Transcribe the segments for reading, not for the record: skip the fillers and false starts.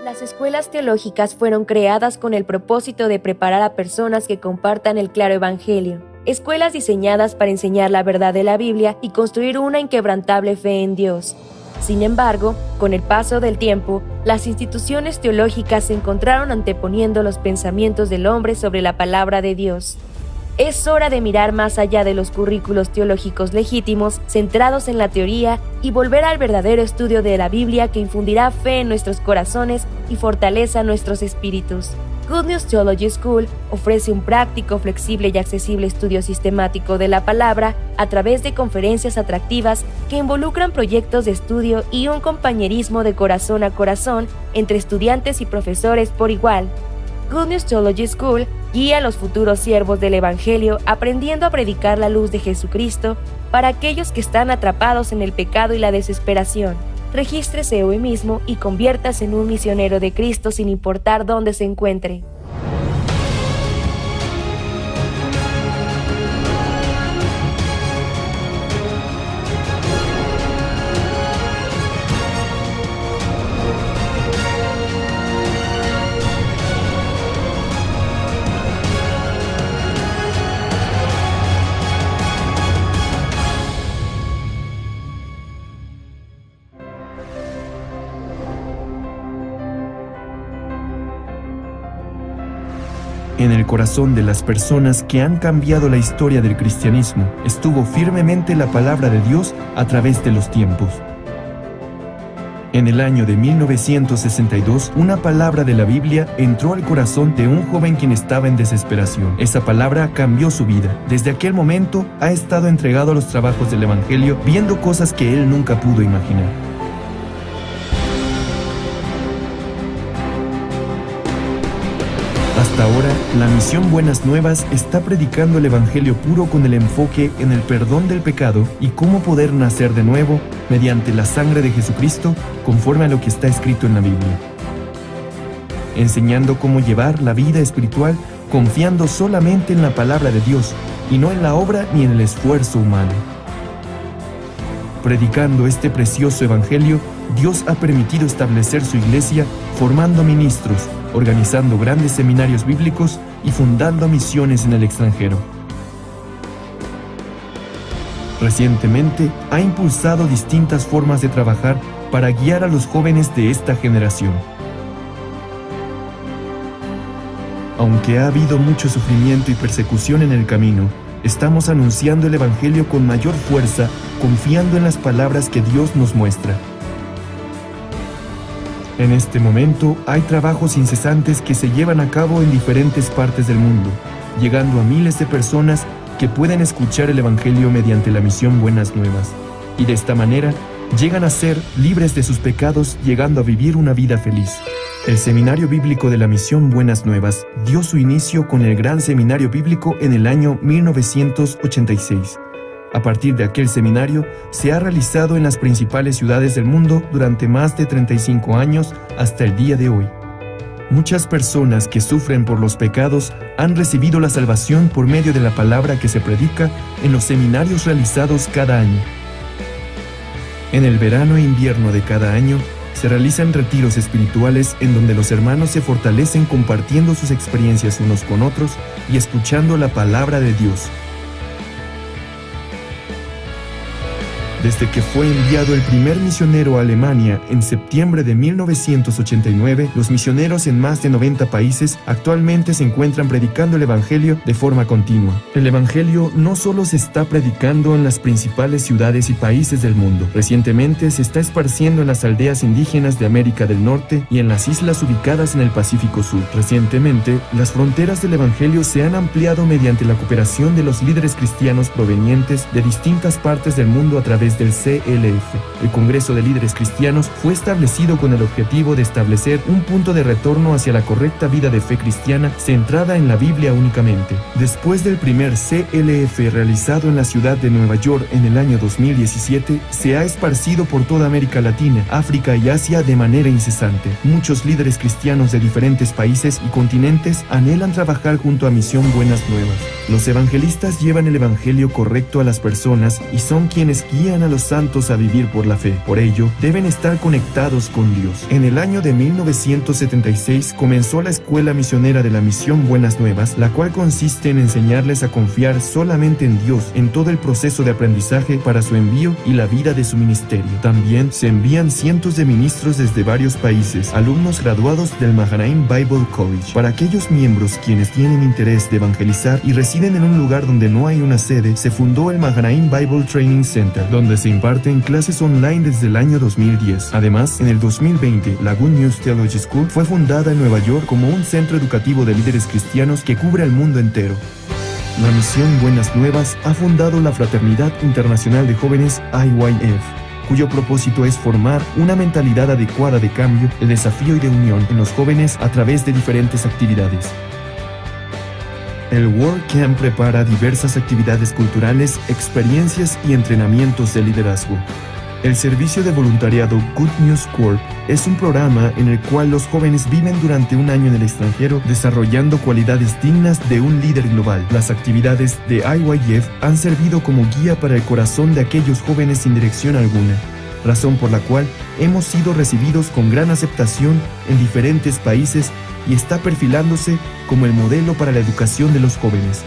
Las escuelas teológicas fueron creadas con el propósito de preparar a personas que compartan el claro evangelio. Escuelas diseñadas para enseñar la verdad de la Biblia y construir una inquebrantable fe en Dios. Sin embargo, con el paso del tiempo, las instituciones teológicas se encontraron anteponiendo los pensamientos del hombre sobre la palabra de Dios. Es hora de mirar más allá de los currículos teológicos legítimos, centrados en la teoría, y volver al verdadero estudio de la Biblia que infundirá fe en nuestros corazones y fortaleza nuestros espíritus. Good News Theology School ofrece un práctico, flexible y accesible estudio sistemático de la palabra a través de conferencias atractivas que involucran proyectos de estudio y un compañerismo de corazón a corazón entre estudiantes y profesores por igual. Good News Theology School guía a los futuros siervos del Evangelio aprendiendo a predicar la luz de Jesucristo para aquellos que están atrapados en el pecado y la desesperación. Regístrese hoy mismo y conviértase en un misionero de Cristo sin importar dónde se encuentre. En el corazón de las personas que han cambiado la historia del cristianismo, estuvo firmemente la palabra de Dios a través de los tiempos. En el año de 1962, una palabra de la Biblia entró al corazón de un joven quien estaba en desesperación. Esa palabra cambió su vida. Desde aquel momento, ha estado entregado a los trabajos del Evangelio, viendo cosas que él nunca pudo imaginar. Hasta ahora, la misión Buenas Nuevas está predicando el Evangelio puro con el enfoque en el perdón del pecado y cómo poder nacer de nuevo mediante la sangre de Jesucristo conforme a lo que está escrito en la Biblia. Enseñando cómo llevar la vida espiritual confiando solamente en la palabra de Dios y no en la obra ni en el esfuerzo humano. Predicando este precioso Evangelio, Dios ha permitido establecer su iglesia formando ministros, organizando grandes seminarios bíblicos y fundando misiones en el extranjero. Recientemente, ha impulsado distintas formas de trabajar para guiar a los jóvenes de esta generación. Aunque ha habido mucho sufrimiento y persecución en el camino, estamos anunciando el Evangelio con mayor fuerza, confiando en las palabras que Dios nos muestra. En este momento, hay trabajos incesantes que se llevan a cabo en diferentes partes del mundo, llegando a miles de personas que pueden escuchar el Evangelio mediante la misión Buenas Nuevas, y de esta manera llegan a ser libres de sus pecados, llegando a vivir una vida feliz. El Seminario Bíblico de la Misión Buenas Nuevas dio su inicio con el Gran Seminario Bíblico en el año 1986. A partir de aquel seminario, se ha realizado en las principales ciudades del mundo durante más de 35 años hasta el día de hoy. Muchas personas que sufren por los pecados han recibido la salvación por medio de la palabra que se predica en los seminarios realizados cada año. En el verano e invierno de cada año, se realizan retiros espirituales en donde los hermanos se fortalecen compartiendo sus experiencias unos con otros y escuchando la palabra de Dios. Desde que fue enviado el primer misionero a Alemania en septiembre de 1989, los misioneros en más de 90 países actualmente se encuentran predicando el Evangelio de forma continua. El Evangelio no solo se está predicando en las principales ciudades y países del mundo. Recientemente se está esparciendo en las aldeas indígenas de América del Norte y en las islas ubicadas en el Pacífico Sur. Recientemente, las fronteras del Evangelio se han ampliado mediante la cooperación de los líderes cristianos provenientes de distintas partes del mundo a través del CLF. El Congreso de Líderes Cristianos fue establecido con el objetivo de establecer un punto de retorno hacia la correcta vida de fe cristiana centrada en la Biblia únicamente. Después del primer CLF realizado en la ciudad de Nueva York en el año 2017, se ha esparcido por toda América Latina, África y Asia de manera incesante. Muchos líderes cristianos de diferentes países y continentes anhelan trabajar junto a Misión Buenas Nuevas. Los evangelistas llevan el Evangelio correcto a las personas y son quienes guían envían a los santos a vivir por la fe. Por ello, deben estar conectados con Dios. En el año de 1976 comenzó la Escuela Misionera de la Misión Buenas Nuevas, la cual consiste en enseñarles a confiar solamente en Dios en todo el proceso de aprendizaje para su envío y la vida de su ministerio. También se envían cientos de ministros desde varios países, alumnos graduados del Mahanaim Bible College. Para aquellos miembros quienes tienen interés de evangelizar y residen en un lugar donde no hay una sede, se fundó el Mahanaim Bible Training Center, donde se imparten clases online desde el año 2010. Además, en el 2020, la Good News Theology School fue fundada en Nueva York como un centro educativo de líderes cristianos que cubre al mundo entero. La Misión Buenas Nuevas ha fundado la Fraternidad Internacional de Jóvenes IYF, cuyo propósito es formar una mentalidad adecuada de cambio, de desafío y de unión en los jóvenes a través de diferentes actividades. El World Camp prepara diversas actividades culturales, experiencias y entrenamientos de liderazgo. El servicio de voluntariado Good News Corp es un programa en el cual los jóvenes viven durante un año en el extranjero desarrollando cualidades dignas de un líder global. Las actividades de IYF han servido como guía para el corazón de aquellos jóvenes sin dirección alguna, razón por la cual hemos sido recibidos con gran aceptación en diferentes países y está perfilándose como el modelo para la educación de los jóvenes.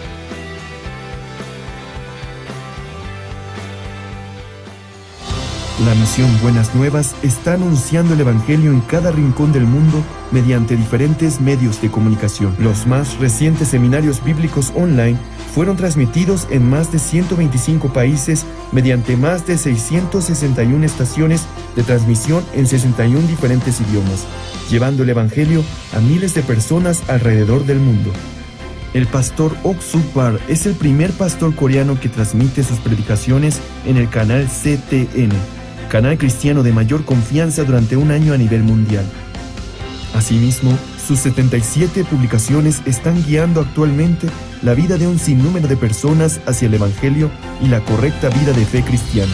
La Misión Buenas Nuevas está anunciando el Evangelio en cada rincón del mundo mediante diferentes medios de comunicación. Los más recientes seminarios bíblicos online fueron transmitidos en más de 125 países mediante más de 661 estaciones de transmisión en 61 diferentes idiomas, llevando el Evangelio a miles de personas alrededor del mundo. El pastor Ok Suk Par es el primer pastor coreano que transmite sus predicaciones en el canal CTN, canal cristiano de mayor confianza durante un año a nivel mundial. Asimismo, sus 77 publicaciones están guiando actualmente la vida de un sinnúmero de personas hacia el Evangelio y la correcta vida de fe cristiana.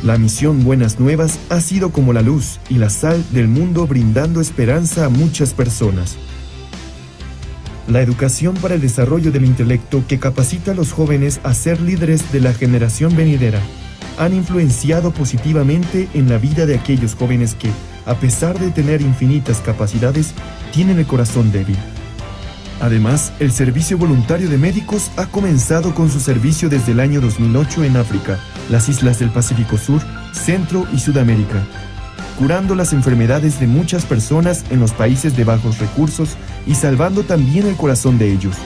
La Misión Buenas Nuevas ha sido como la luz y la sal del mundo, brindando esperanza a muchas personas. La educación para el desarrollo del intelecto que capacita a los jóvenes a ser líderes de la generación venidera han influenciado positivamente en la vida de aquellos jóvenes que, a pesar de tener infinitas capacidades, tienen el corazón débil. Además, el Servicio Voluntario de Médicos ha comenzado con su servicio desde el año 2008 en África, las islas del Pacífico Sur, Centro y Sudamérica, curando las enfermedades de muchas personas en los países de bajos recursos y salvando también el corazón de ellos.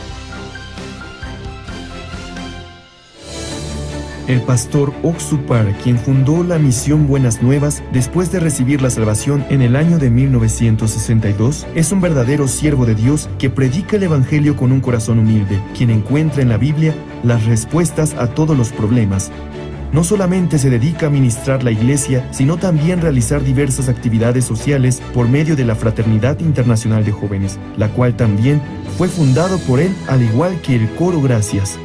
El pastor Ok Suk Par, quien fundó la Misión Buenas Nuevas después de recibir la salvación en el año de 1962, es un verdadero siervo de Dios que predica el Evangelio con un corazón humilde, quien encuentra en la Biblia las respuestas a todos los problemas. No solamente se dedica a ministrar la iglesia, sino también realizar diversas actividades sociales por medio de la Fraternidad Internacional de Jóvenes, la cual también fue fundado por él, al igual que el Coro Gracias.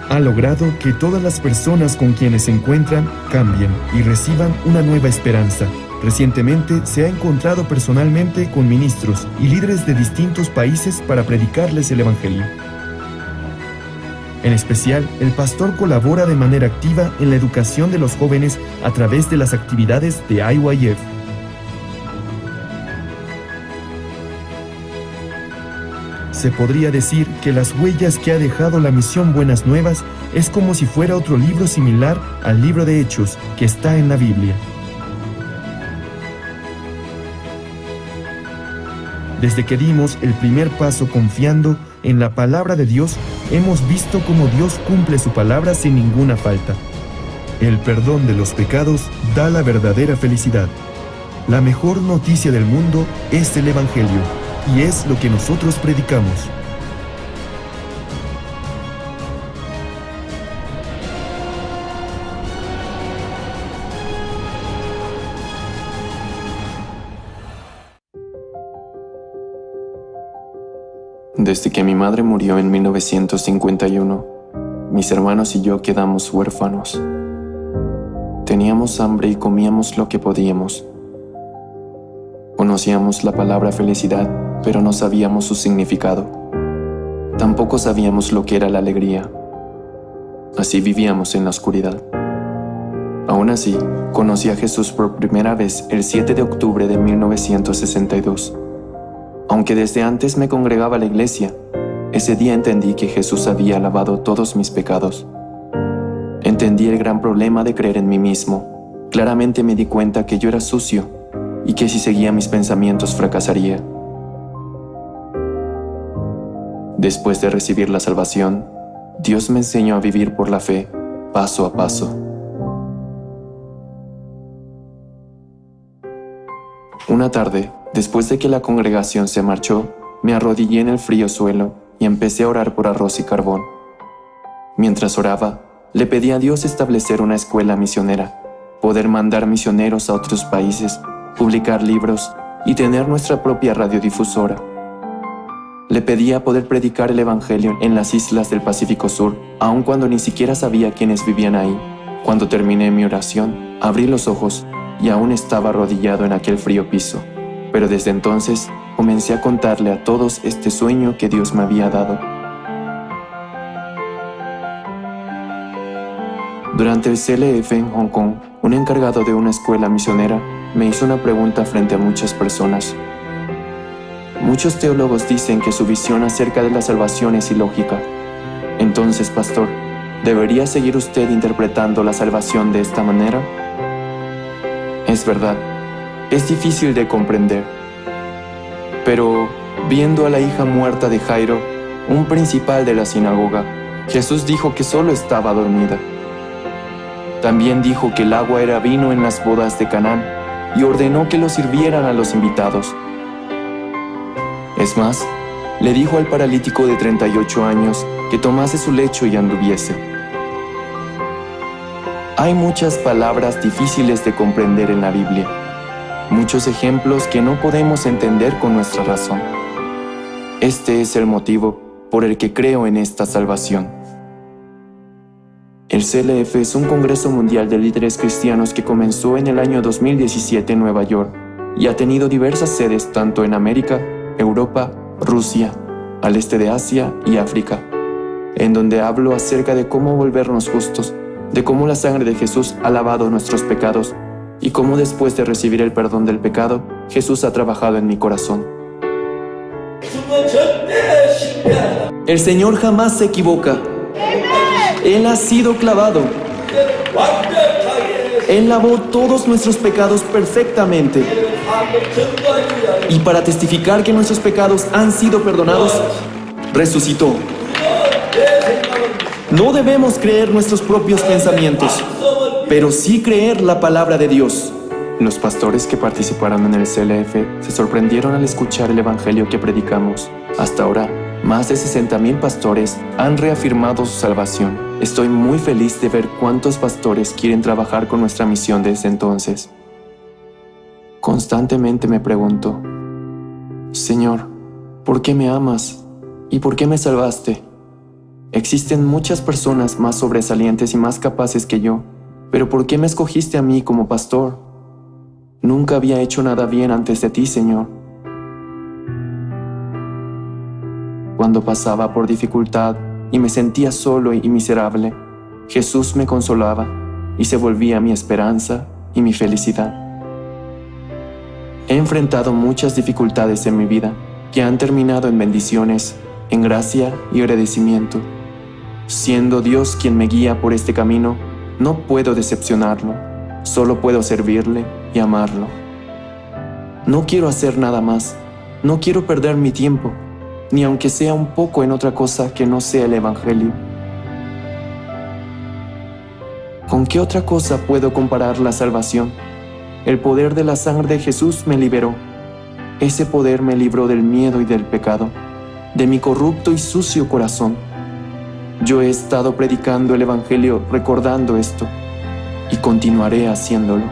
Ha logrado que todas las personas con quienes se encuentran cambien y reciban una nueva esperanza. Recientemente se ha encontrado personalmente con ministros y líderes de distintos países para predicarles el Evangelio. En especial, el pastor colabora de manera activa en la educación de los jóvenes a través de las actividades de IYF. Se podría decir que las huellas que ha dejado la Misión Buenas Nuevas es como si fuera otro libro similar al libro de Hechos que está en la Biblia. Desde que dimos el primer paso confiando en la palabra de Dios, hemos visto cómo Dios cumple su palabra sin ninguna falta. El perdón de los pecados da la verdadera felicidad. La mejor noticia del mundo es el Evangelio, y es lo que nosotros predicamos. Desde que mi madre murió en 1951, mis hermanos y yo quedamos huérfanos. Teníamos hambre y comíamos lo que podíamos. Conocíamos la palabra felicidad, pero no sabíamos su significado. Tampoco sabíamos lo que era la alegría. Así vivíamos en la oscuridad. A Aún así, conocí a Jesús por primera vez el 7 de octubre de 1962. Aunque desde antes me congregaba a la iglesia, ese día entendí que Jesús había lavado todos mis pecados. Entendí el gran problema de creer en mí mismo. Claramente me di cuenta que yo era sucio y que si seguía mis pensamientos fracasaría. Después de recibir la salvación, Dios me enseñó a vivir por la fe, paso a paso. Una tarde, después de que la congregación se marchó, me arrodillé en el frío suelo y empecé a orar por arroz y carbón. Mientras oraba, le pedí a Dios establecer una escuela misionera, poder mandar misioneros a otros países, publicar libros y tener nuestra propia radiodifusora. Le pedía poder predicar el Evangelio en las islas del Pacífico Sur, aun cuando ni siquiera sabía quiénes vivían ahí. Cuando terminé mi oración, abrí los ojos y aún estaba arrodillado en aquel frío piso. Pero desde entonces comencé a contarle a todos este sueño que Dios me había dado. Durante el CLF en Hong Kong, un encargado de una escuela misionera me hizo una pregunta frente a muchas personas. Muchos teólogos dicen que su visión acerca de la salvación es ilógica. Entonces, pastor, ¿debería seguir usted interpretando la salvación de esta manera? Es verdad, es difícil de comprender. Pero, viendo a la hija muerta de Jairo, un principal de la sinagoga, Jesús dijo que solo estaba dormida. También dijo que el agua era vino en las bodas de Canaán y ordenó que lo sirvieran a los invitados. Es más, le dijo al paralítico de 38 años que tomase su lecho y anduviese. Hay muchas palabras difíciles de comprender en la Biblia, muchos ejemplos que no podemos entender con nuestra razón. Este es el motivo por el que creo en esta salvación. El CLF es un congreso mundial de líderes cristianos que comenzó en el año 2017 en Nueva York y ha tenido diversas sedes tanto en América, Europa, Rusia, al este de Asia y África, en donde hablo acerca de cómo volvernos justos, de cómo la sangre de Jesús ha lavado nuestros pecados y cómo después de recibir el perdón del pecado, Jesús ha trabajado en mi corazón. El Señor jamás se equivoca. Él ha sido clavado. Él lavó todos nuestros pecados perfectamente. Y para testificar que nuestros pecados han sido perdonados, resucitó. No debemos creer nuestros propios pensamientos, pero sí creer la palabra de Dios. Los pastores que participaron en el CLF se sorprendieron al escuchar el evangelio que predicamos. Hasta ahora, más de 60,000 pastores han reafirmado su salvación. Estoy muy feliz de ver cuántos pastores quieren trabajar con nuestra misión desde entonces. Constantemente me pregunto, Señor, ¿por qué me amas? ¿Y por qué me salvaste? Existen muchas personas más sobresalientes y más capaces que yo, pero ¿por qué me escogiste a mí como pastor? Nunca había hecho nada bien antes de ti, Señor. Cuando pasaba por dificultad y me sentía solo y miserable, Jesús me consolaba y se volvía mi esperanza y mi felicidad. He enfrentado muchas dificultades en mi vida que han terminado en bendiciones, en gracia y agradecimiento. Siendo Dios quien me guía por este camino, no puedo decepcionarlo, solo puedo servirle y amarlo. No quiero hacer nada más, no quiero perder mi tiempo, ni aunque sea un poco en otra cosa que no sea el Evangelio. ¿Con qué otra cosa puedo comparar la salvación? El poder de la sangre de Jesús me liberó. Ese poder me libró del miedo y del pecado, de mi corrupto y sucio corazón. Yo he estado predicando el Evangelio recordando esto, y continuaré haciéndolo.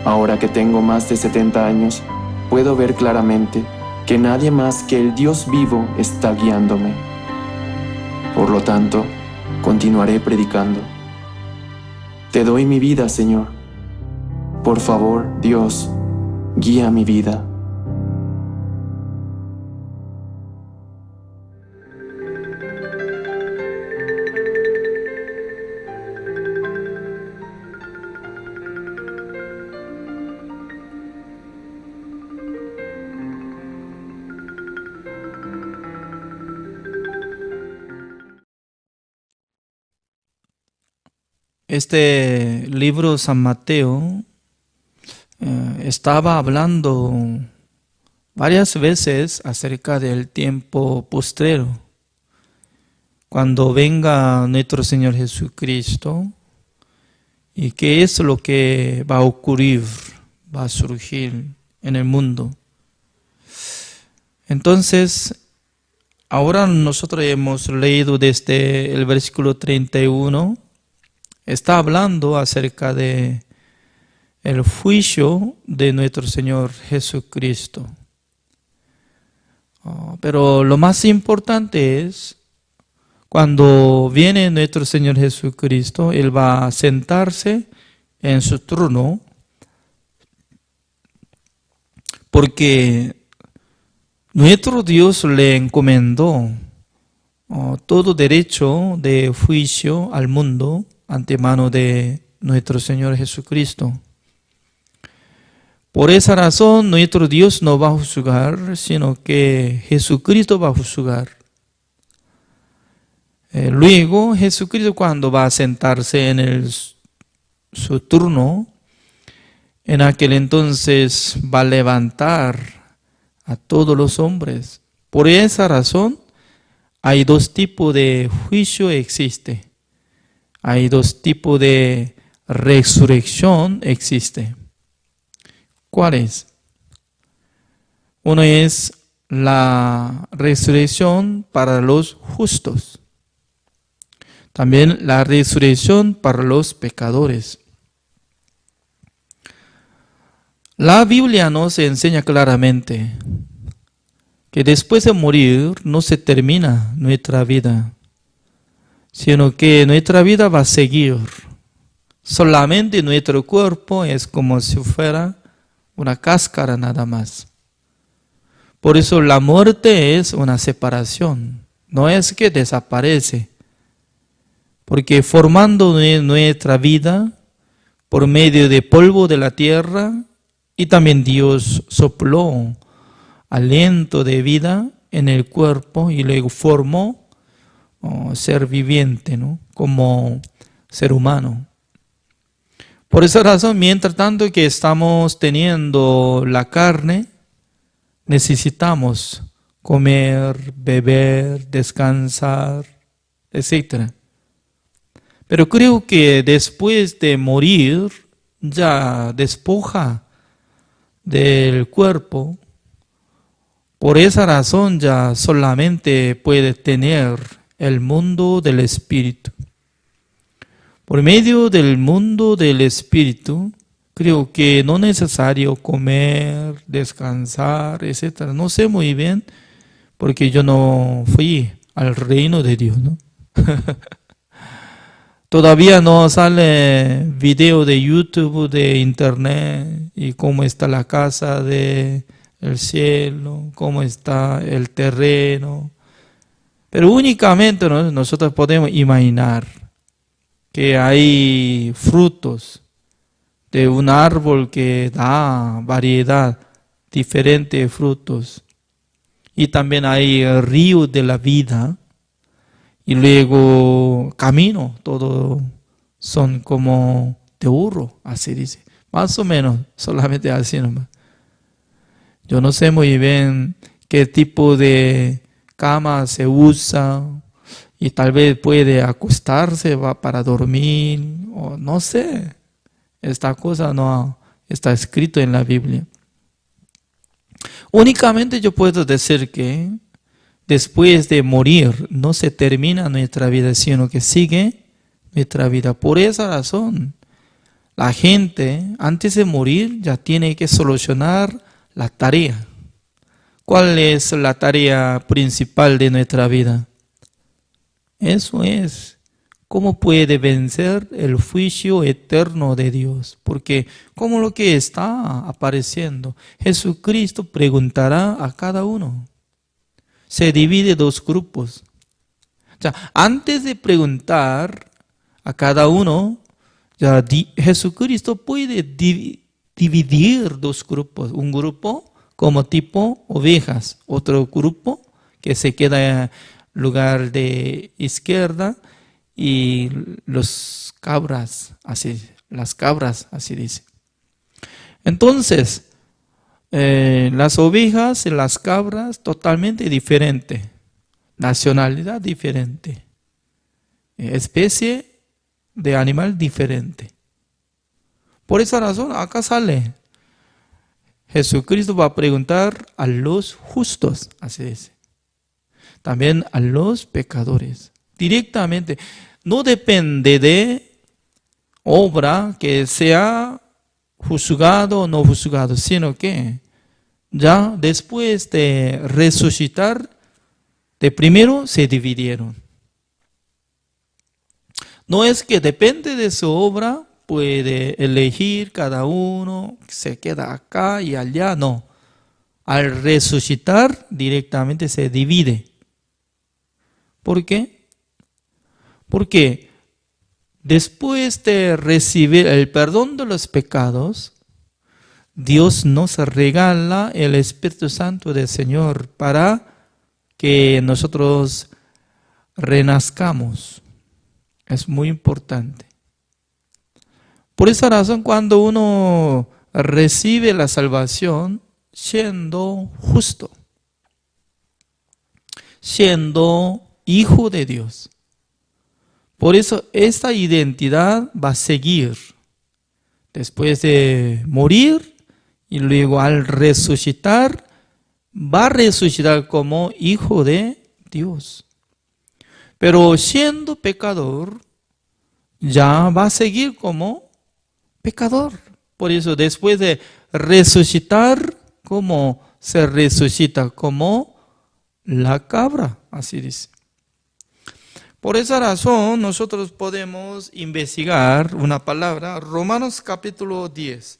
Ahora que tengo más de 70 años, puedo ver claramente que nadie más que el Dios vivo está guiándome. Por lo tanto, continuaré predicando. Te doy mi vida, Señor. Por favor, Dios, guía mi vida. este libro San Mateo estaba hablando varias veces acerca del tiempo postrero, cuando venga nuestro Señor Jesucristo, y qué es lo que va a ocurrir, va a surgir en el mundo. Entonces, ahora nosotros hemos leído desde el versículo 31, está hablando acerca de el juicio de nuestro Señor Jesucristo. Pero lo más importante es, cuando viene nuestro Señor Jesucristo, Él va a sentarse en su trono, porque nuestro Dios le encomendó todo derecho de juicio al mundo ante mano de nuestro Señor Jesucristo. Por esa razón, nuestro Dios no va a juzgar, sino que Jesucristo va a juzgar. Luego, Jesucristo, cuando va a sentarse en su trono, en aquel entonces va a levantar a todos los hombres. Por esa razón, hay dos tipos de juicio existe. Hay dos tipos de resurrección existe. ¿Cuál es? Uno es la resurrección para los justos. También la resurrección para los pecadores. La Biblia nos enseña claramente que después de morir no se termina nuestra vida, sino que nuestra vida va a seguir. Solamente nuestro cuerpo es como si fuera una cáscara nada más. Por eso la muerte es una separación, no es que desaparece. Porque formando nuestra vida por medio de polvo de la tierra, y también Dios sopló aliento de vida en el cuerpo y luego formó ser viviente, ¿no? Como ser humano. Por esa razón, mientras tanto que estamos teniendo la carne, necesitamos comer, beber, descansar, etc. Pero creo que después de morir, ya despoja del cuerpo. Por esa razón ya solamente puede tener el mundo del espíritu. Por medio del mundo del espíritu, creo que no es necesario comer, descansar, etc. No sé muy bien, porque yo no fui al reino de Dios, ¿no? Todavía no sale video de YouTube, de internet, y cómo está la casa del cielo, cómo está el terreno. Pero únicamente nosotros podemos imaginar que hay frutos de un árbol que da variedad, diferentes frutos. Y también hay el río de la vida. Y luego camino, todo son como de oro, así dice. Más o menos, solamente así nomás. Yo no sé muy bien qué tipo de cama se usa, y tal vez puede acostarse para dormir, o no sé. Esta cosa no está escrito en la Biblia. Únicamente yo puedo decir que después de morir no se termina nuestra vida, sino que sigue nuestra vida. Por esa razón, la gente antes de morir ya tiene que solucionar la tarea. ¿Cuál es la tarea principal de nuestra vida? Eso es, ¿cómo puede vencer el juicio eterno de Dios? Porque como lo que está apareciendo, Jesucristo preguntará a cada uno. Se divide dos grupos. O sea, antes de preguntar a cada uno, ya Jesucristo puede dividir dos grupos. Un grupo como tipo ovejas, otro grupo que se queda en lugar de izquierda, y los cabras, así, las cabras, así dice. Entonces, las ovejas y las cabras totalmente diferente, nacionalidad diferente, especie de animal diferente. Por esa razón, acá sale, Jesucristo va a preguntar a los justos, así dice. También a los pecadores. Directamente, no depende de obra que sea juzgado o no juzgado, sino que ya después de resucitar, de primero se dividieron. No es que depende de su obra, puede elegir cada uno, se queda acá y allá, no. Al resucitar directamente se divide. ¿Por qué? Porque después de recibir el perdón de los pecados, Dios nos regala el Espíritu Santo del Señor para que nosotros renazcamos. Es muy importante. Por esa razón, cuando uno recibe la salvación, siendo justo, siendo hijo de Dios. Por eso esta identidad va a seguir después de morir y luego al resucitar, va a resucitar como hijo de Dios. Pero siendo pecador, ya va a seguir como pecador. Por eso después de resucitar, ¿cómo se resucita? Como la cabra, así dice. Por esa razón nosotros podemos investigar una palabra, Romanos capítulo 10.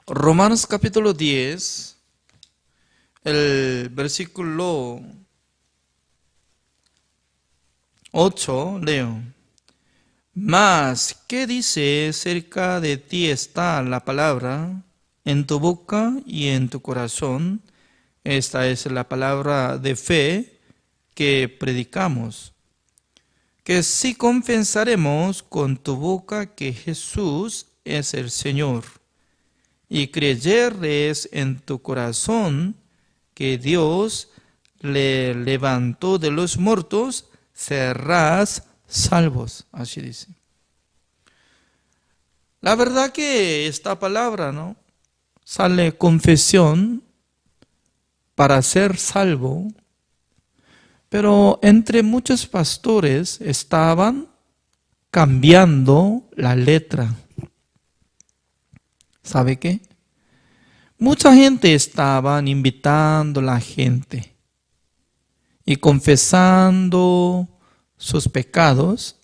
Romanos capítulo 10, el versículo 8, leo. Mas, ¿qué dice? Cerca de ti está la palabra, en tu boca y en tu corazón. Esta es la palabra de fe que predicamos. Que si confesaremos con tu boca que Jesús es el Señor, y creyeres en tu corazón que Dios le levantó de los muertos, serás salvos. Así dice. La verdad que esta palabra, ¿no? Sale confesión para ser salvo, pero entre muchos pastores estaban cambiando la letra. ¿Sabe qué? Mucha gente estaba invitando a la gente y confesando sus pecados,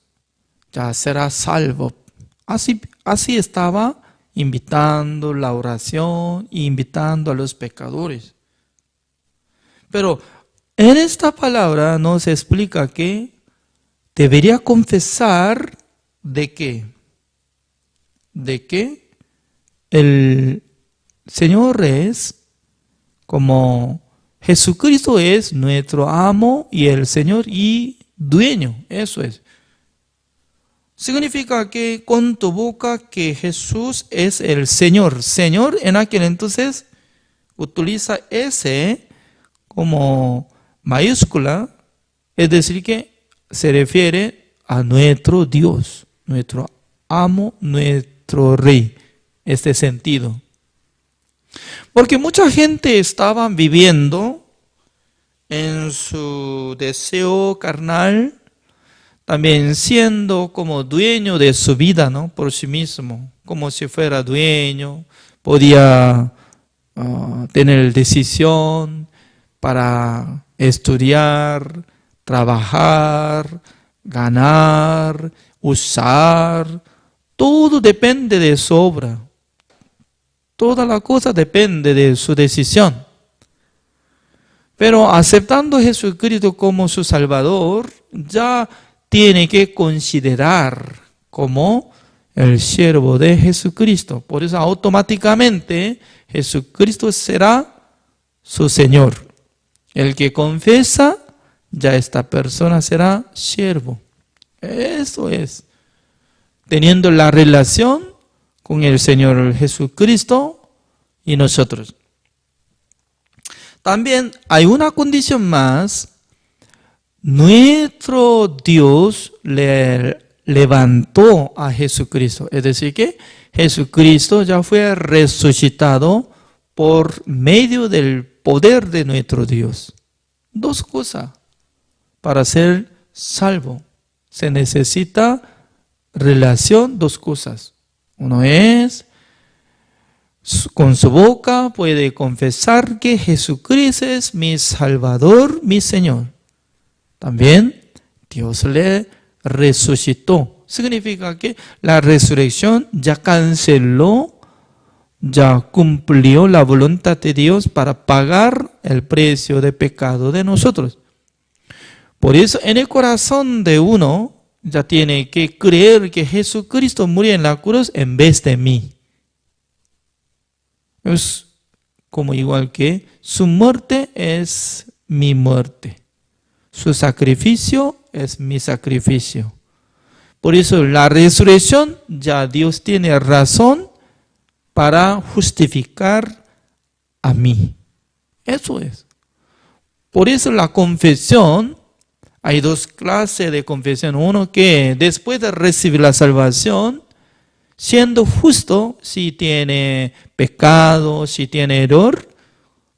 ya será salvo. Así estaba invitando la oración e invitando a los pecadores. Pero en esta palabra nos explica que debería confesar de qué. De que el Señor es como Jesucristo es nuestro amo y el Señor y dueño. Eso es. Significa que con tu boca que Jesús es el Señor. Señor en aquel entonces utiliza ese como mayúscula, es decir que se refiere a nuestro Dios, nuestro amo, nuestro rey, este sentido. Porque mucha gente estaba viviendo en su deseo carnal, también siendo como dueño de su vida, ¿no? Por sí mismo, como si fuera dueño, podía tener decisión para estudiar, trabajar, ganar, usar. Todo depende de su obra. Toda la cosa depende de su decisión. Pero aceptando a Jesucristo como su Salvador, ya tiene que considerar como el siervo de Jesucristo. Por eso automáticamente Jesucristo será su Señor. El que confiesa ya esta persona será siervo. Eso es. Teniendo la relación con el Señor Jesucristo y nosotros. También hay una condición más. Nuestro Dios le levantó a Jesucristo. Es decir, que Jesucristo ya fue resucitado por medio del poder de nuestro Dios. Dos cosas. Para ser salvo se necesita relación, dos cosas. Uno es, con su boca puede confesar que Jesucristo es mi Salvador, mi Señor. También Dios le resucitó. Significa que la resurrección ya canceló, ya cumplió la voluntad de Dios para pagar el precio de pecado de nosotros. Por eso en el corazón de uno ya tiene que creer que Jesucristo murió en la cruz en vez de mí. Es como igual que su muerte es mi muerte. Su sacrificio es mi sacrificio. Por eso la resurrección ya Dios tiene razón para justificar a mí. Eso es. Por eso la confesión, hay dos clases de confesión. Uno que después de recibir la salvación, siendo justo, si tiene pecado, si tiene error,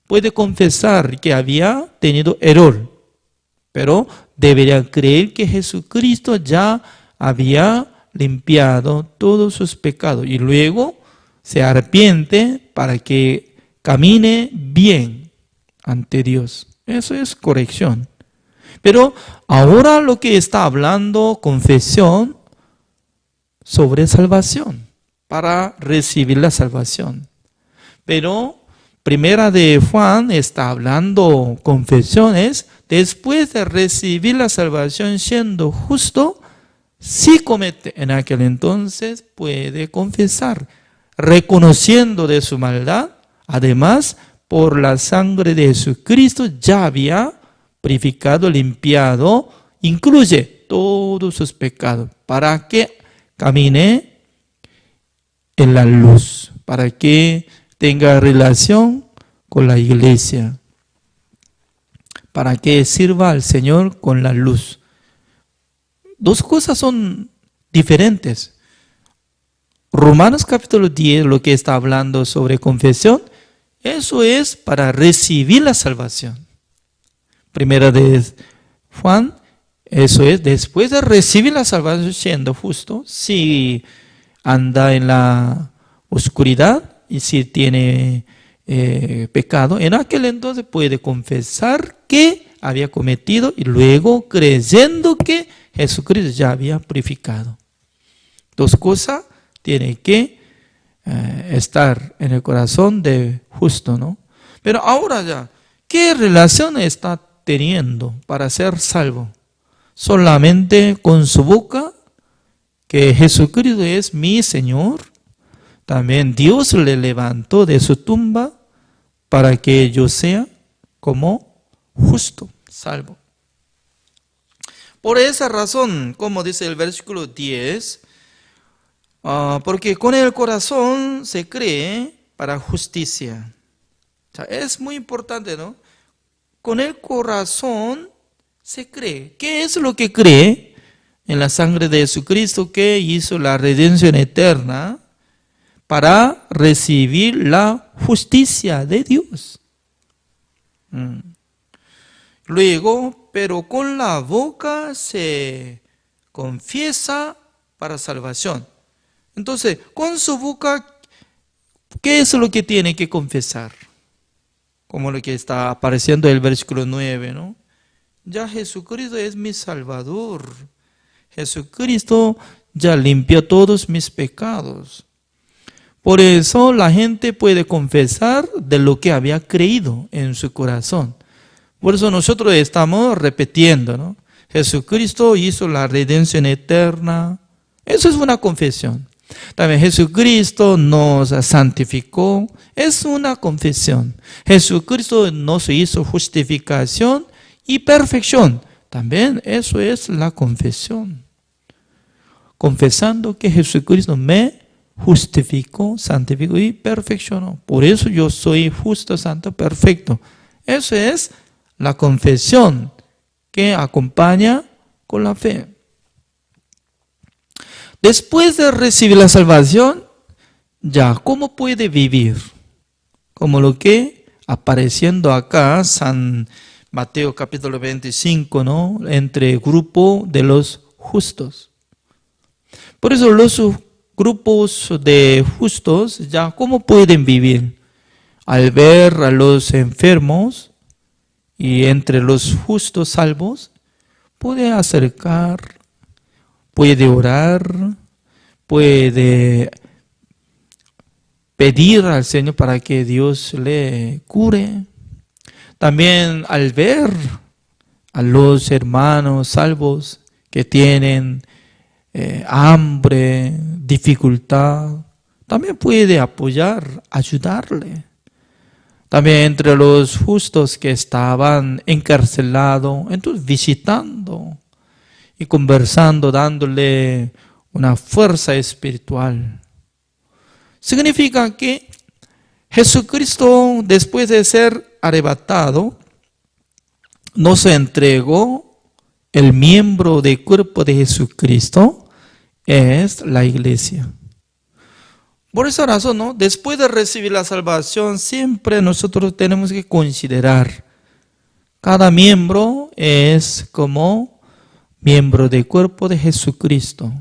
puede confesar que había tenido error. Pero debería creer que Jesucristo ya había limpiado todos sus pecados y luego se arrepiente para que camine bien ante Dios. Eso es corrección. Pero ahora lo que está hablando confesión sobre salvación, para recibir la salvación. Pero Primera de Juan está hablando confesiones después de recibir la salvación siendo justo. Si comete en aquel entonces puede confesar, reconociendo de su maldad. Además, por la sangre de Jesucristo ya había purificado, limpiado, incluye todos sus pecados, para que camine en la luz, para que tenga relación con la iglesia, para que sirva al Señor con la luz. Dos cosas son diferentes. Romanos capítulo 10, lo que está hablando sobre confesión, eso es para recibir la salvación. Primera de Juan, eso es después de recibir la salvación siendo justo, si anda en la oscuridad y si tiene pecado, en aquel entonces puede confesar que había cometido y luego creyendo que Jesucristo ya había purificado. Dos cosas tienen que estar en el corazón de justo, ¿no? Pero ahora ya, ¿qué relación está teniendo para ser salvo? Solamente con su boca, que Jesucristo es mi Señor. También Dios le levantó de su tumba para que yo sea como justo, salvo. Por esa razón, como dice el versículo 10, porque con el corazón se cree para justicia. O sea, es muy importante, ¿no? Con el corazón se cree. ¿Qué es lo que cree? En la sangre de Jesucristo que hizo la redención eterna para recibir la justicia de Dios. Luego, pero con la boca se confiesa para salvación. Entonces, con su boca, ¿qué es lo que tiene que confesar? Como lo que está apareciendo en el versículo 9, ¿no? Ya Jesucristo es mi Salvador. Jesucristo ya limpió todos mis pecados. Por eso la gente puede confesar de lo que había creído en su corazón. Por eso nosotros estamos repitiendo, ¿no? Jesucristo hizo la redención eterna. Eso es una confesión. También Jesucristo nos santificó. Es una confesión. Jesucristo nos hizo justificación y perfección. También eso es la confesión. Confesando que Jesucristo me justificó, santificó y perfeccionó. Por eso yo soy justo, santo, perfecto. Eso es la confesión que acompaña con la fe. Después de recibir la salvación, ya, ¿cómo puede vivir? Como lo que apareciendo acá, San Mateo capítulo 25, ¿no? Entre grupo de los justos. Por eso los grupos de justos, ya, ¿cómo pueden vivir? Al ver a los enfermos y entre los justos salvos, puede acercar, puede orar, puede pedir al Señor para que Dios le cure. También al ver a los hermanos salvos que tienen hambre, dificultad, también puede apoyar, ayudarle. También entre los justos que estaban encarcelados, entonces visitando y conversando, dándole una fuerza espiritual. Significa que Jesucristo, después de ser arrebatado, nos entregó el miembro del cuerpo de Jesucristo, es la iglesia. Por esa razón, ¿no? Después de recibir la salvación, siempre nosotros tenemos que considerar cada miembro es como miembro del cuerpo de Jesucristo,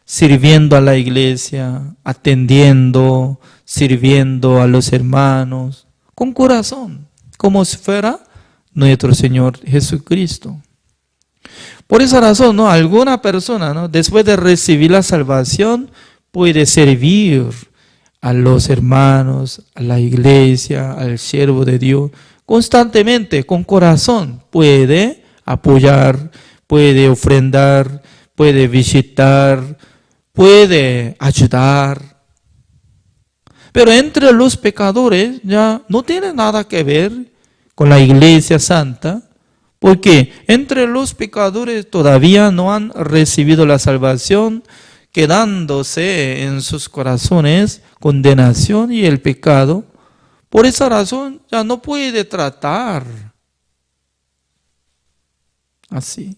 sirviendo a la iglesia, atendiendo, sirviendo a los hermanos, con corazón, como si fuera nuestro Señor Jesucristo. Por esa razón, ¿no? Alguna persona, ¿no? Después de recibir la salvación, puede servir a los hermanos, a la iglesia, al siervo de Dios, constantemente, con corazón. Puede apoyar, puede ofrendar, puede visitar, puede ayudar. Pero entre los pecadores ya no tiene nada que ver con la iglesia santa, porque entre los pecadores todavía no han recibido la salvación, quedándose en sus corazones condenación y el pecado. Por esa razón ya no puede tratar así.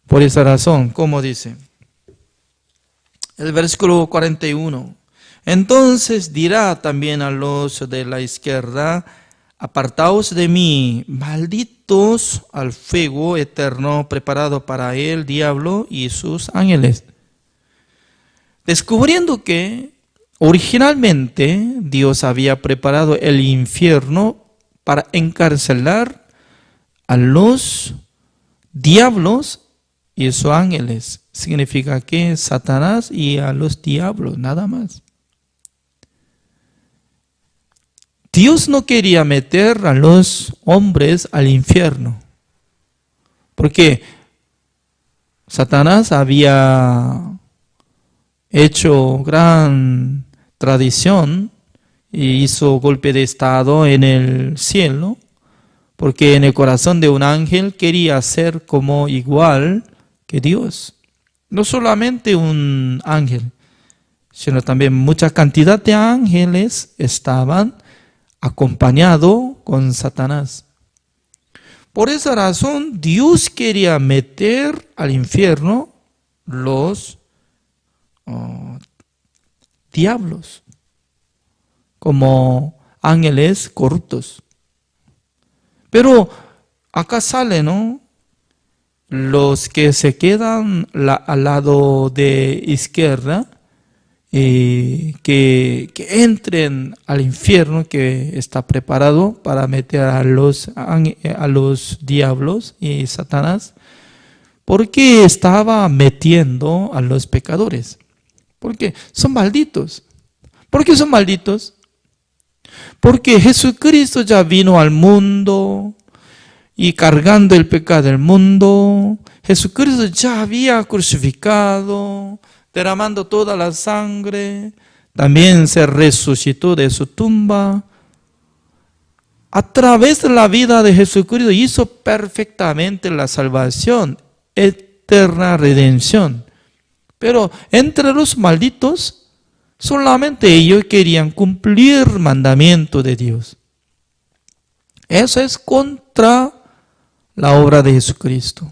Por esa razón, como dice el versículo 41, entonces dirá también a los de la izquierda: apartaos de mí, malditos, al fuego eterno preparado para el diablo y sus ángeles. Descubriendo que originalmente Dios había preparado el infierno para encarcelar a los diablos y sus ángeles. Significa que Satanás y a los diablos, nada más. Dios no quería meter a los hombres al infierno, porque Satanás había hecho gran tradición y hizo golpe de estado en el cielo, porque en el corazón de un ángel quería ser como igual que Dios. No solamente un ángel, sino también mucha cantidad de ángeles estaban acompañado con Satanás. Por esa razón, Dios quería meter al infierno los diablos como ángeles corruptos. Pero acá sale, ¿no? Los que se quedan al lado de izquierda, que entren al infierno que está preparado para meter a los diablos y Satanás, porque estaba metiendo a los pecadores, porque son malditos. ¿Por qué son malditos? Porque Jesucristo ya vino al mundo y cargando el pecado del mundo, Jesucristo ya había crucificado, derramando toda la sangre, también se resucitó de su tumba, a través de la vida de Jesucristo hizo perfectamente la salvación, eterna redención. Pero entre los malditos, solamente ellos querían cumplir el mandamiento de Dios. Eso es contra la obra de Jesucristo.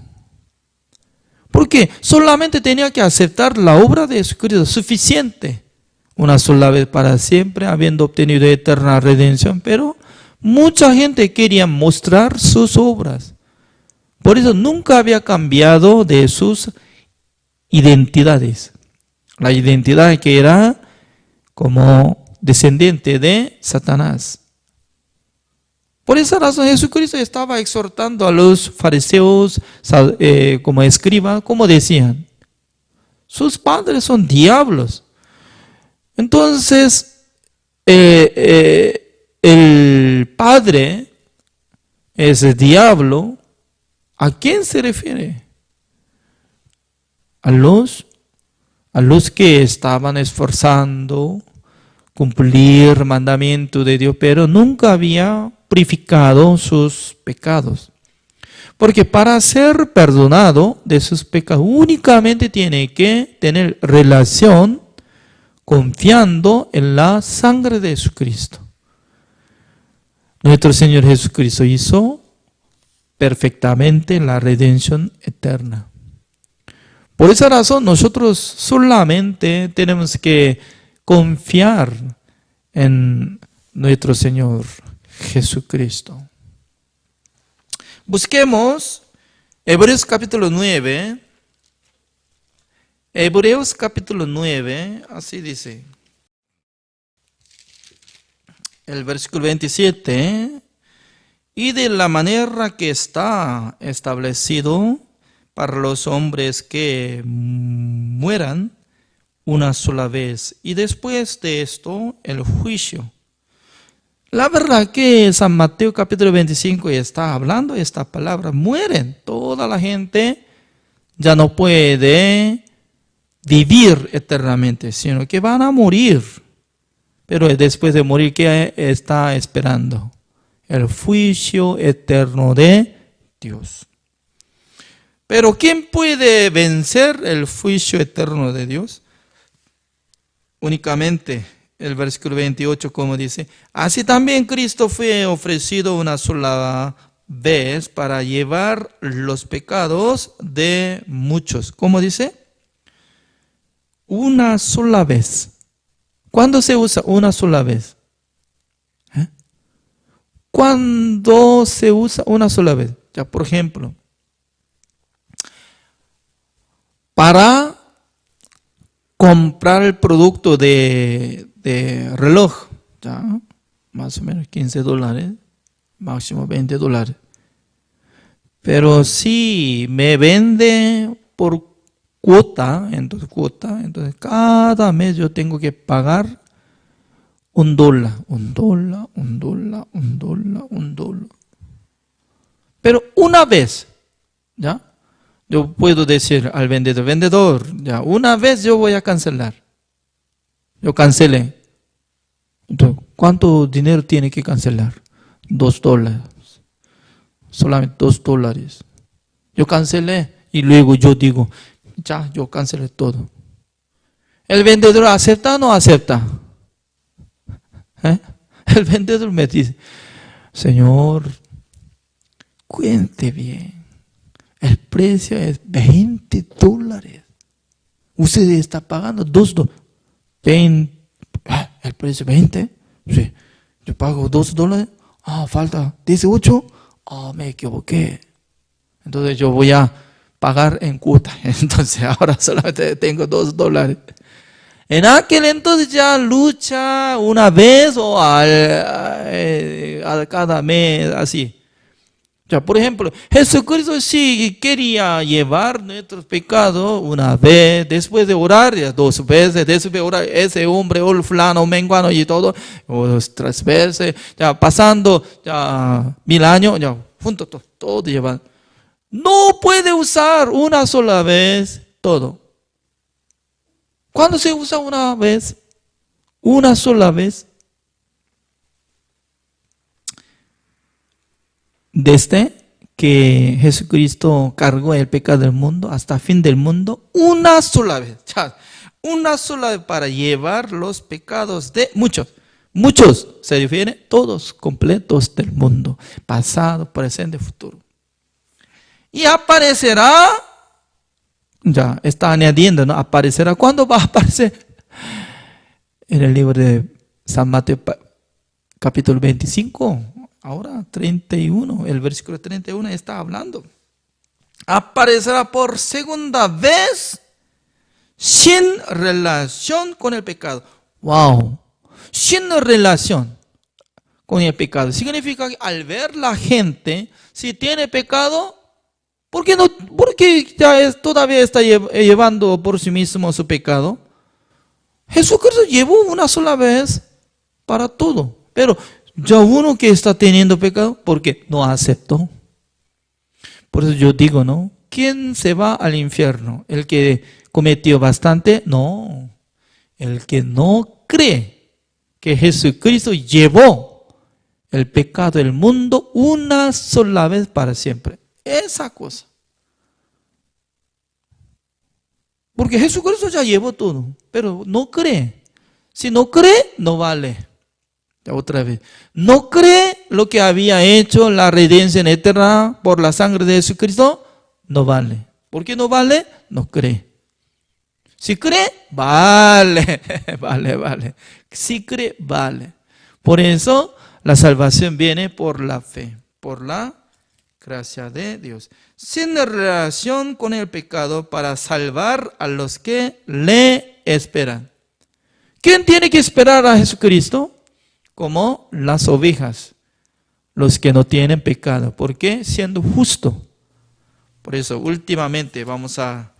Porque solamente tenía que aceptar la obra de Jesucristo, suficiente. Una sola vez para siempre, habiendo obtenido eterna redención. Pero mucha gente quería mostrar sus obras. Por eso nunca había cambiado de sus identidades. La identidad que era como descendiente de Satanás. Por esa razón Jesucristo estaba exhortando a los fariseos como escribas, como decían, sus padres son diablos. Entonces, el padre, ese diablo, ¿a quién se refiere? A los que estaban esforzando cumplir el mandamiento de Dios, pero nunca había purificado sus pecados. Porque para ser perdonado de sus pecados, únicamente tiene que tener relación confiando en la sangre de Jesucristo. Nuestro Señor Jesucristo hizo perfectamente la redención eterna. Por esa razón nosotros solamente tenemos que confiar en nuestro Señor Jesucristo. Busquemos Hebreos capítulo 9. Hebreos capítulo 9, así dice. El versículo 27. Y de la manera que está establecido para los hombres que mueran una sola vez. Y después de esto, el juicio. La verdad que San Mateo capítulo 25 está hablando esta palabra. Mueren. Toda la gente ya no puede vivir eternamente, sino que van a morir. Pero después de morir, ¿qué está esperando? El juicio eterno de Dios. Pero ¿quién puede vencer el juicio eterno de Dios? Únicamente el versículo 28, como dice, así también Cristo fue ofrecido una sola vez para llevar los pecados de muchos. ¿Cómo dice? Una sola vez. ¿Cuándo se usa una sola vez? ¿Cuándo se usa una sola vez? Ya, por ejemplo, para comprar el producto de reloj, ya, más o menos $15, máximo $20. Pero si me vende por cuota, entonces cada mes yo tengo que pagar $1. Pero una vez, ¿ya? Yo puedo decir al vendedor, ya, una vez yo voy a cancelar. Yo cancelé. Entonces, ¿cuánto dinero tiene que cancelar? $2. Solamente $2. Yo cancelé y luego yo digo, ya, yo cancelé todo. ¿El vendedor acepta o no acepta? El vendedor me dice, Señor, cuente bien. El precio es $20. Usted está pagando $2. ¿El precio 20? Sí. Yo pago $2. Falta 18. Me equivoqué. Entonces yo voy a pagar en cuota. Entonces ahora solamente tengo $2. En aquel entonces ya lucha una vez o a cada mes, así. Ya, por ejemplo, Jesucristo sí quería llevar nuestros pecados una vez, después de orar, ya 2 veces, después de orar, ese hombre, o fulano, menguano y todo, 3 veces, ya pasando ya 1000 años, ya junto todo llevan. No puede usar una sola vez todo. ¿Cuándo se usa una vez? Una sola vez. desde que Jesucristo cargó el pecado del mundo hasta el fin del mundo, una sola vez. Una sola vez para llevar los pecados de muchos. Muchos se refiere todos completos del mundo, pasado, presente, futuro. Y aparecerá, ya está añadiendo, ¿no? Aparecerá. ¿Cuándo va a aparecer? En el libro de San Mateo, capítulo 25, ahora 31, el versículo 31 está hablando. Aparecerá por segunda vez sin relación con el pecado. ¡Wow! Sin relación con el pecado. Significa que al ver la gente, si tiene pecado, ¿por qué ya todavía está llevando por sí mismo su pecado? Jesucristo llevó una sola vez para todo. Pero ya uno que está teniendo pecado, porque no aceptó. Por eso yo digo, ¿no? ¿Quién se va al infierno? ¿El que cometió bastante? No. El que no cree que Jesucristo llevó el pecado del mundo una sola vez para siempre. Esa cosa. Porque Jesucristo ya llevó todo, pero no cree. Si no cree, no vale. Otra vez. No cree lo que había hecho la redención eterna por la sangre de Jesucristo, no vale. ¿Por qué no vale? No cree. Si cree, vale. Vale. Si cree, vale. Por eso la salvación viene por la fe, por la gracia de Dios. Sin relación con el pecado para salvar a los que le esperan. ¿Quién tiene que esperar a Jesucristo? Como las ovejas, los que no tienen pecado. ¿Por qué? Siendo justo. Por eso, últimamente vamos a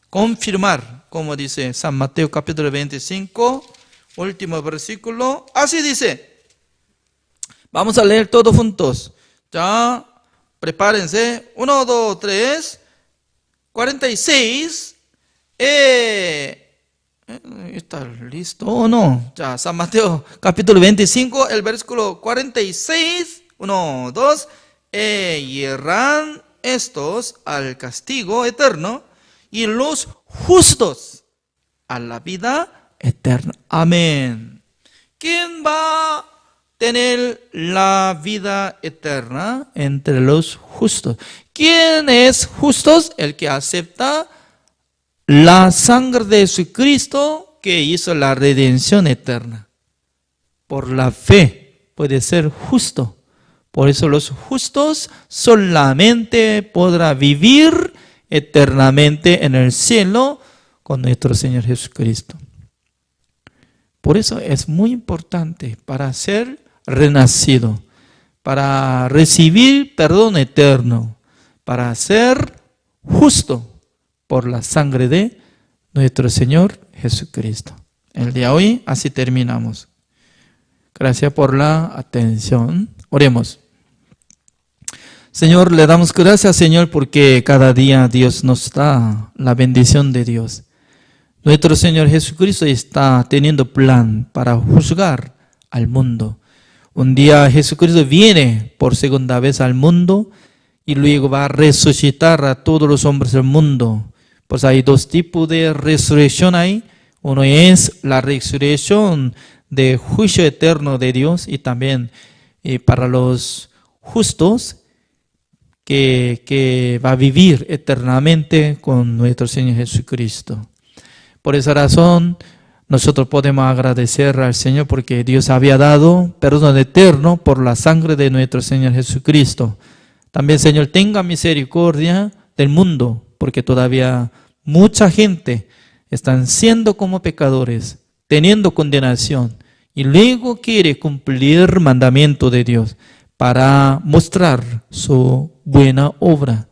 confirmar, como dice San Mateo capítulo 25, último versículo. Así dice. Vamos a leer todos juntos. Ya, prepárense. 1, 2, 3, 46. ¿Está listo o no? Ya, San Mateo capítulo 25, el versículo 46. 1, 2. Irán estos al castigo eterno y los justos a la vida eterna. Amén. ¿Quién va a tener la vida eterna entre los justos? ¿Quién es justos? El que acepta la sangre de Jesucristo que hizo la redención eterna. Por la fe puede ser justo. Por eso los justos solamente podrán vivir eternamente en el cielo con nuestro Señor Jesucristo. Por eso es muy importante para ser renacido, para recibir perdón eterno, para ser justo por la sangre de nuestro Señor Jesucristo. El día de hoy así terminamos. Gracias por la atención. Oremos. Señor, le damos gracias, Señor, porque cada día Dios nos da la bendición de Dios. Nuestro Señor Jesucristo está teniendo plan para juzgar al mundo. Un día Jesucristo viene por segunda vez al mundo y luego va a resucitar a todos los hombres del mundo. Pues hay dos tipos de resurrección ahí. Uno es la resurrección de juicio eterno de Dios y también para los justos que va a vivir eternamente con nuestro Señor Jesucristo. Por esa razón, nosotros podemos agradecer al Señor porque Dios había dado perdón eterno por la sangre de nuestro Señor Jesucristo. También, Señor, tenga misericordia del mundo, porque todavía mucha gente están siendo como pecadores, teniendo condenación, y luego quiere cumplir el mandamiento de Dios para mostrar su buena obra.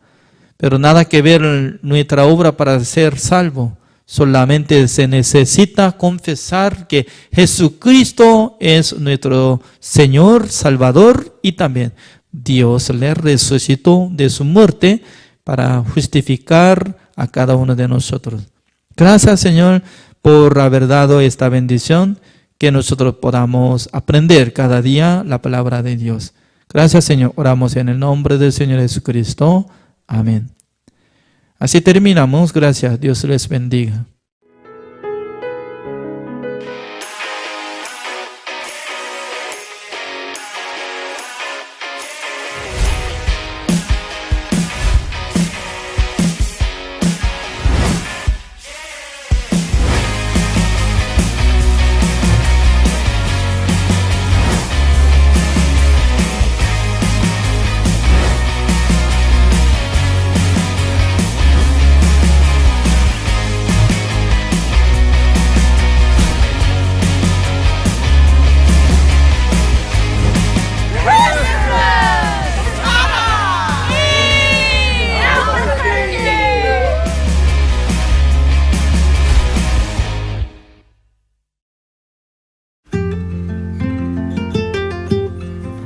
Pero nada que ver nuestra obra para ser salvo. Solamente se necesita confesar que Jesucristo es nuestro Señor, Salvador, y también Dios le resucitó de su muerte para justificar a cada uno de nosotros. Gracias, Señor, por haber dado esta bendición, que nosotros podamos aprender cada día la palabra de Dios. Gracias, Señor. Oramos en el nombre del Señor Jesucristo. Amén. Así terminamos. Gracias. Dios les bendiga.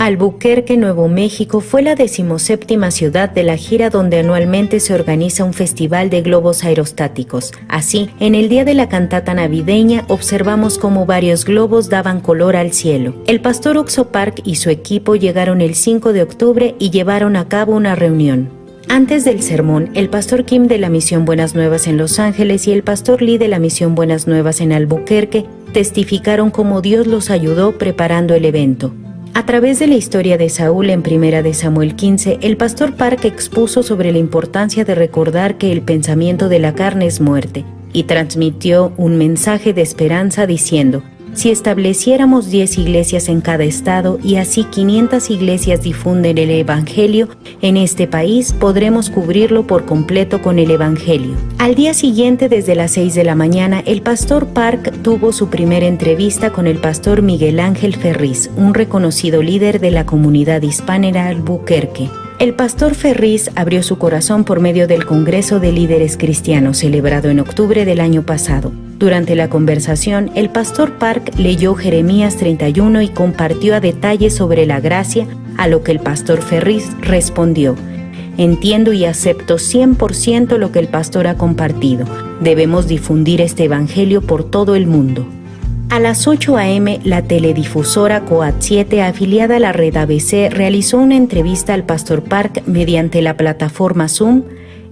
Albuquerque, Nuevo México, fue la 17ª ciudad de la gira donde anualmente se organiza un festival de globos aerostáticos. Así, en el día de la cantata navideña, observamos cómo varios globos daban color al cielo. El pastor Oxo Park y su equipo llegaron el 5 de octubre y llevaron a cabo una reunión. Antes del sermón, el pastor Kim de la Misión Buenas Nuevas en Los Ángeles y el pastor Lee de la Misión Buenas Nuevas en Albuquerque testificaron cómo Dios los ayudó preparando el evento. A través de la historia de Saúl en 1 de Samuel 15, el pastor Park expuso sobre la importancia de recordar que el pensamiento de la carne es muerte, y transmitió un mensaje de esperanza diciendo: si estableciéramos 10 iglesias en cada estado y así 500 iglesias difunden el Evangelio, en este país podremos cubrirlo por completo con el Evangelio. Al día siguiente, desde las 6 de la mañana, el pastor Park tuvo su primera entrevista con el pastor Miguel Ángel Ferriz, un reconocido líder de la comunidad hispana en Albuquerque. El pastor Ferriz abrió su corazón por medio del Congreso de Líderes Cristianos celebrado en octubre del año pasado. Durante la conversación, el pastor Park leyó Jeremías 31 y compartió a detalle sobre la gracia, a lo que el pastor Ferriz respondió: entiendo y acepto 100% lo que el pastor ha compartido. Debemos difundir este evangelio por todo el mundo. A las 8 a.m., la teledifusora Coat 7, afiliada a la red ABC, realizó una entrevista al pastor Park mediante la plataforma Zoom.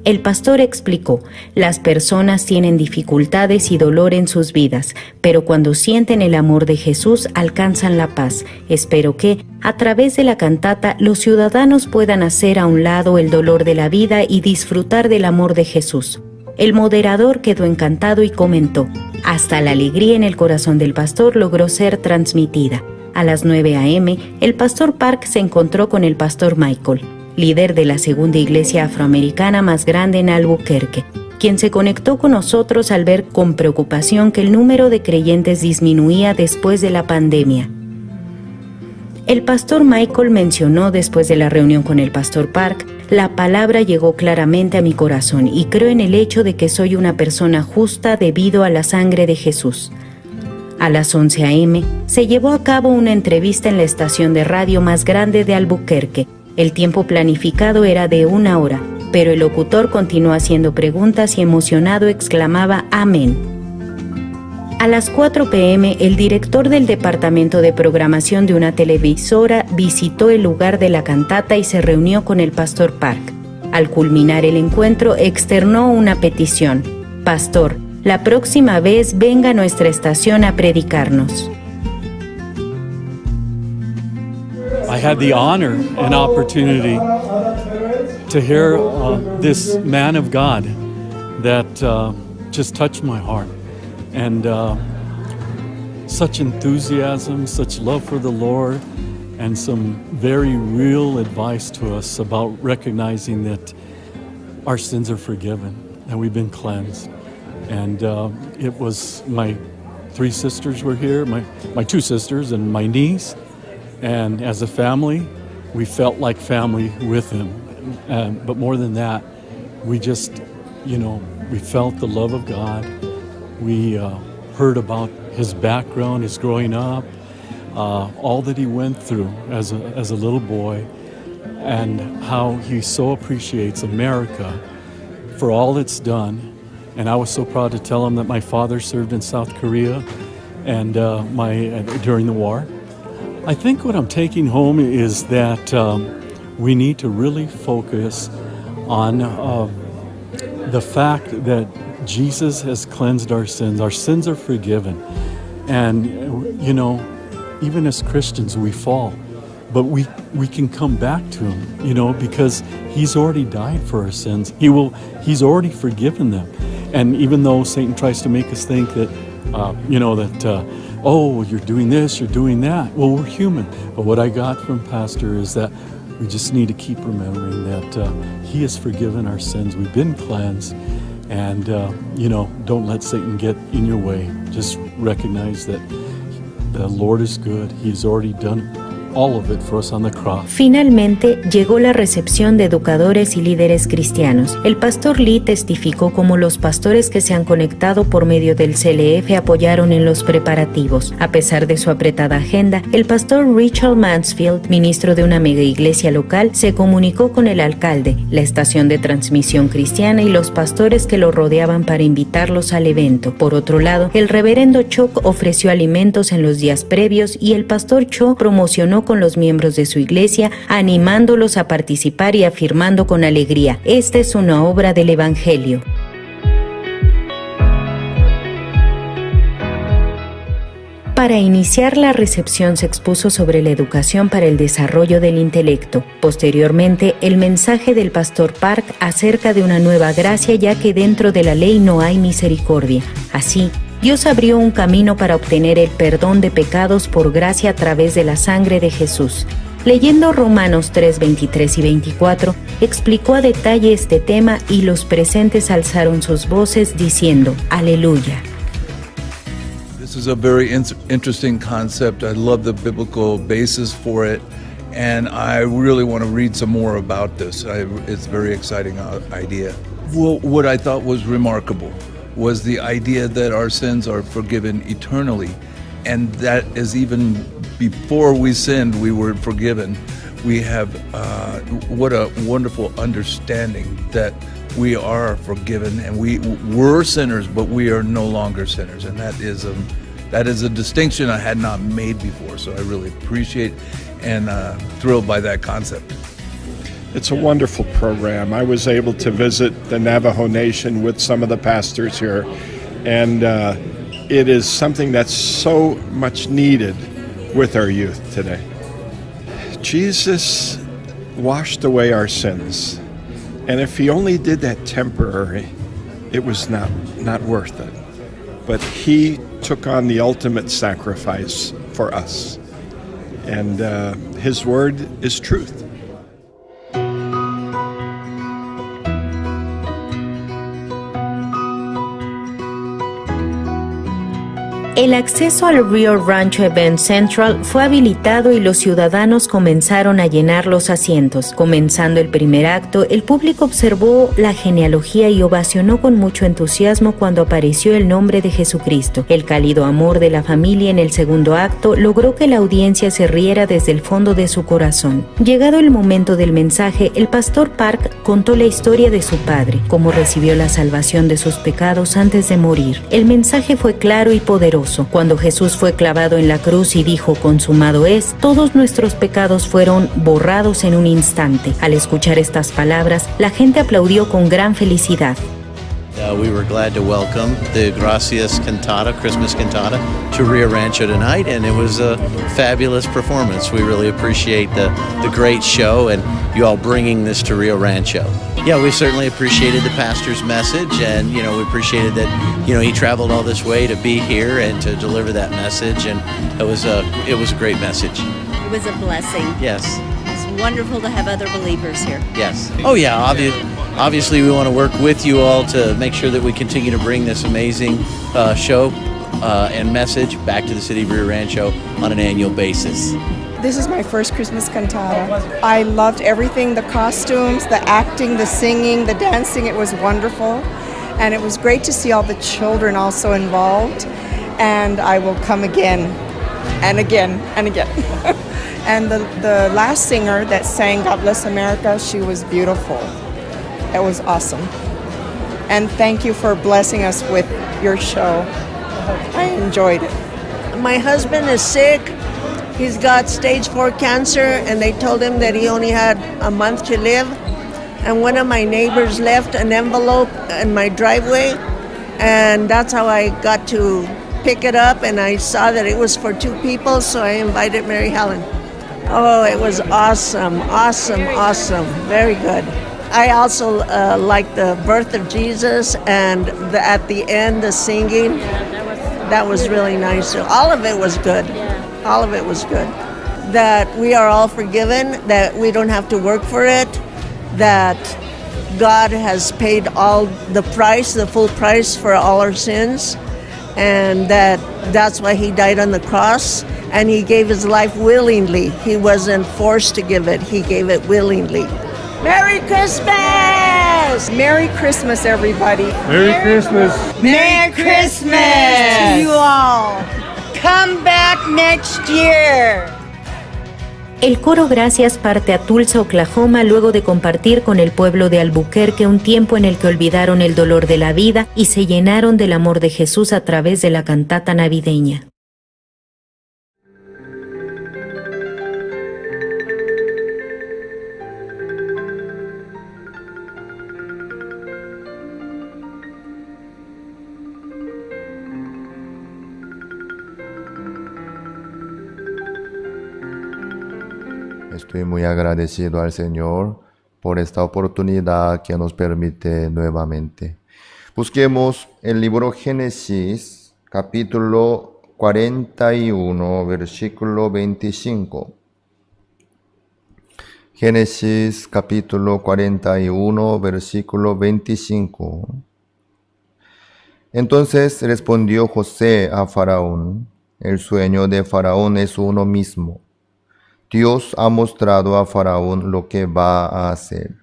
El pastor explicó: las personas tienen dificultades y dolor en sus vidas, pero cuando sienten el amor de Jesús alcanzan la paz. Espero que, a través de la cantata, los ciudadanos puedan hacer a un lado el dolor de la vida y disfrutar del amor de Jesús. El moderador quedó encantado y comentó: hasta la alegría en el corazón del pastor logró ser transmitida. A las 9 a.m., el pastor Park se encontró con el pastor Michael, líder de la segunda iglesia afroamericana más grande en Albuquerque, quien se conectó con nosotros al ver con preocupación que el número de creyentes disminuía después de la pandemia. El pastor Michael mencionó después de la reunión con el pastor Park: la palabra llegó claramente a mi corazón y creo en el hecho de que soy una persona justa debido a la sangre de Jesús. A las 11 a.m. se llevó a cabo una entrevista en la estación de radio más grande de Albuquerque. El tiempo planificado era de 1 hora, pero el locutor continuó haciendo preguntas y emocionado exclamaba amén. A las 4 p.m., el director del departamento de programación de una televisora visitó el lugar de la cantata y se reunió con el pastor Park. Al culminar el encuentro, externó una petición: pastor, la próxima vez venga a nuestra estación a predicarnos. I had the honor and opportunity to hear this man of God that just touched my heart. And such enthusiasm, such love for the Lord, and some very real advice to us about recognizing that our sins are forgiven, that we've been cleansed. And it was my 3 sisters were here, my 2 sisters and my niece. And as a family, we felt like family with him. But more than that, we just, we felt the love of God. We heard about his background, his growing up, all that he went through as a little boy, and how he so appreciates America for all it's done. And I was so proud to tell him that my father served in South Korea and during the war. I think what I'm taking home is that we need to really focus on the fact that Jesus has cleansed our sins. Our sins are forgiven. And, you know, even as Christians, we fall. But we can come back to him, you know, because he's already died for our sins. He's already forgiven them. And even though Satan tries to make us think that, oh, you're doing this, you're doing that. Well, we're human. But what I got from Pastor is that we just need to keep remembering that he has forgiven our sins. We've been cleansed. And, don't let Satan get in your way. Just recognize that the Lord is good. He's already done all of it for us on the cross. Finalmente, llegó la recepción de educadores y líderes cristianos. El pastor Lee testificó cómo los pastores que se han conectado por medio del CLF apoyaron en los preparativos. A pesar de su apretada agenda, el pastor Richard Mansfield, ministro de una mega iglesia local, se comunicó con el alcalde, la estación de transmisión cristiana y los pastores que lo rodeaban para invitarlos al evento. Por otro lado, el reverendo Choc ofreció alimentos en los días previos y el pastor Cho promocionó con los miembros de su iglesia, animándolos a participar y afirmando con alegría: esta es una obra del Evangelio. Para iniciar la recepción se expuso sobre la educación para el desarrollo del intelecto. Posteriormente, el mensaje del pastor Park acerca de una nueva gracia, ya que dentro de la ley no hay misericordia. Así, Dios abrió un camino para obtener el perdón de pecados por gracia a través de la sangre de Jesús. Leyendo Romanos 3, 23 y 24, explicó a detalle este tema y los presentes alzaron sus voces diciendo: ¡Aleluya! This is a very interesting concept. I love the biblical basis for it, and I really want to read some more about this. It's a very exciting idea. Well, what I thought was remarkable was the idea that our sins are forgiven eternally, and that is even before we sinned, we were forgiven. We have what a wonderful understanding that we are forgiven, and we were sinners, but we are no longer sinners, and that is a distinction I had not made before. So I really appreciate and thrilled by that concept. It's a wonderful program. I was able to visit the Navajo Nation with some of the pastors here, and it is something that's so much needed with our youth today. Jesus washed away our sins, and if he only did that temporary, it was not worth it. But he took on the ultimate sacrifice for us, and his word is truth. El acceso al Rio Rancho Event Central fue habilitado y los ciudadanos comenzaron a llenar los asientos. Comenzando el primer acto, el público observó la genealogía y ovacionó con mucho entusiasmo cuando apareció el nombre de Jesucristo. El cálido amor de la familia en el segundo acto logró que la audiencia se riera desde el fondo de su corazón. Llegado el momento del mensaje, el pastor Park contó la historia de su padre, cómo recibió la salvación de sus pecados antes de morir. El mensaje fue claro y poderoso. Cuando Jesús fue clavado en la cruz y dijo: consumado es, todos nuestros pecados fueron borrados en un instante. Al escuchar estas palabras, la gente aplaudió con gran felicidad. We were glad to welcome the Gracias Cantata, Christmas Cantata, to Rio Rancho tonight, and it was a fabulous performance. We really appreciate the great show and you all bringing this to Rio Rancho. Yeah, we certainly appreciated the pastor's message, and we appreciated that he traveled all this way to be here and to deliver that message, and it was a great message. It was a blessing. Yes. It's wonderful to have other believers here. Yes. Oh yeah, obviously we want to work with you all to make sure that we continue to bring this amazing show and message back to the city of Rio Rancho on an annual basis. This is my first Christmas cantata. I loved everything, the costumes, the acting, the singing, the dancing. It was wonderful. And it was great to see all the children also involved. And I will come again and again and again. And the last singer that sang God Bless America, she was beautiful. That was awesome. And thank you for blessing us with your show. I enjoyed it. My husband is sick, He's got stage 4 cancer, and they told him that he only had a month to live. And one of my neighbors left an envelope in my driveway, and that's how I got to pick it up, and I saw that it was for 2 people, so I invited Mary Helen. Oh, it was awesome, awesome, awesome, very good. I also liked the birth of Jesus, and at the end, the singing. That was really nice. So all of it was good. All of it was good. That we are all forgiven, that we don't have to work for it, that God has paid all the price, the full price for all our sins, and that's why he died on the cross, and he gave his life willingly. He wasn't forced to give it. He gave it willingly. Merry Christmas! Merry Christmas, everybody. Merry Christmas. Merry Christmas to you all. Come back next year. El coro Gracias parte a Tulsa, Oklahoma, luego de compartir con el pueblo de Albuquerque un tiempo en el que olvidaron el dolor de la vida y se llenaron del amor de Jesús a través de la cantata navideña. Estoy muy agradecido al Señor por esta oportunidad que nos permite nuevamente. Busquemos el libro Génesis, capítulo 41, versículo 25. Génesis, capítulo 41, versículo 25. Entonces respondió José a Faraón: el sueño de Faraón es uno mismo. Dios ha mostrado a Faraón lo que va a hacer.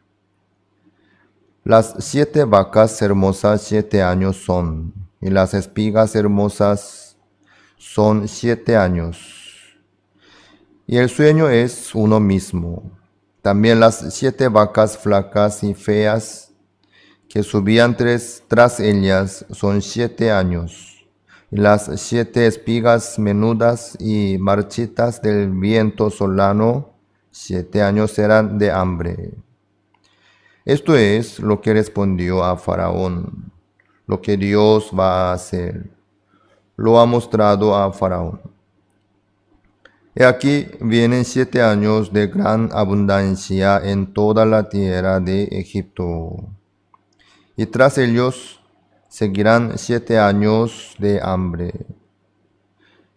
Las 7 vacas hermosas 7 años son, y las espigas hermosas son 7 años. Y el sueño es uno mismo. También las 7 vacas flacas y feas que subían tras ellas son 7 años. Y las 7 espigas menudas y marchitas del viento solano, 7 años serán de hambre. Esto es lo que respondió a Faraón, lo que Dios va a hacer. Lo ha mostrado a Faraón. He aquí vienen 7 años de gran abundancia en toda la tierra de Egipto. Y tras ellos seguirán 7 años de hambre,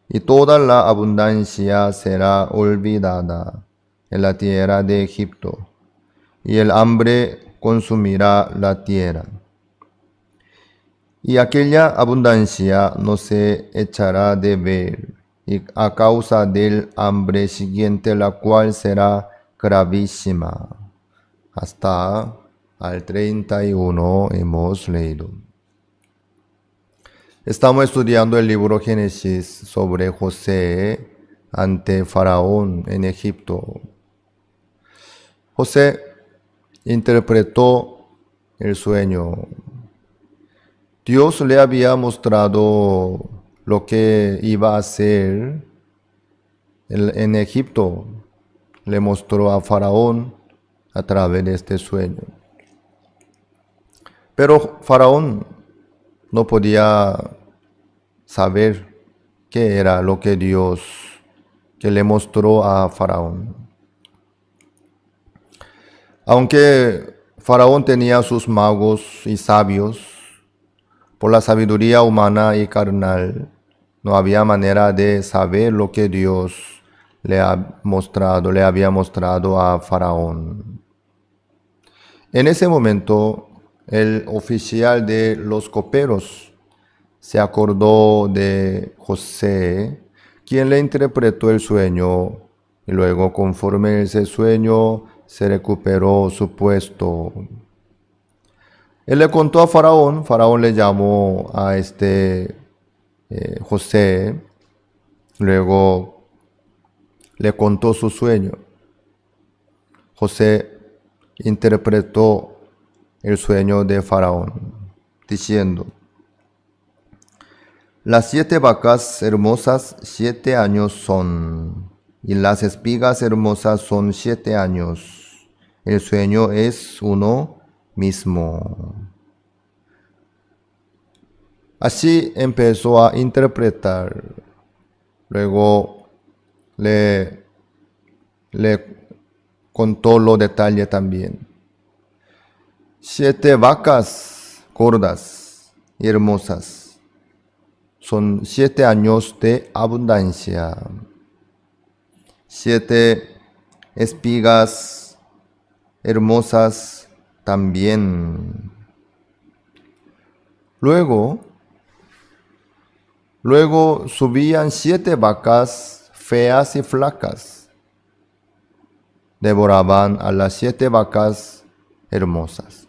y toda la abundancia será olvidada en la tierra de Egipto, y el hambre consumirá la tierra. Y aquella abundancia no se echará de ver, y a causa del hambre siguiente, la cual será gravísima. Hasta al 31 hemos leído. Estamos estudiando el libro Génesis sobre José ante Faraón en Egipto. José interpretó el sueño. Dios le había mostrado lo que iba a hacer en Egipto. Le mostró a Faraón a través de este sueño. Pero Faraón no podía saber qué era lo que Dios que le mostró a Faraón. Aunque Faraón tenía sus magos y sabios, por la sabiduría humana y carnal, no había manera de saber lo que Dios le había mostrado a Faraón. En ese momento, el oficial de los coperos se acordó de José, quien le interpretó el sueño, y luego, conforme a ese sueño, se recuperó su puesto. Él le contó a Faraón. Faraón le llamó a José, luego le contó su sueño. José interpretó el sueño de Faraón, diciendo: las 7 vacas hermosas 7 años son, y las espigas hermosas son 7 años. El sueño es uno mismo. Así empezó a interpretar. Luego le contó los detalles también. 7 vacas gordas y hermosas. Son 7 años de abundancia. 7 espigas hermosas también. Luego subían 7 vacas feas y flacas. Devoraban a las 7 vacas hermosas.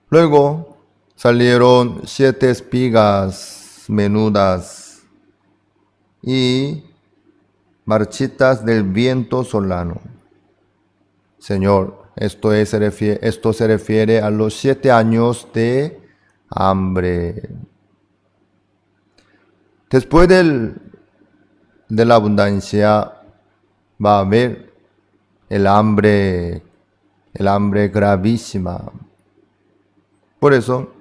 Luego salieron 7 espigas menudas y marchitas del viento solano. Señor, esto se refiere a los 7 años de hambre. Después de la abundancia va a haber el hambre gravísima. Por eso,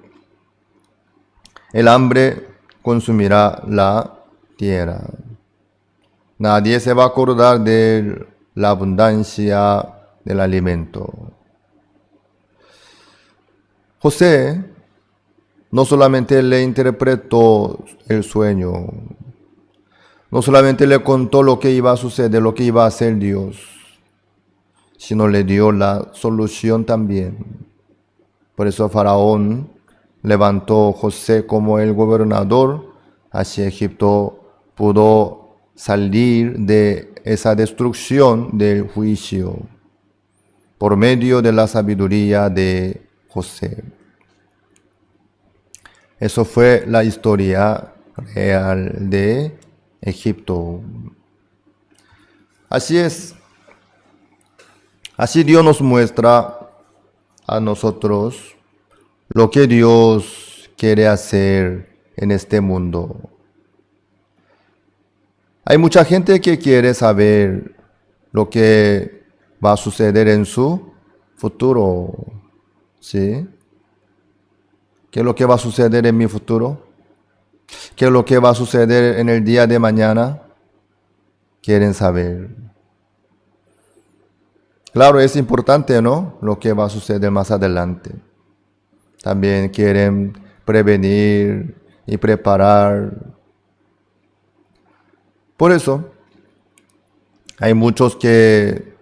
el hambre consumirá la tierra. Nadie se va a acordar de la abundancia del alimento. José no solamente le interpretó el sueño, no solamente le contó lo que iba a suceder, lo que iba a hacer Dios, sino le dio la solución también. Por eso Faraón levantó a José como el gobernador hacia Egipto, pudo salir de esa destrucción del juicio por medio de la sabiduría de José. Eso fue la historia real de Egipto. Así es. Así Dios nos muestra a nosotros lo que Dios quiere hacer en este mundo. Hay mucha gente que quiere saber lo que va a suceder en su futuro. ¿Sí? ¿Qué es lo que va a suceder en mi futuro? ¿Qué es lo que va a suceder en el día de mañana? Quieren saber. Claro, es importante, ¿no? Lo que va a suceder más adelante. También quieren prevenir y preparar. Por eso, hay muchos que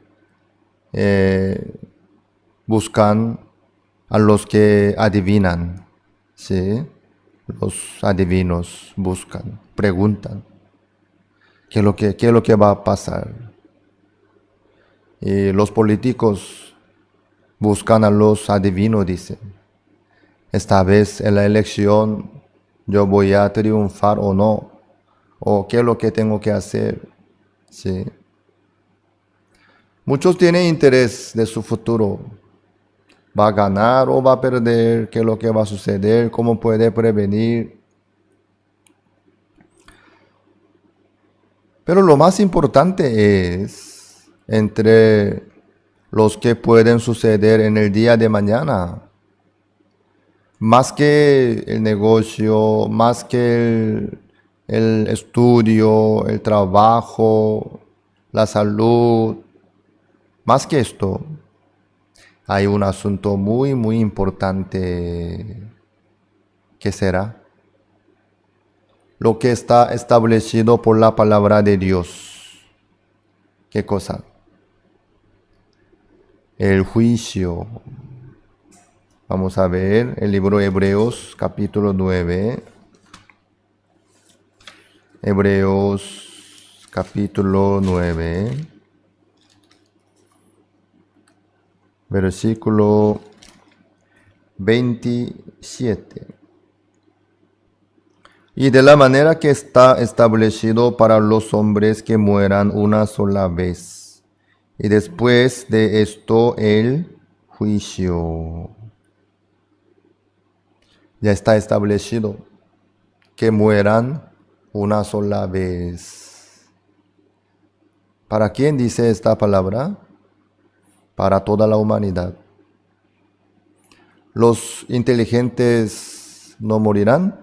buscan a los que adivinan, ¿sí? Los adivinos buscan, preguntan, ¿qué es lo que va a pasar? Y los políticos buscan a los adivinos, dicen. Esta vez en la elección yo voy a triunfar o no. O qué es lo que tengo que hacer. ¿Sí? Muchos tienen interés de su futuro. ¿Va a ganar o va a perder? ¿Qué es lo que va a suceder? ¿Cómo puede prevenir? Pero lo más importante es entre los que pueden suceder en el día de mañana. Más que el negocio, más que el estudio, el trabajo, la salud, más que esto, hay un asunto muy, muy importante. ¿Qué será? Lo que está establecido por la palabra de Dios. ¿Qué cosa? El juicio. Vamos a ver el libro de Hebreos, capítulo 9. Hebreos, capítulo 9. Versículo 27. Y de la manera que está establecido para los hombres que mueran una sola vez, y después de esto el juicio. Ya está establecido que mueran una sola vez. ¿Para quién dice esta palabra? Para toda la humanidad. Los inteligentes no morirán,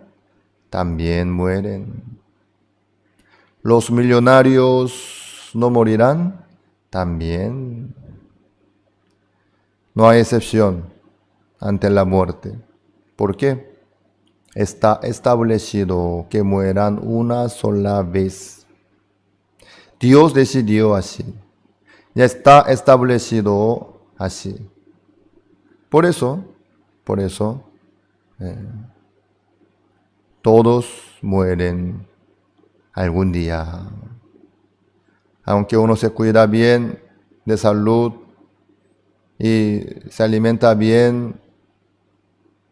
también mueren. Los millonarios no morirán, también. No hay excepción ante la muerte. ¿Por qué? Está establecido que mueran una sola vez. Dios decidió así. Ya está establecido así. Por eso, todos mueren algún día. Aunque uno se cuida bien de salud y se alimenta bien,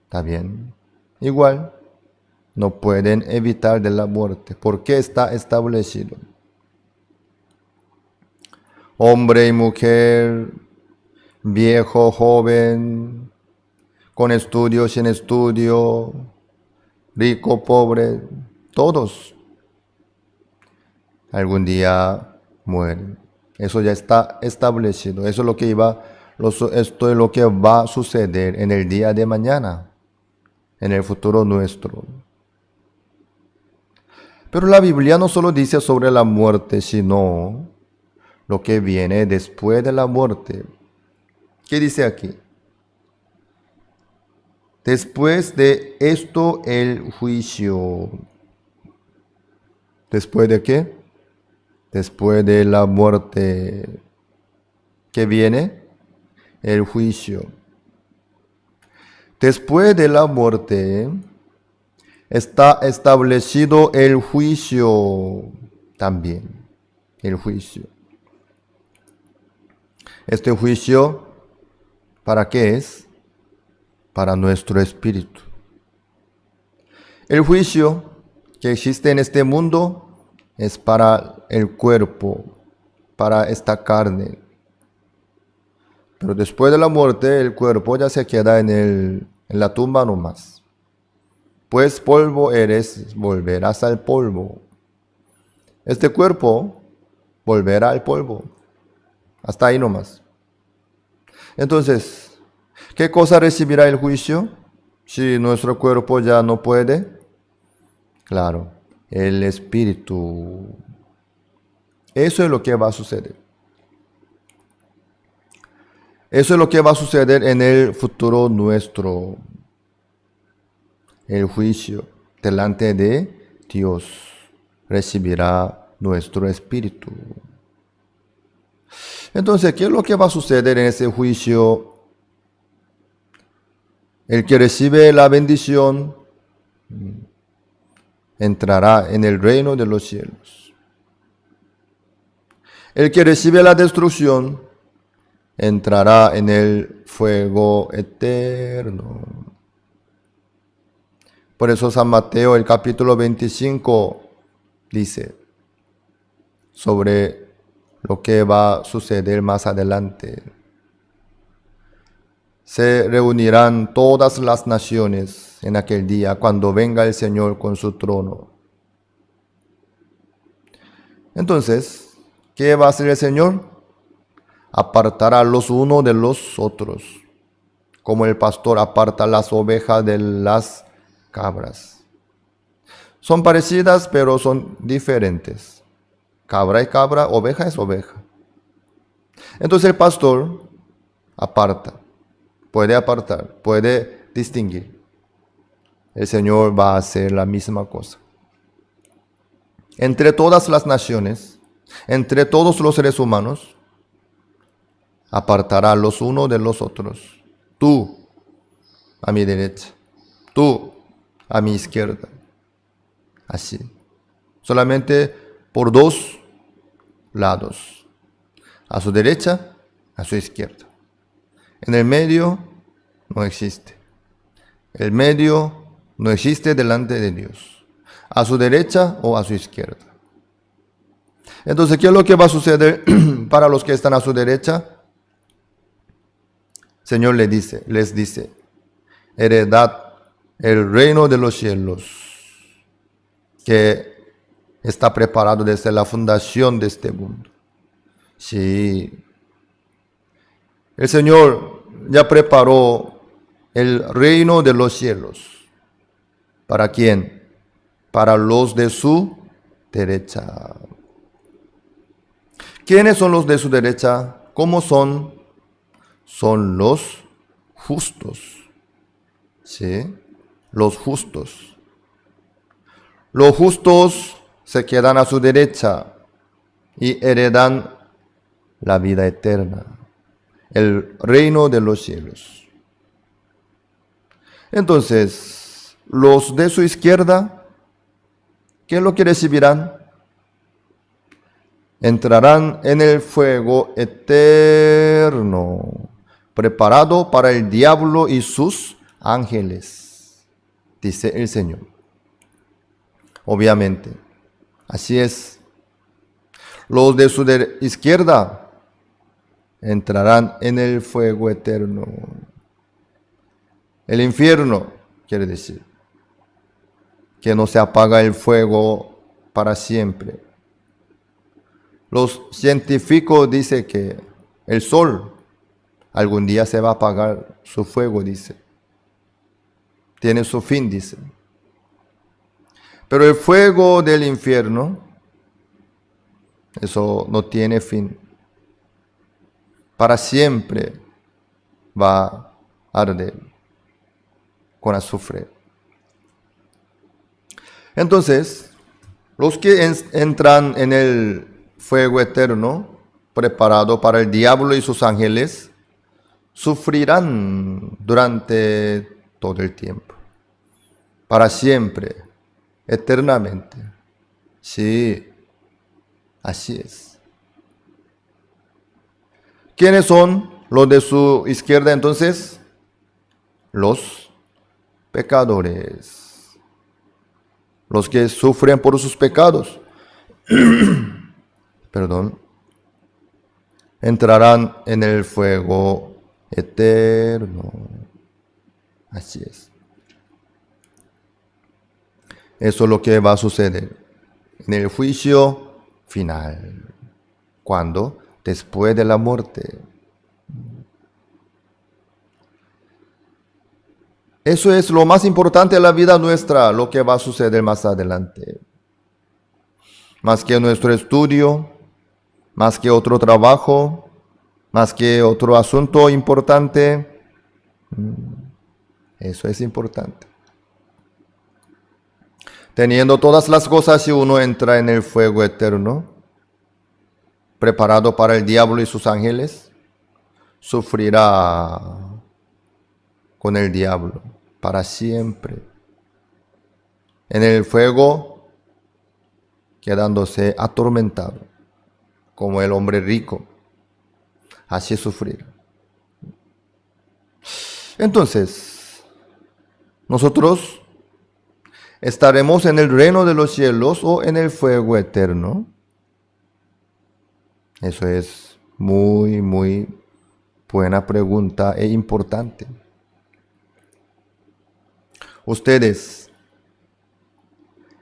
está bien. Igual, no pueden evitar de la muerte, porque está establecido. Hombre y mujer, viejo, joven, con estudio, sin estudio, rico, pobre, todos algún día mueren. Eso ya está establecido. Esto es lo que va a suceder en el día de mañana, en el futuro nuestro. Pero la Biblia no solo dice sobre la muerte, sino lo que viene después de la muerte. ¿Qué dice aquí? Después de esto, el juicio. ¿Después de qué? Después de la muerte. ¿Qué viene? El juicio. Después de la muerte está establecido el juicio también. El juicio. Este juicio, ¿para qué es? Para nuestro espíritu. El juicio que existe en este mundo es para el cuerpo, para esta carne. Pero después de la muerte, el cuerpo ya se queda en la tumba nomás. Pues polvo eres, volverás al polvo. Este cuerpo volverá al polvo. Hasta ahí nomás. Entonces, ¿qué cosa recibirá el juicio si nuestro cuerpo ya no puede? Claro, el espíritu. Eso es lo que va a suceder. Eso es lo que va a suceder en el futuro nuestro. El juicio delante de Dios recibirá nuestro espíritu. Entonces, ¿qué es lo que va a suceder en ese juicio? El que recibe la bendición entrará en el reino de los cielos. El que recibe la destrucción entrará en el fuego eterno. Por eso San Mateo, el capítulo 25, dice sobre lo que va a suceder más adelante. Se reunirán todas las naciones en aquel día cuando venga el Señor con su trono. Entonces, ¿qué va a hacer el Señor? Apartará los unos de los otros, como el pastor aparta las ovejas de las cabras. Son parecidas, pero son diferentes. Cabra es cabra, oveja es oveja. Entonces el pastor aparta, puede distinguir. El Señor va a hacer la misma cosa. Entre todas las naciones, entre todos los seres humanos, apartará los unos de los otros. Tú a mi derecha, tú a mi izquierda. Así. Solamente por dos lados. A su derecha, a su izquierda. En el medio no existe. El medio no existe delante de Dios. A su derecha o a su izquierda. Entonces, ¿qué es lo que va a suceder para los que están a su derecha? El Señor les dice, heredad el reino de los cielos, que está preparado desde la fundación de este mundo. Sí. El Señor ya preparó el reino de los cielos. ¿Para quién? Para los de su derecha. ¿Quiénes son los de su derecha? ¿Cómo son? Son los justos. ¿Sí? Los justos. Los justos se quedan a su derecha y heredan la vida eterna, el reino de los cielos. Entonces, los de su izquierda, ¿qué es lo que recibirán? Entrarán en el fuego eterno, preparado para el diablo y sus ángeles, dice el Señor. Obviamente, así es. Los de su izquierda entrarán en el fuego eterno. El infierno quiere decir que no se apaga el fuego para siempre. Los científicos dicen que el sol algún día se va a apagar su fuego, dice. Tiene su fin, dice. Pero el fuego del infierno, eso no tiene fin. Para siempre va a arder con azufre. Entonces, los que entran en el fuego eterno, preparado para el diablo y sus ángeles, sufrirán durante todo el tiempo, para siempre, eternamente. Sí, así es. ¿Quiénes son los de su izquierda entonces? Los pecadores, los que sufren por sus pecados. Perdón, entrarán en el fuego eterno. Así es. Eso es lo que va a suceder en el juicio final. ¿Cuándo? Después de la muerte. Eso es lo más importante de la vida nuestra, lo que va a suceder más adelante. Más que nuestro estudio, más que otro trabajo, más que otro asunto importante. Eso es importante. Teniendo todas las cosas, si uno entra en el fuego eterno, preparado para el diablo y sus ángeles, sufrirá con el diablo para siempre. En el fuego, quedándose atormentado, como el hombre rico. Así sufrir. Entonces, nosotros estaremos en el reino de los cielos o en el fuego eterno. Eso es muy, muy buena pregunta e importante. ¿Ustedes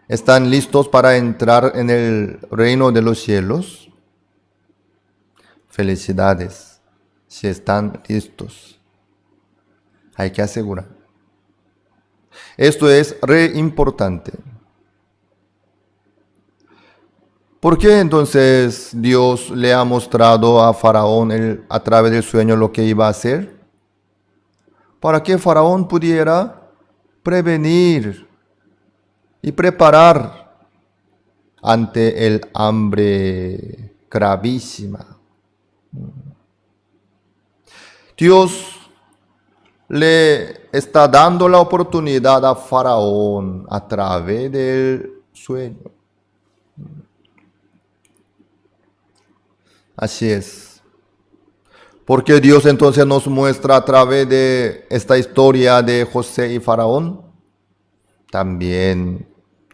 están listos para entrar en el reino de los cielos? Felicidades, si están listos. Hay que asegurar. Esto es re importante. ¿Por qué entonces Dios le ha mostrado a Faraón a través del sueño lo que iba a hacer? Para que Faraón pudiera prevenir y preparar ante el hambre gravísima. Dios le está dando la oportunidad a Faraón a través del sueño. Así es. Porque Dios entonces nos muestra a través de esta historia de José y Faraón. También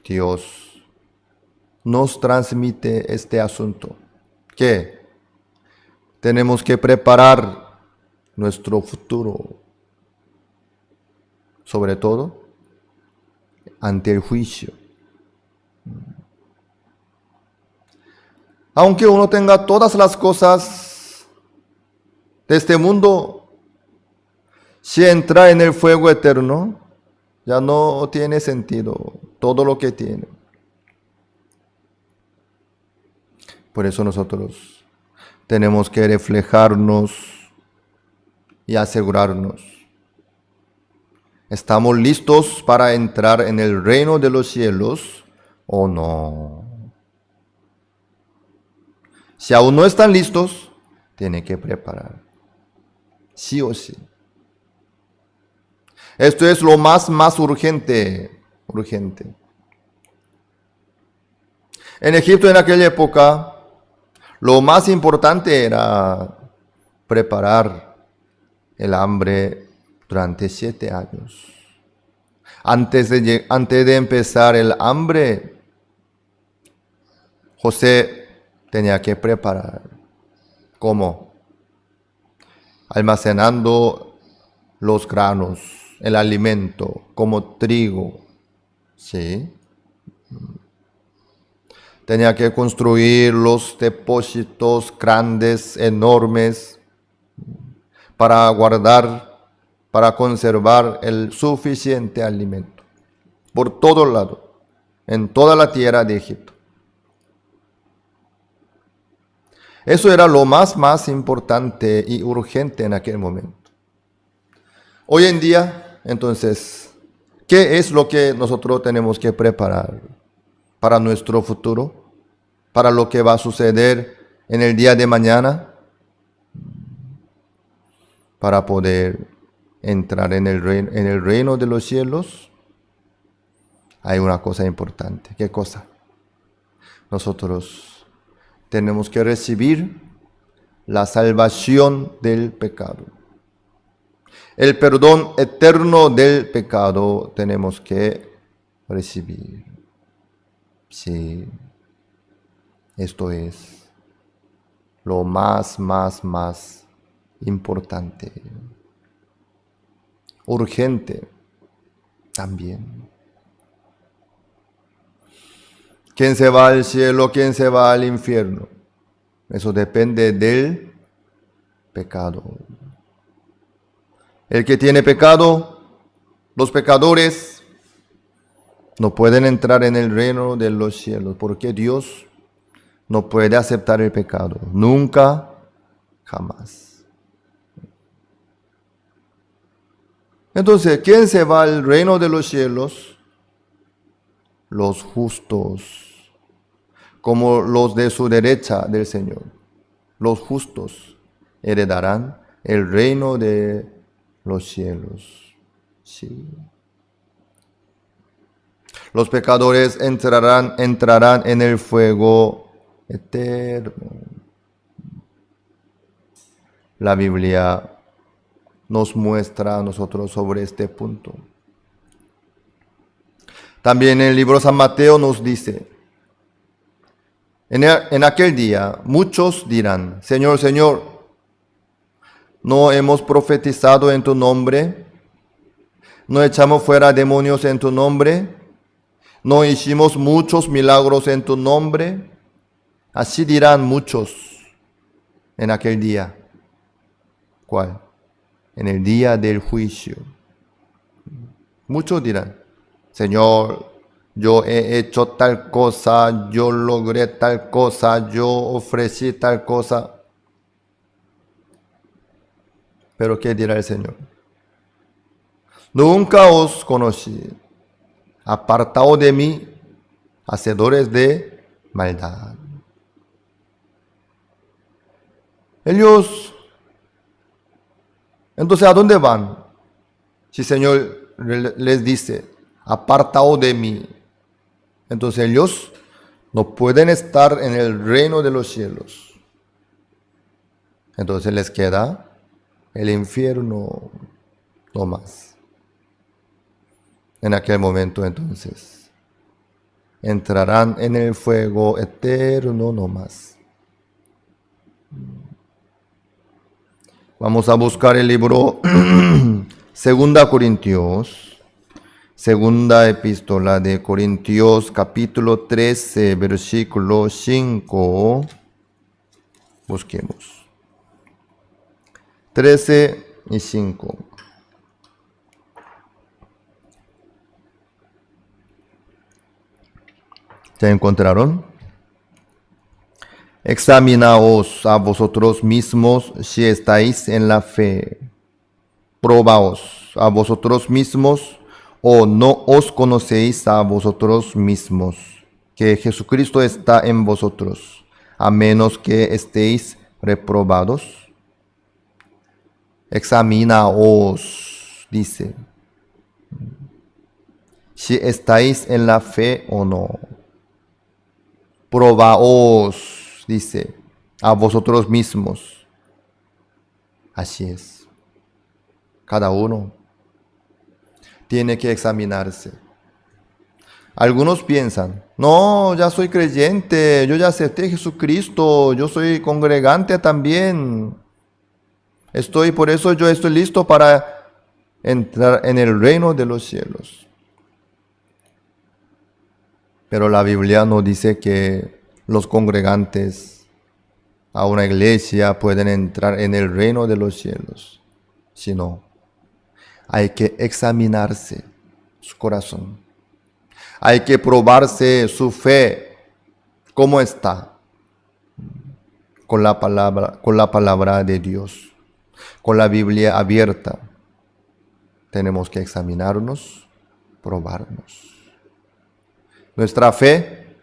Dios nos transmite este asunto. Que tenemos que preparar nuestro futuro. Sobre todo ante el juicio. Aunque uno tenga todas las cosas de este mundo, si entra en el fuego eterno, ya no tiene sentido todo lo que tiene. Por eso nosotros tenemos que reflejarnos y asegurarnos. ¿Estamos listos para entrar en el reino de los cielos o no? Si aún no están listos, tienen que preparar. Sí o sí. Esto es lo más urgente. En Egipto en aquella época, lo más importante era preparar el hambre durante 7 años. Antes de empezar el hambre, José tenía que preparar. ¿Cómo? Almacenando los granos, el alimento, como trigo. ¿Sí? Tenía que construir los depósitos grandes, enormes, para guardar, para conservar el suficiente alimento. Por todo lado, en toda la tierra de Egipto. Eso era lo más importante y urgente en aquel momento. Hoy en día, entonces, ¿qué es lo que nosotros tenemos que preparar para nuestro futuro? Para lo que va a suceder en el día de mañana, para poder entrar en el reino de los cielos. Hay una cosa importante. ¿Qué cosa? Nosotros tenemos que recibir la salvación del pecado. El perdón eterno del pecado tenemos que recibir. Sí. Esto es lo más importante. Urgente también. ¿Quién se va al cielo? ¿Quién se va al infierno? Eso depende del pecado. El que tiene pecado, los pecadores, no pueden entrar en el reino de los cielos, porque Dios no puede aceptar el pecado. Nunca, jamás. Entonces, ¿quién se va al reino de los cielos? Los justos, como los de su derecha del Señor. Los justos heredarán el reino de los cielos. Sí. Los pecadores entrarán en el fuego eterno. La Biblia nos muestra a nosotros sobre este punto. También en el libro de San Mateo nos dice, en aquel día muchos dirán, Señor, Señor, ¿no hemos profetizado en tu nombre? ¿No echamos fuera demonios en tu nombre? ¿No hicimos muchos milagros en tu nombre? Así dirán muchos en aquel día. ¿Cuál? En el día del juicio. Muchos dirán, Señor, yo he hecho tal cosa, yo logré tal cosa, yo ofrecí tal cosa. Pero ¿qué dirá el Señor? Nunca os conocí. Apartaos de mí, hacedores de maldad. Ellos, entonces, ¿a dónde van? Si el Señor les dice, apartaos de mí, entonces ellos no pueden estar en el reino de los cielos. Entonces les queda el infierno no más. En aquel momento entonces entrarán en el fuego eterno no más. Vamos a buscar el libro Segunda Corintios, segunda epístola de Corintios, capítulo 13, versículo 5. Busquemos. 13 y 5. ¿Ya encontraron? Examinaos a vosotros mismos si estáis en la fe. Probaos a vosotros mismos o no os conocéis a vosotros mismos, que Jesucristo está en vosotros, a menos que estéis reprobados. Examinaos, dice, si estáis en la fe o no. Probaos, dice, a vosotros mismos. Así es. Cada uno tiene que examinarse. Algunos piensan, no, ya soy creyente, yo ya acepté a Jesucristo, yo soy congregante también. Por eso yo estoy listo para entrar en el reino de los cielos. Pero la Biblia no dice que los congregantes a una iglesia pueden entrar en el reino de los cielos, sino hay que examinarse su corazón. Hay que probarse su fe, cómo está, con la palabra de Dios, con la Biblia abierta. Tenemos que examinarnos, probarnos. Nuestra fe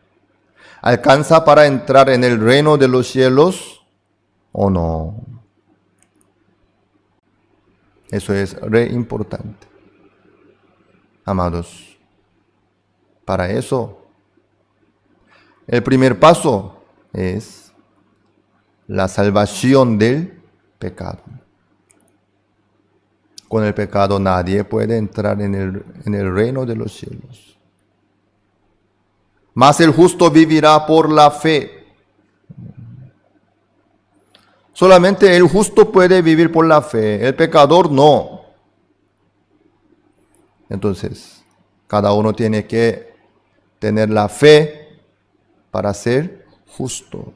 alcanza para entrar en el reino de los cielos o no. Eso es re importante. Amados, para eso, el primer paso es la salvación del pecado. Con el pecado nadie puede entrar en el reino de los cielos. Mas el justo vivirá por la fe. Solamente el justo puede vivir por la fe, el pecador no. Entonces, cada uno tiene que tener la fe para ser justo.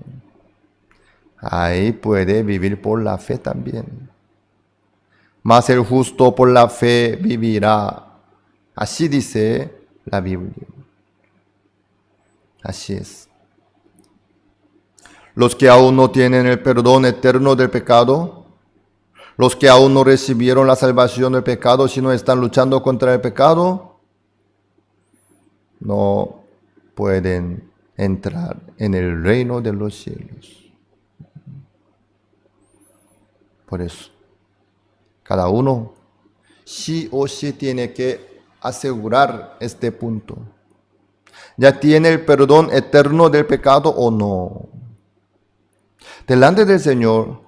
Ahí puede vivir por la fe también. Mas el justo por la fe vivirá. Así dice la Biblia. Así es. Los que aún no tienen el perdón eterno del pecado, los que aún no recibieron la salvación del pecado, sino están luchando contra el pecado, no pueden entrar en el reino de los cielos. Por eso, cada uno sí o sí tiene que asegurar este punto. ¿Ya tiene el perdón eterno del pecado o no? Delante del Señor,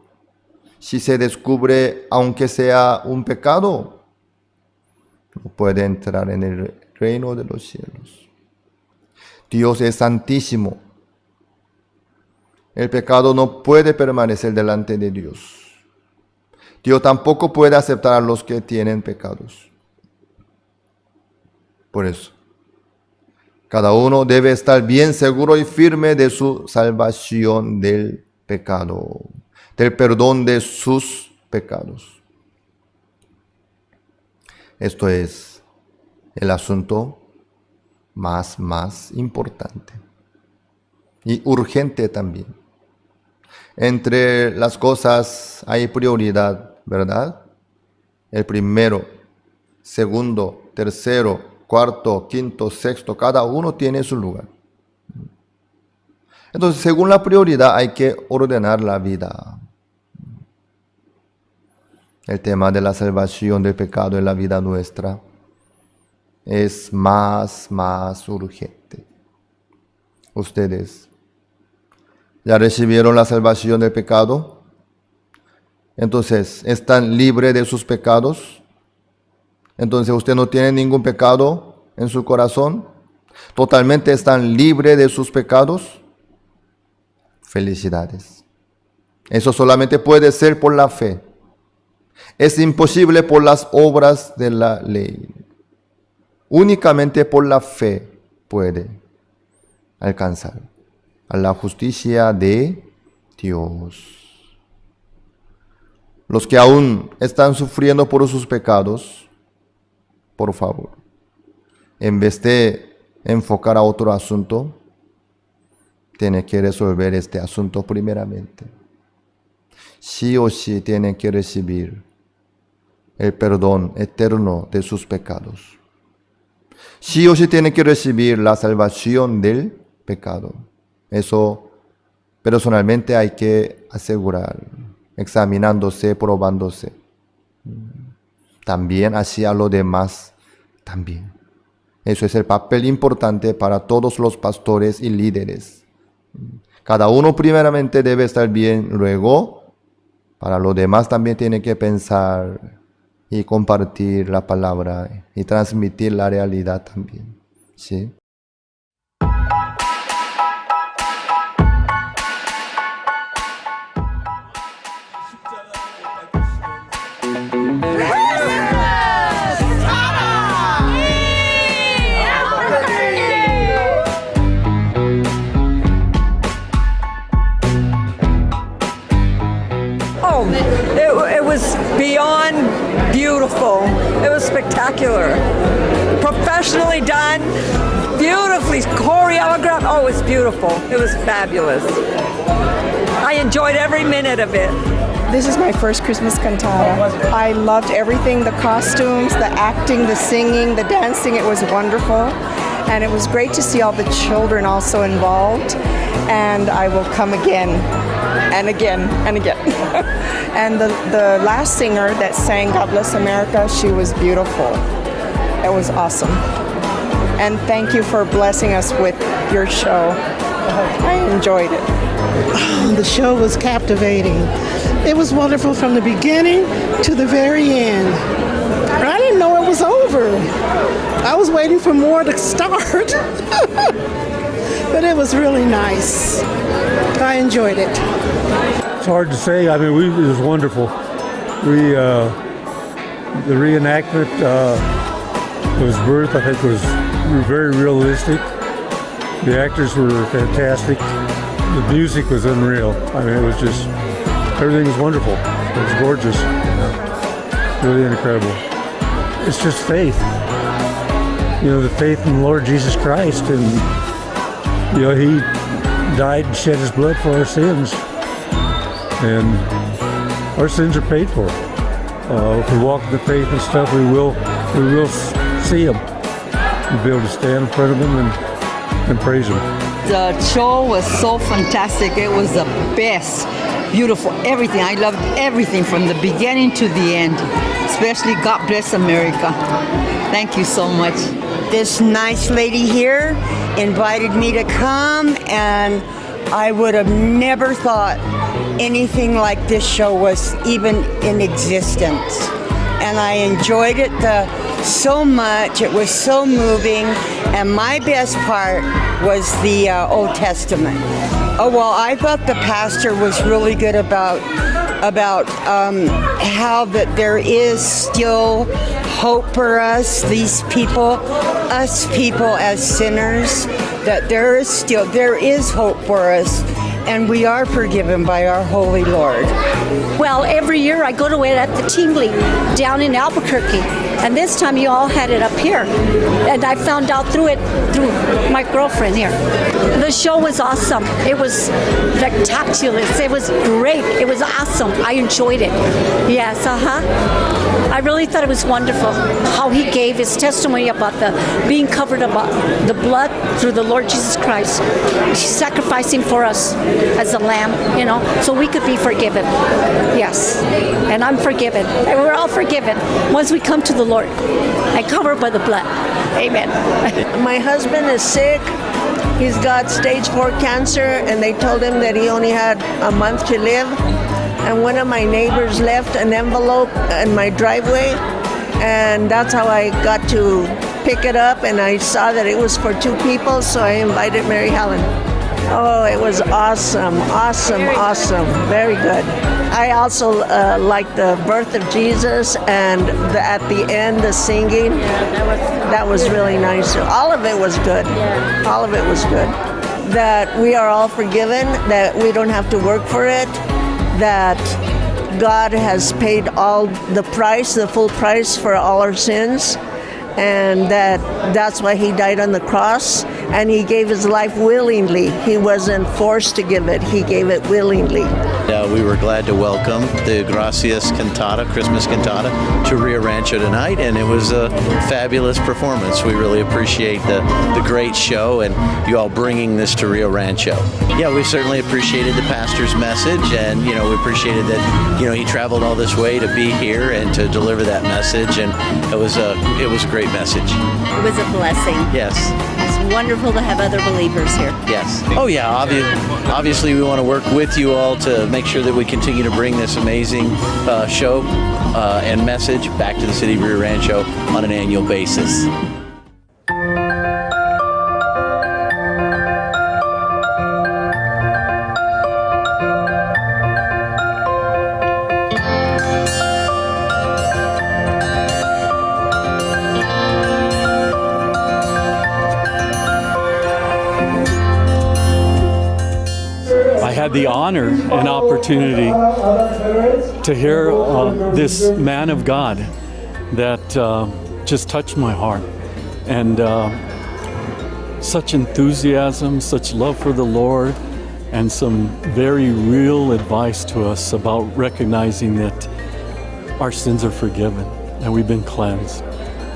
si se descubre, aunque sea un pecado, no puede entrar en el reino de los cielos. Dios es santísimo. El pecado no puede permanecer delante de Dios. Dios tampoco puede aceptar a los que tienen pecados. Por eso, cada uno debe estar bien seguro y firme de su salvación del pecado, del perdón de sus pecados. Esto es el asunto más importante y urgente también. Entre las cosas hay prioridad, ¿verdad? El primero, segundo, tercero, cuarto, quinto, sexto, cada uno tiene su lugar. Entonces, según la prioridad hay que ordenar la vida. El tema de la salvación del pecado en la vida nuestra es más urgente. Ustedes ya recibieron la salvación del pecado, entonces están libres de sus pecados. Entonces usted no tiene ningún pecado en su corazón, totalmente están libres de sus pecados. Felicidades. Eso solamente puede ser por la fe. Es imposible por las obras de la ley. Únicamente por la fe puede alcanzar a la justicia de Dios. Los que aún están sufriendo por sus pecados, por favor, en vez de enfocar a otro asunto, tiene que resolver este asunto primeramente. Sí o sí tiene que recibir el perdón eterno de sus pecados. Sí o sí tiene que recibir la salvación del pecado. Eso personalmente hay que asegurar, examinándose, probándose. También hacia lo demás, también. Eso es el papel importante para todos los pastores y líderes. Cada uno primeramente debe estar bien, luego para los demás también tiene que pensar y compartir la palabra y transmitir la realidad también. ¿Sí? It was beyond beautiful. It was spectacular. Professionally done, beautifully choreographed. Oh, it was beautiful. It was fabulous. I enjoyed every minute of it. This is my first Christmas cantata. I loved everything, the costumes, the acting, the singing, the dancing. It was wonderful. And it was great to see all the children also involved. And I will come again and again and again. And the last singer that sang God Bless America, she was beautiful. It was awesome. And thank you for blessing us with your show. I enjoyed it. The show was captivating. It was wonderful from the beginning to the very end. I didn't know it was over. I was waiting for more to start. But it was really nice. I enjoyed it. It's hard to say. I mean, it was wonderful. The reenactment was birth, I think, was very realistic. The actors were fantastic. The music was unreal. I mean, it was just, everything was wonderful. It was gorgeous. Really incredible. It's just faith. You know, the faith in the Lord Jesus Christ. And, you know, He died and shed His blood for our sins. And our sins are paid for. If we walk in the faith and stuff, we will see Him. We'll be able to stand in front of Him and praise Him. The show was so fantastic. It was the best. Beautiful, everything. I loved everything from the beginning to the end. Especially God Bless America. Thank you so much. This nice lady here invited me to come, and I would have never thought anything like this show was even in existence. And I enjoyed it so much. It was so moving. And my best part was the Old Testament. Oh, well, I thought the pastor was really good about how that there is still hope for us, these people, us people as sinners, that there is hope for us, and we are forgiven by our holy Lord. Well, every year I go to it at the Tingley down in Albuquerque, and this time you all had it up here, and I found out through my girlfriend here. The show was awesome. It was spectacular. It was great. It was awesome. I enjoyed it. Yes, I really thought it was wonderful how he gave his testimony about the being covered about the blood through the Lord Jesus Christ, sacrificing for us as a lamb, you know, so we could be forgiven. Yes, and I'm forgiven. And we're all forgiven once we come to the Lord and covered by the blood. Amen. My husband is sick. He's got stage 4 cancer, and they told him that he only had a month to live. And one of my neighbors left an envelope in my driveway, and that's how I got to pick it up, and I saw that it was for 2 people, so I invited Mary Helen. Oh, it was awesome, awesome, very good. I also liked the birth of Jesus, and at the end, the singing. That was really nice. All of it was good. All of it was good. that we are all forgiven, that we don't have to work for it, that God has paid all the price, the full price for all our sins, and that's why he died on the cross, and he gave his life willingly. He wasn't forced to give it, he gave it willingly. We were glad to welcome the Gracias Cantata, Christmas Cantata, to Rio Rancho tonight, and it was a fabulous performance. We really appreciate the great show and you all bringing this to Rio Rancho. Yeah, we certainly appreciated the pastor's message, and we appreciated that he traveled all this way to be here and to deliver that message, and it was a great message. It was a blessing. Yes. It's wonderful to have other believers here. Yes. Oh yeah, obviously we want to work with you all to make sure that we continue to bring this amazing show and message back to the city of Rio Rancho on an annual basis. I had the honor and opportunity to hear this man of God that just touched my heart, and such enthusiasm, such love for the Lord, and some very real advice to us about recognizing that our sins are forgiven and we've been cleansed.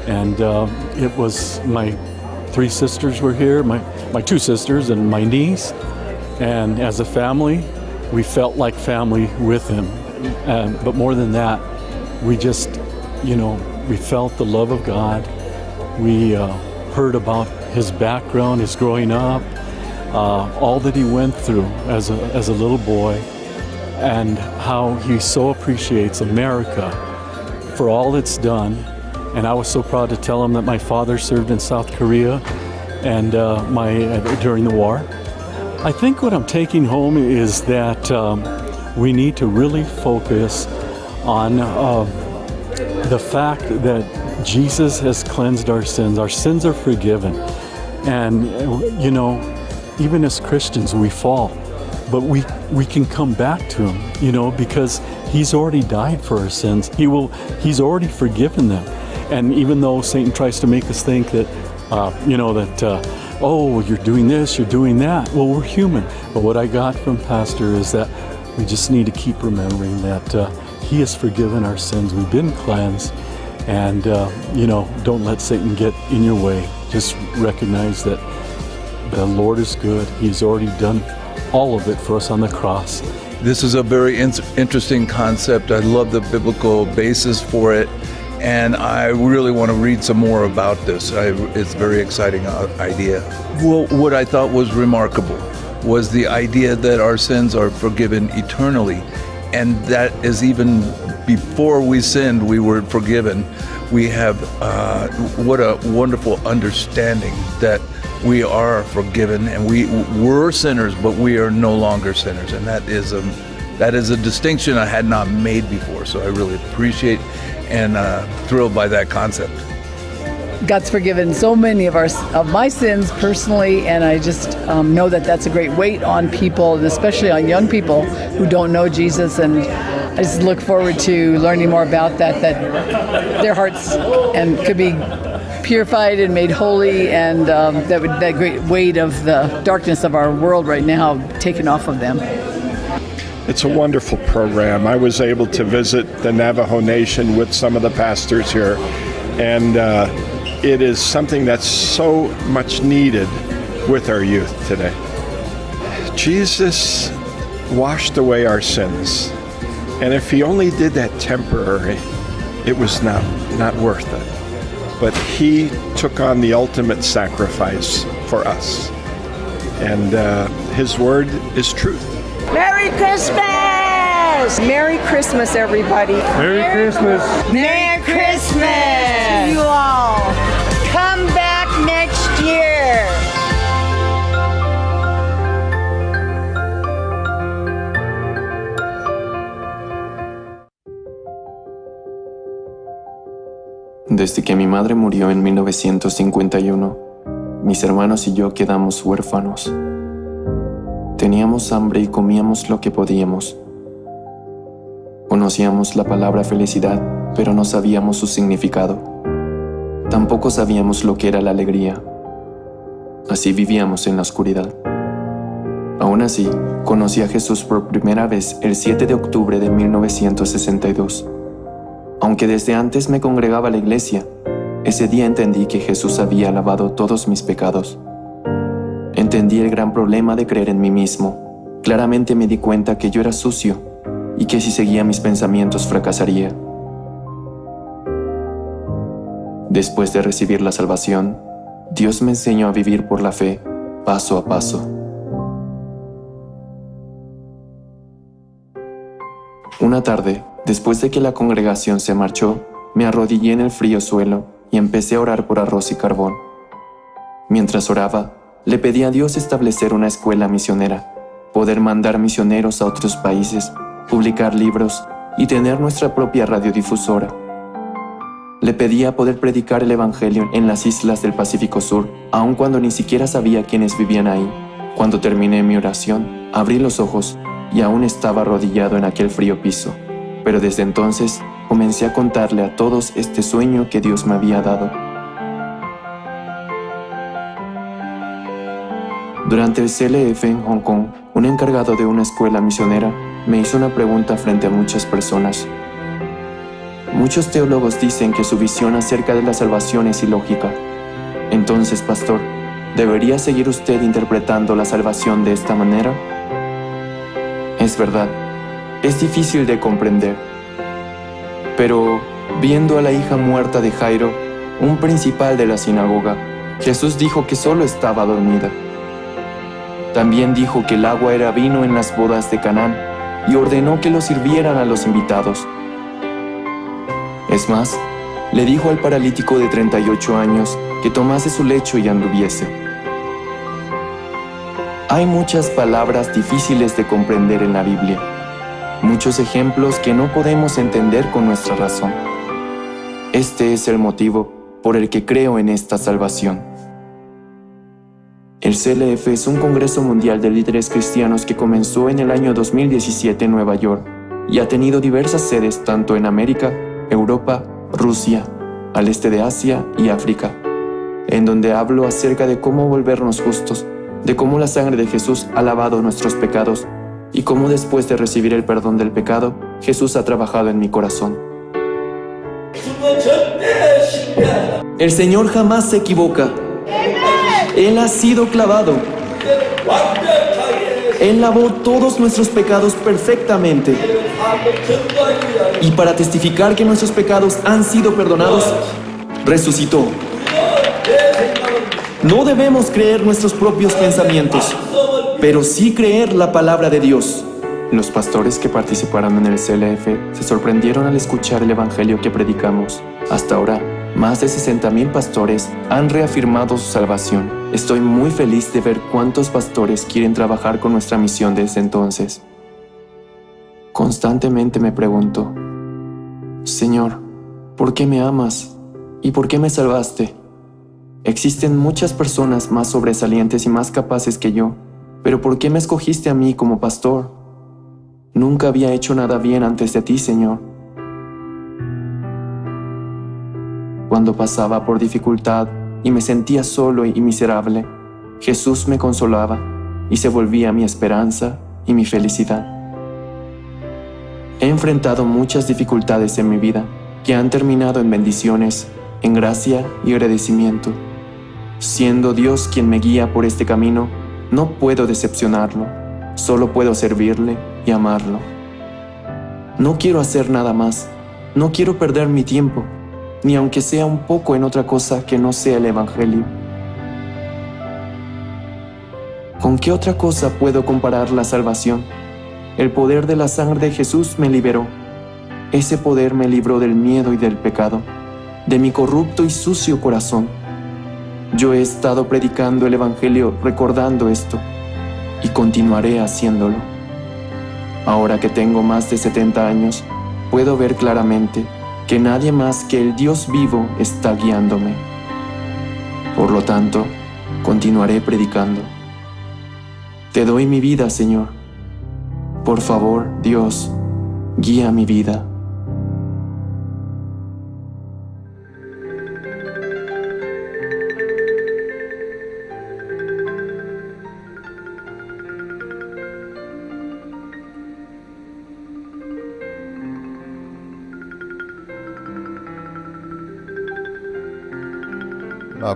And it was my three sisters were here, my two sisters and my niece. And as a family, we felt like family with him. But more than that, we just, we felt the love of God. We heard about his background, his growing up, all that he went through as a little boy, and how he so appreciates America for all it's done. And I was so proud to tell him that my father served in South Korea and during the war. I think what I'm taking home is that we need to really focus on the fact that Jesus has cleansed our sins. Our sins are forgiven. And, even as Christians, we fall. But we can come back to him, because he's already died for our sins. He's already forgiven them. And even though Satan tries to make us think that, oh, you're doing this, you're doing that. Well, we're human. But what I got from Pastor is that we just need to keep remembering that he has forgiven our sins. We've been cleansed. And, don't let Satan get in your way. Just recognize that the Lord is good. He's already done all of it for us on the cross. This is a very interesting concept. I love the biblical basis for it. And I really want to read some more about this. It's a very exciting idea. Well, what I thought was remarkable was the idea that our sins are forgiven eternally. And that is even before we sinned, we were forgiven. We have, what a wonderful understanding that we are forgiven, and we were sinners, but we are no longer sinners. And that is a distinction I had not made before. So I really appreciate and thrilled by that concept. God's forgiven so many of my sins personally, and I just know that that's a great weight on people, and especially on young people who don't know Jesus. And I just look forward to learning more about that their hearts and could be purified and made holy, and that great weight of the darkness of our world right now taken off of them. It's a wonderful program. I was able to visit the Navajo Nation with some of the pastors here, and it is something that's so much needed with our youth today. Jesus washed away our sins, and if he only did that temporary, it was not worth it. But he took on the ultimate sacrifice for us, and his word is truth. Merry Christmas! Merry Christmas, everybody. Merry Christmas. Merry Christmas to you all. Come back next year. Desde que mi madre murió en 1951, mis hermanos y yo quedamos huérfanos. Teníamos hambre y comíamos lo que podíamos. Conocíamos la palabra felicidad, pero no sabíamos su significado. Tampoco sabíamos lo que era la alegría. Así vivíamos en la oscuridad. Aún así, conocí a Jesús por primera vez el 7 de octubre de 1962. Aunque desde antes me congregaba a la iglesia, ese día entendí que Jesús había lavado todos mis pecados. Entendí el gran problema de creer en mí mismo. Claramente me di cuenta que yo era sucio y que si seguía mis pensamientos fracasaría. Después de recibir la salvación, Dios me enseñó a vivir por la fe, paso a paso. Una tarde, después de que la congregación se marchó, me arrodillé en el frío suelo y empecé a orar por arroz y carbón. Mientras oraba, le pedí a Dios establecer una escuela misionera, poder mandar misioneros a otros países, publicar libros y tener nuestra propia radiodifusora. Le pedía poder predicar el Evangelio en las islas del Pacífico Sur, aun cuando ni siquiera sabía quiénes vivían ahí. Cuando terminé mi oración, abrí los ojos y aún estaba arrodillado en aquel frío piso. Pero desde entonces comencé a contarle a todos este sueño que Dios me había dado. Durante el CLF en Hong Kong, un encargado de una escuela misionera me hizo una pregunta frente a muchas personas. Muchos teólogos dicen que su visión acerca de la salvación es ilógica. Entonces, pastor, ¿debería seguir usted interpretando la salvación de esta manera? Es verdad, es difícil de comprender. Pero, viendo a la hija muerta de Jairo, un principal de la sinagoga, Jesús dijo que solo estaba dormida. También dijo que el agua era vino en las bodas de Canaán y ordenó que lo sirvieran a los invitados. Es más, le dijo al paralítico de 38 años que tomase su lecho y anduviese. Hay muchas palabras difíciles de comprender en la Biblia, muchos ejemplos que no podemos entender con nuestra razón. Este es el motivo por el que creo en esta salvación. El CLF es un congreso mundial de líderes cristianos que comenzó en el año 2017 en Nueva York y ha tenido diversas sedes tanto en América, Europa, Rusia, al este de Asia y África, en donde hablo acerca de cómo volvernos justos, de cómo la sangre de Jesús ha lavado nuestros pecados y cómo después de recibir el perdón del pecado, Jesús ha trabajado en mi corazón. El Señor jamás se equivoca. Él ha sido clavado. Él lavó todos nuestros pecados perfectamente. Y para testificar que nuestros pecados han sido perdonados, resucitó. No debemos creer nuestros propios pensamientos, pero sí creer la palabra de Dios. Los pastores que participaron en el CLF se sorprendieron al escuchar el evangelio que predicamos. Hasta ahora, más de 60,000 pastores han reafirmado su salvación. Estoy muy feliz de ver cuántos pastores quieren trabajar con nuestra misión desde entonces. Constantemente me pregunto, Señor, ¿por qué me amas? ¿Y por qué me salvaste? Existen muchas personas más sobresalientes y más capaces que yo, pero ¿por qué me escogiste a mí como pastor? Nunca había hecho nada bien antes de ti, Señor. Cuando pasaba por dificultad y me sentía solo y miserable, Jesús me consolaba y se volvía mi esperanza y mi felicidad. He enfrentado muchas dificultades en mi vida que han terminado en bendiciones, en gracia y agradecimiento. Siendo Dios quien me guía por este camino, no puedo decepcionarlo, solo puedo servirle y amarlo. No quiero hacer nada más, no quiero perder mi tiempo, ni aunque sea un poco en otra cosa que no sea el Evangelio. ¿Con qué otra cosa puedo comparar la salvación? El poder de la sangre de Jesús me liberó. Ese poder me libró del miedo y del pecado, de mi corrupto y sucio corazón. Yo he estado predicando el Evangelio recordando esto, y continuaré haciéndolo. Ahora que tengo más de 70 años, puedo ver claramente que nadie más que el Dios vivo está guiándome. Por lo tanto, continuaré predicando. Te doy mi vida, Señor. Por favor, Dios, guía mi vida.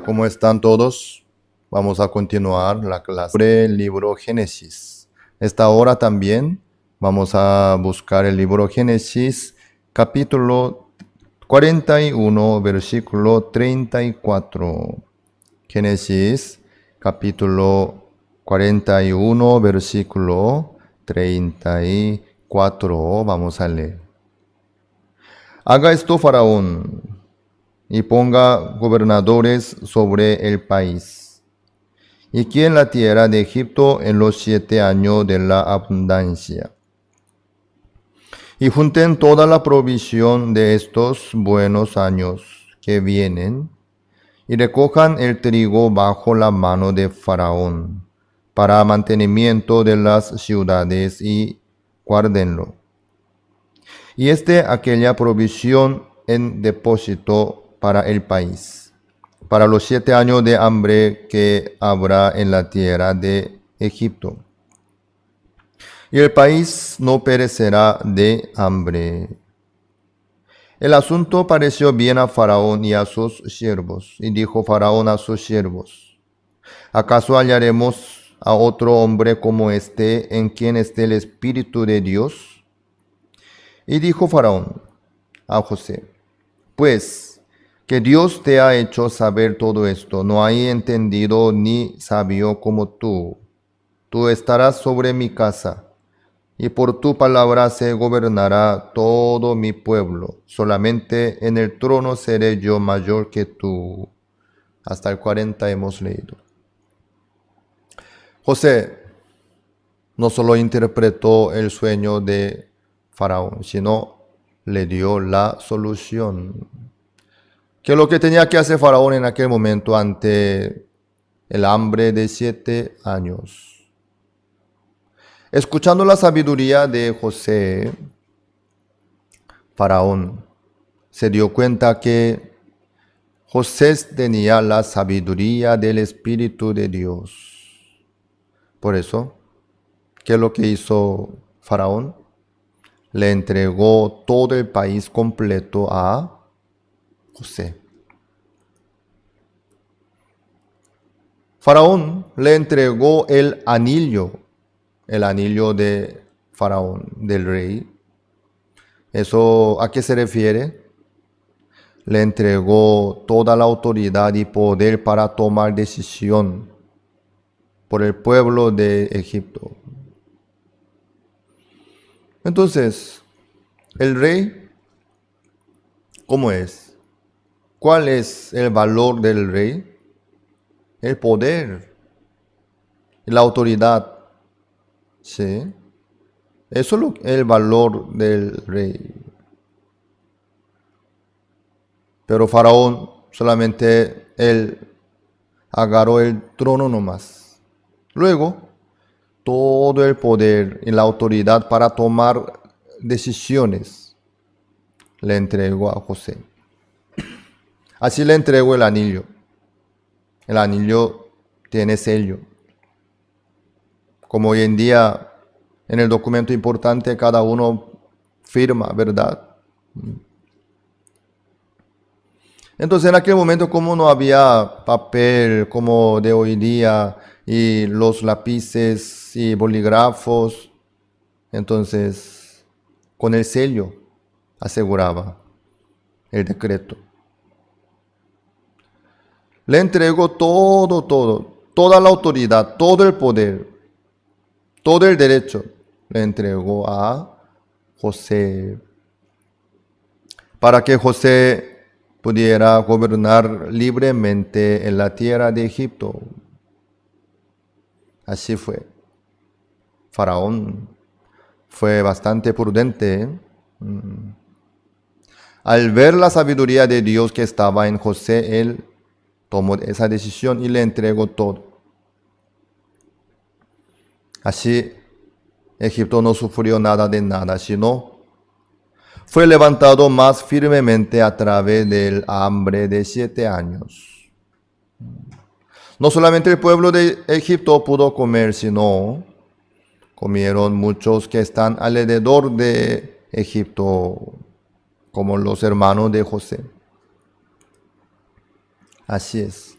¿Cómo están todos? Vamos a continuar la clase sobre el libro Génesis. Esta hora también vamos a buscar el libro Génesis, capítulo 41, versículo 34. Génesis, capítulo 41, versículo 34. Vamos a leer. Haga esto Faraón y ponga gobernadores sobre el país, y quien la tierra de Egipto en los 7 años de la abundancia. Y junten toda la provisión de estos buenos años que vienen, y recojan el trigo bajo la mano de Faraón, para mantenimiento de las ciudades, y guárdenlo. Y aquella provisión en depósito para el país, para los 7 años de hambre que habrá en la tierra de Egipto. Y el país no perecerá de hambre. El asunto pareció bien a Faraón y a sus siervos, y dijo Faraón a sus siervos: ¿acaso hallaremos a otro hombre como este, en quien esté el Espíritu de Dios? Y dijo Faraón a José: pues, que Dios te ha hecho saber todo esto. No hay entendido ni sabio como tú. Tú estarás sobre mi casa, y por tu palabra se gobernará todo mi pueblo. Solamente en el trono seré yo mayor que tú. Hasta el 40 hemos leído. José no solo interpretó el sueño de Faraón, sino le dio la solución. ¿Qué es lo que tenía que hacer Faraón en aquel momento ante el hambre de 7 años? Escuchando la sabiduría de José, Faraón se dio cuenta que José tenía la sabiduría del Espíritu de Dios. Por eso, ¿qué es lo que hizo Faraón? Le entregó todo el país completo a José. Faraón le entregó el anillo de Faraón, del rey. ¿Eso a qué se refiere? Le entregó toda la autoridad y poder para tomar decisión por el pueblo de Egipto. Entonces, el rey, ¿cómo es? ¿Cuál es el valor del rey? El poder, la autoridad. ¿Sí? Eso es el valor del rey. Pero Faraón solamente él agarró el trono nomás. Luego, todo el poder y la autoridad para tomar decisiones le entregó a José. Así le entregó el anillo. El anillo tiene sello. Como hoy en día, en el documento importante, cada uno firma, ¿verdad? Entonces, en aquel momento, como no había papel como de hoy día, y los lápices y bolígrafos, entonces, con el sello aseguraba el decreto. Le entregó toda la autoridad, todo el poder, todo el derecho, le entregó a José, para que José pudiera gobernar libremente en la tierra de Egipto. Así fue. Faraón fue bastante prudente. Al ver la sabiduría de Dios que estaba en José, él tomó esa decisión y le entregó todo. Así, Egipto no sufrió nada de nada, sino fue levantado más firmemente a través del hambre de 7 años. No solamente el pueblo de Egipto pudo comer, sino comieron muchos que están alrededor de Egipto, como los hermanos de José. Así es.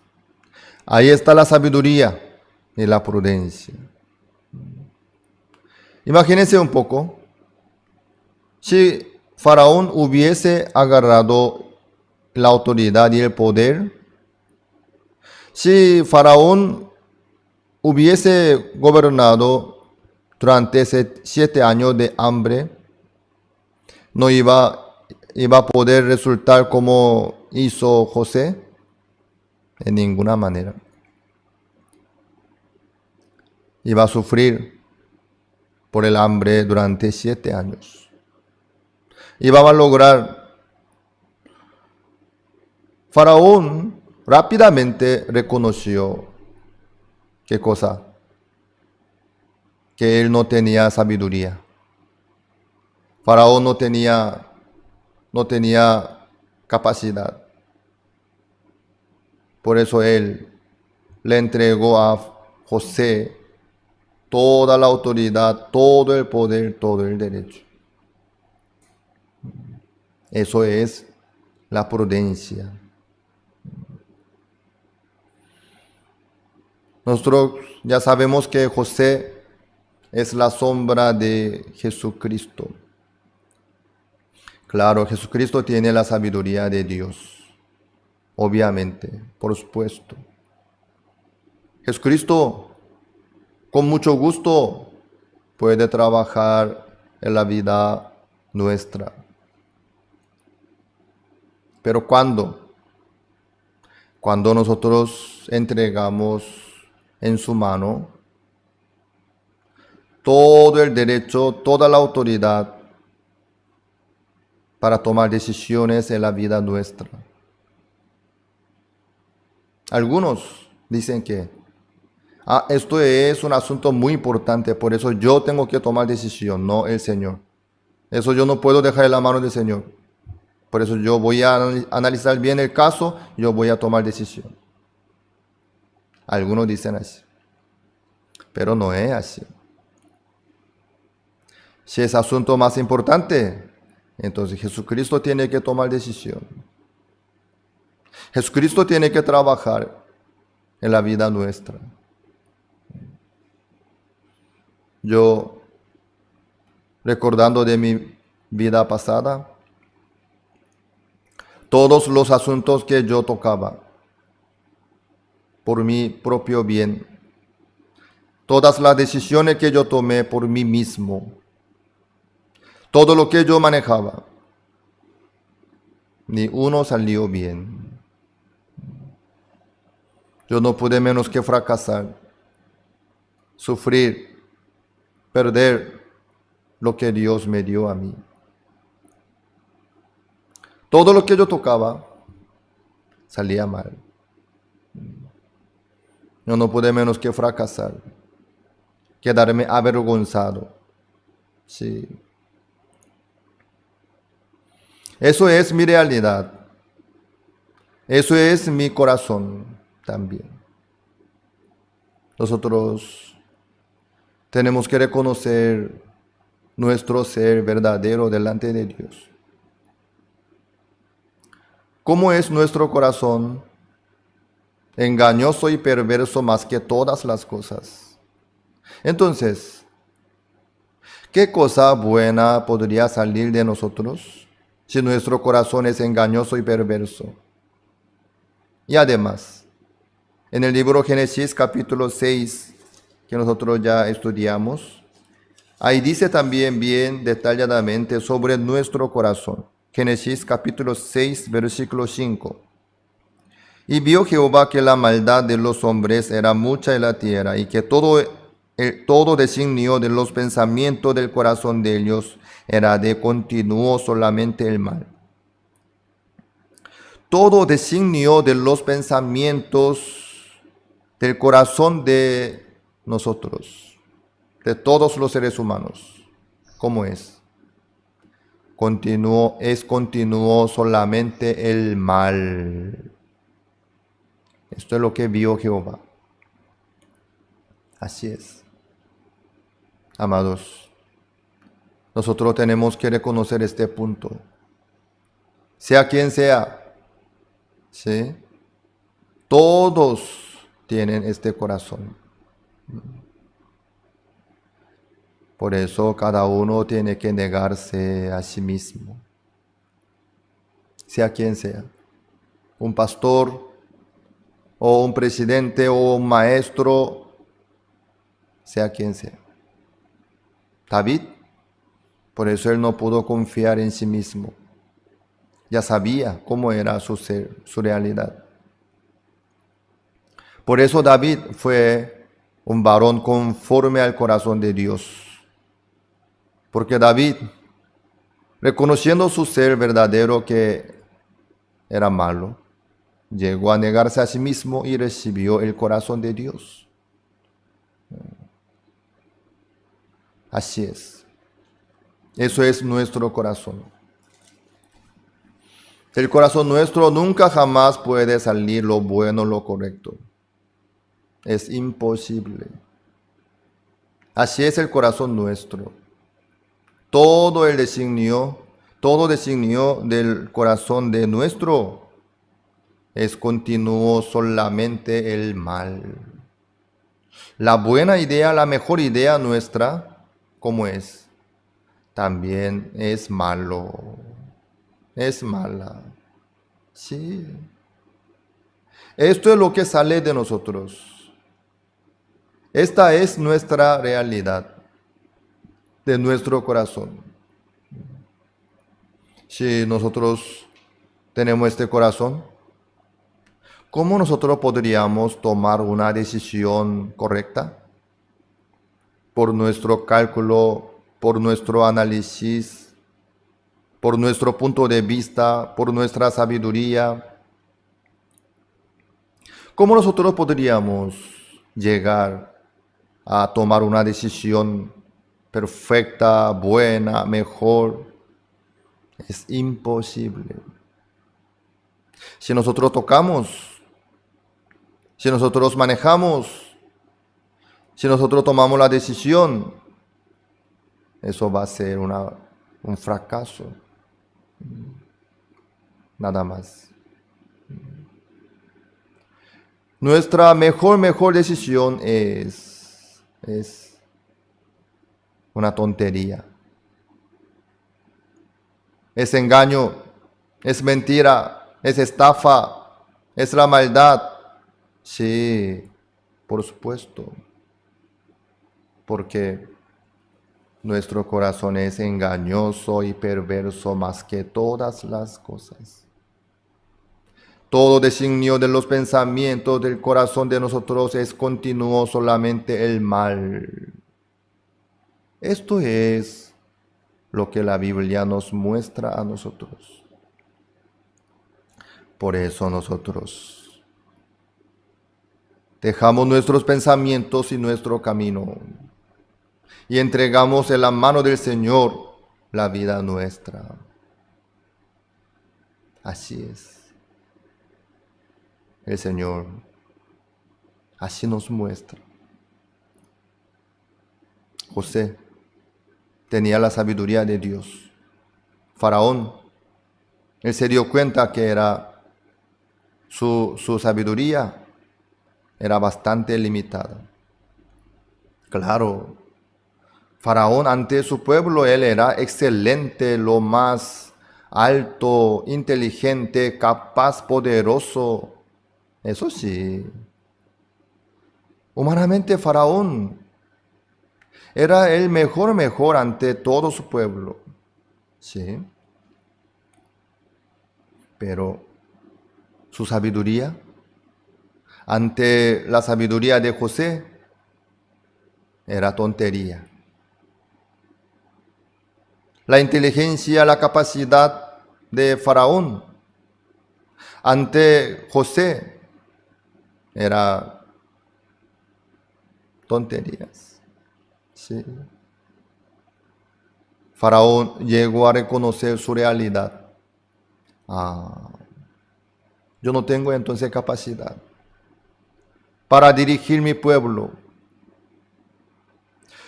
Ahí está la sabiduría y la prudencia. Imagínense un poco, si Faraón hubiese agarrado la autoridad y el poder, si Faraón hubiese gobernado durante 7 años de hambre, no iba a poder resultar como hizo José, en ninguna manera. Iba a sufrir por el hambre durante 7 años. Iba a lograr. Faraón rápidamente reconoció, ¿qué cosa? Que él no tenía sabiduría. Faraón no tenía capacidad. Por eso él le entregó a José toda la autoridad, todo el poder, todo el derecho. Eso es la prudencia. Nosotros ya sabemos que José es la sombra de Jesucristo. Claro, Jesucristo tiene la sabiduría de Dios, obviamente, por supuesto. Jesucristo con mucho gusto puede trabajar en la vida nuestra. Pero ¿cuándo? Cuando nosotros entregamos en su mano todo el derecho, toda la autoridad para tomar decisiones en la vida nuestra. Algunos dicen que esto es un asunto muy importante, por eso yo tengo que tomar decisión, no el Señor. Eso yo no puedo dejar en la mano del Señor. Por eso yo voy a analizar bien el caso, yo voy a tomar decisión. Algunos dicen así, pero no es así. Si es asunto más importante, entonces Jesucristo tiene que tomar decisión. Jesucristo tiene que trabajar en la vida nuestra. Yo, recordando de mi vida pasada, todos los asuntos que yo tocaba, por mi propio bien, todas las decisiones que yo tomé por mí mismo, todo lo que yo manejaba, ni uno salió bien. Yo no pude menos que fracasar, sufrir, perder lo que Dios me dio a mí. Todo lo que yo tocaba salía mal. Yo no pude menos que fracasar, quedarme avergonzado. Sí. Eso es mi realidad. Eso es mi corazón también. Nosotros tenemos que reconocer nuestro ser verdadero delante de Dios. ¿Cómo es nuestro corazón? Engañoso y perverso más que todas las cosas. Entonces, ¿qué cosa buena podría salir de nosotros si nuestro corazón es engañoso y perverso? Y además, en el libro Génesis capítulo 6, que nosotros ya estudiamos, ahí dice también bien detalladamente sobre nuestro corazón. Génesis capítulo 6, versículo 5. Y vio Jehová que la maldad de los hombres era mucha en la tierra, y que todo designio de los pensamientos del corazón de ellos era de continuo solamente el mal. Todo designio de los pensamientos del corazón de nosotros de todos los seres humanos. ¿Cómo es? Continuo solamente el mal. Esto es lo que vio Jehová. Así es. Amados, nosotros tenemos que reconocer este punto. Sea quien sea, ¿sí? Todos tienen este corazón. Por eso cada uno tiene que negarse a sí mismo. Sea quien sea. Un pastor, o un presidente, o un maestro, sea quien sea. David, por eso él no pudo confiar en sí mismo. Ya sabía cómo era su ser, su realidad. Por eso David fue un varón conforme al corazón de Dios. Porque David, reconociendo su ser verdadero que era malo, llegó a negarse a sí mismo y recibió el corazón de Dios. Así es. Eso es nuestro corazón. Del corazón nuestro nunca jamás puede salir lo bueno, lo correcto. Es imposible. Así es el corazón nuestro. Todo designio del corazón de nuestro es continuo solamente el mal. La buena idea, la mejor idea nuestra, ¿cómo es? También es malo. Es mala. Sí. Esto es lo que sale de nosotros. Esta es nuestra realidad, de nuestro corazón. Si nosotros tenemos este corazón, ¿cómo nosotros podríamos tomar una decisión correcta? Por nuestro cálculo, por nuestro análisis, por nuestro punto de vista, por nuestra sabiduría. ¿Cómo nosotros podríamos llegar a tomar una decisión perfecta, buena, mejor? Es imposible. Si nosotros tocamos, si nosotros manejamos, si nosotros tomamos la decisión, eso va a ser un fracaso. Nada más. Nuestra mejor decisión es una tontería. Es engaño, es mentira, es estafa, es la maldad. Sí, por supuesto. Porque nuestro corazón es engañoso y perverso más que todas las cosas. Todo designio de los pensamientos del corazón de nosotros es continuo solamente el mal. Esto es lo que la Biblia nos muestra a nosotros. Por eso nosotros dejamos nuestros pensamientos y nuestro camino y entregamos en la mano del Señor la vida nuestra. Así es. El Señor así nos muestra. José tenía la sabiduría de Dios. Faraón, él se dio cuenta que su sabiduría era bastante limitada. Claro, Faraón ante su pueblo, él era excelente, lo más alto, inteligente, capaz, poderoso. Eso sí. Humanamente Faraón era el mejor ante todo su pueblo. Sí. Pero su sabiduría, ante la sabiduría de José, era tontería. La inteligencia, la capacidad de Faraón ante José era tonterías. Sí. Faraón llegó a reconocer su realidad. Yo no tengo entonces capacidad para dirigir mi pueblo.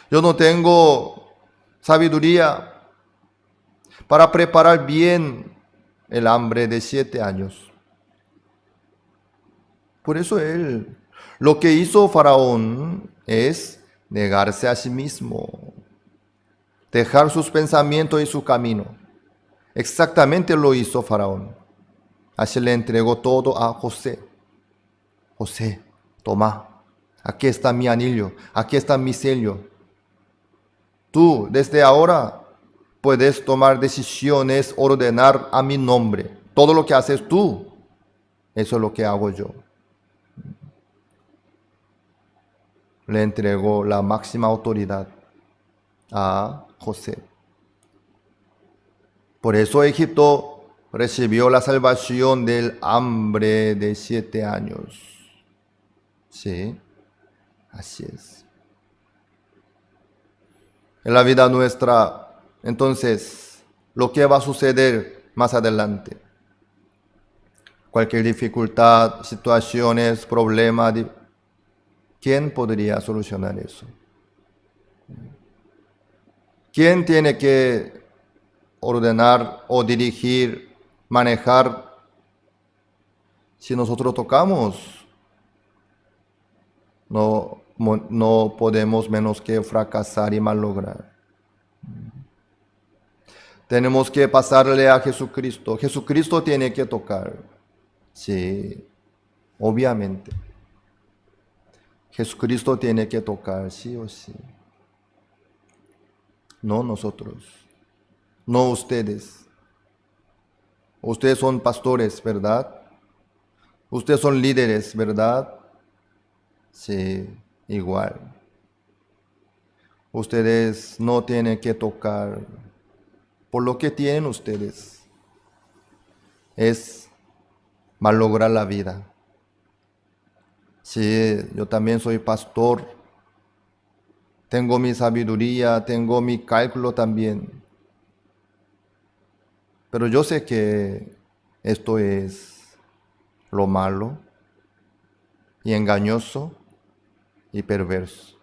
Yo no tengo sabiduría para preparar bien el hambre de 7 años. Por eso lo que hizo Faraón es negarse a sí mismo, dejar sus pensamientos y su camino. Exactamente lo hizo Faraón. Así le entregó todo a José. José, toma, aquí está mi anillo, aquí está mi sello. Tú, desde ahora, puedes tomar decisiones, ordenar a mi nombre. Todo lo que haces tú, eso es lo que hago yo. Le entregó la máxima autoridad a José. Por eso Egipto recibió la salvación del hambre de 7 años. Sí, así es. En la vida nuestra, entonces, lo que va a suceder más adelante, cualquier dificultad, situaciones, problemas, ¿quién podría solucionar eso? ¿Quién tiene que ordenar o dirigir, manejar? Si nosotros tocamos, no podemos menos que fracasar y malograr. Tenemos que pasarle a Jesucristo. Jesucristo tiene que tocar. Sí, obviamente. Jesucristo tiene que tocar, sí o sí. No nosotros, no ustedes. Ustedes son pastores, ¿verdad? Ustedes son líderes, ¿verdad? Sí, igual. Ustedes no tienen que tocar. Por lo que tienen ustedes es malograr la vida. Sí, yo también soy pastor. Tengo mi sabiduría, tengo mi cálculo también. Pero yo sé que esto es lo malo y engañoso y perverso.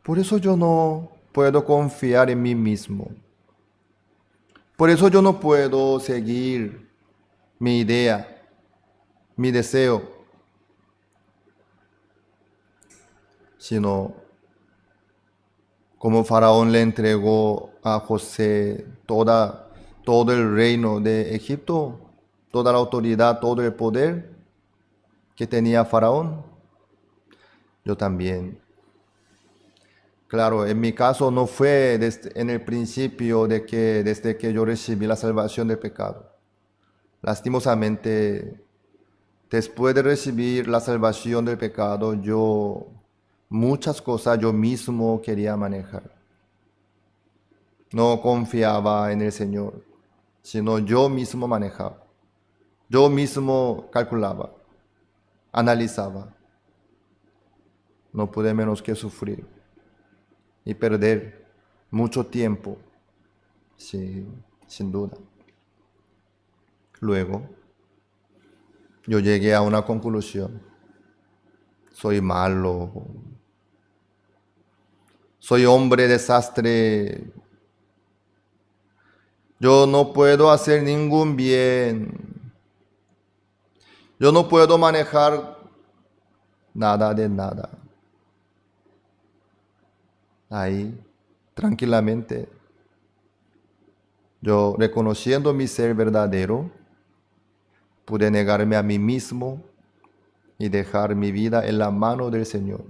Por eso yo no puedo confiar en mí mismo. Por eso yo no puedo seguir mi idea, mi deseo, sino como Faraón le entregó a José todo el reino de Egipto, toda la autoridad, todo el poder que tenía Faraón, yo también. Claro, en mi caso no fue en el principio desde que yo recibí la salvación del pecado. Lastimosamente, después de recibir la salvación del pecado, muchas cosas yo mismo quería manejar. No confiaba en el Señor, sino yo mismo manejaba. Yo mismo calculaba, analizaba. No pude menos que sufrir y perder mucho tiempo, sí, sin duda. Luego, yo llegué a una conclusión. Soy malo. Soy hombre desastre. Yo no puedo hacer ningún bien. Yo no puedo manejar nada de nada. Ahí, tranquilamente, yo reconociendo mi ser verdadero, pude negarme a mí mismo y dejar mi vida en la mano del Señor.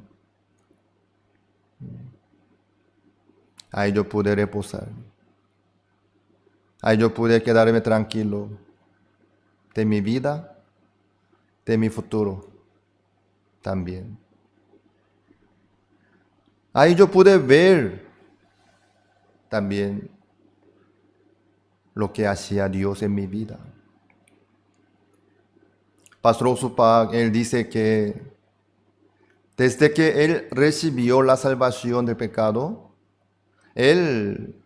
Ahí yo pude reposar. Ahí yo pude quedarme tranquilo de mi vida, de mi futuro también. Ahí yo pude ver también lo que hacía Dios en mi vida. Pastor Osupak, él dice que Desde que Él recibió la salvación del pecado, Él,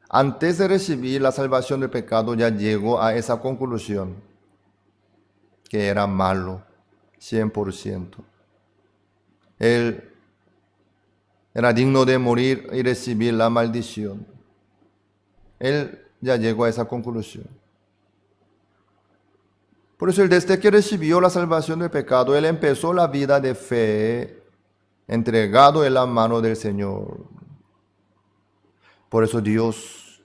antes de recibir la salvación del pecado, ya llegó a esa conclusión, que era malo, 100%. Él era digno de morir y recibir la maldición. Él ya llegó a esa conclusión. Por eso, desde que recibió la salvación del pecado, Él empezó la vida de fe, entregado en la mano del Señor. Por eso Dios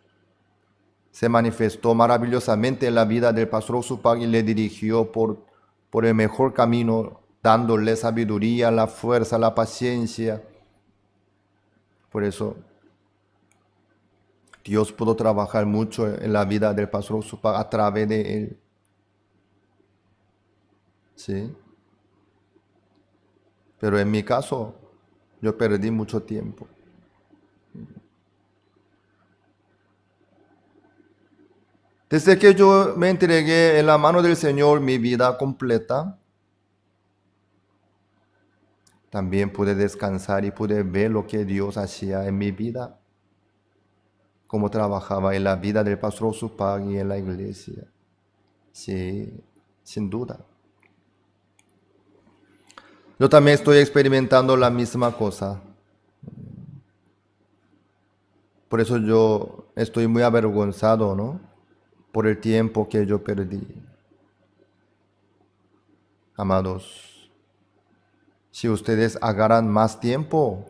se manifestó maravillosamente en la vida del pastor Oxupac y le dirigió por el mejor camino, dándole sabiduría, la fuerza, la paciencia. Por eso Dios pudo trabajar mucho en la vida del pastor Oxupac a través de él. ¿Sí? Pero en mi caso, yo perdí mucho tiempo. Desde que yo me entregué en la mano del Señor mi vida completa, también pude descansar y pude ver lo que Dios hacía en mi vida, cómo trabajaba en la vida del pastor Oxupac y en la iglesia. Sí, sin duda. Yo también estoy experimentando la misma cosa. Por eso yo estoy muy avergonzado, ¿no? Por el tiempo que yo perdí. Amados, si ustedes agarran más tiempo,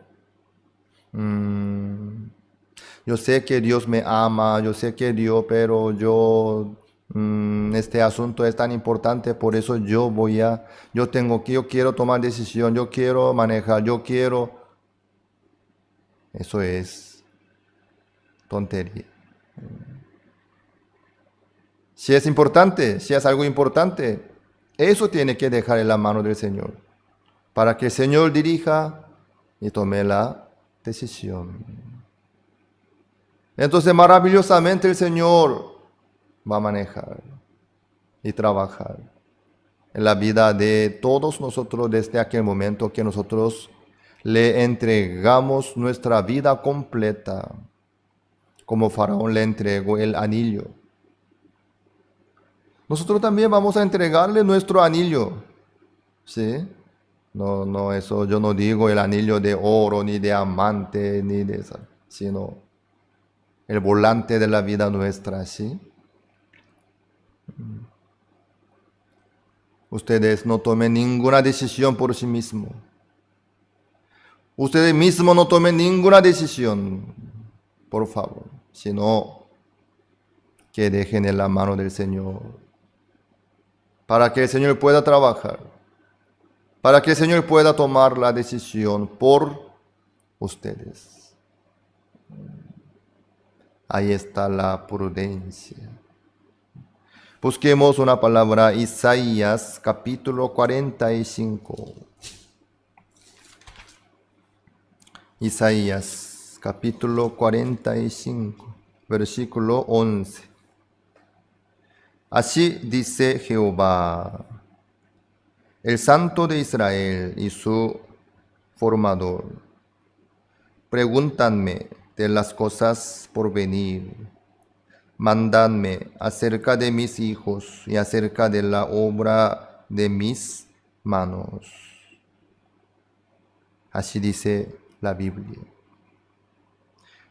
yo sé que Dios me ama, yo sé que Dios, pero yo, este asunto es tan importante, por eso yo quiero tomar decisión, yo quiero manejar, eso es tontería. Si es importante, si es algo importante, eso tiene que dejar en la mano del Señor, para que el Señor dirija y tome la decisión. Entonces, maravillosamente el Señor va a manejar y trabajar en la vida de todos nosotros desde aquel momento que nosotros le entregamos nuestra vida completa, como Faraón le entregó el anillo. Nosotros también vamos a entregarle nuestro anillo, ¿sí? No, eso yo no digo el anillo de oro, ni de diamante, ni de eso, sino el volante de la vida nuestra, ¿sí? Ustedes no tomen ninguna decisión por sí mismos. Ustedes mismos no tomen ninguna decisión, por favor, sino que dejen en la mano del Señor, para que el Señor pueda trabajar, para que el Señor pueda tomar la decisión por ustedes. Ahí está la prudencia. Busquemos una palabra, Isaías capítulo 45. Isaías capítulo 45, versículo 11. Así dice Jehová, el Santo de Israel y su formador. Pregúntame de las cosas por venir. Mandadme acerca de mis hijos y acerca de la obra de mis manos. Así dice la Biblia.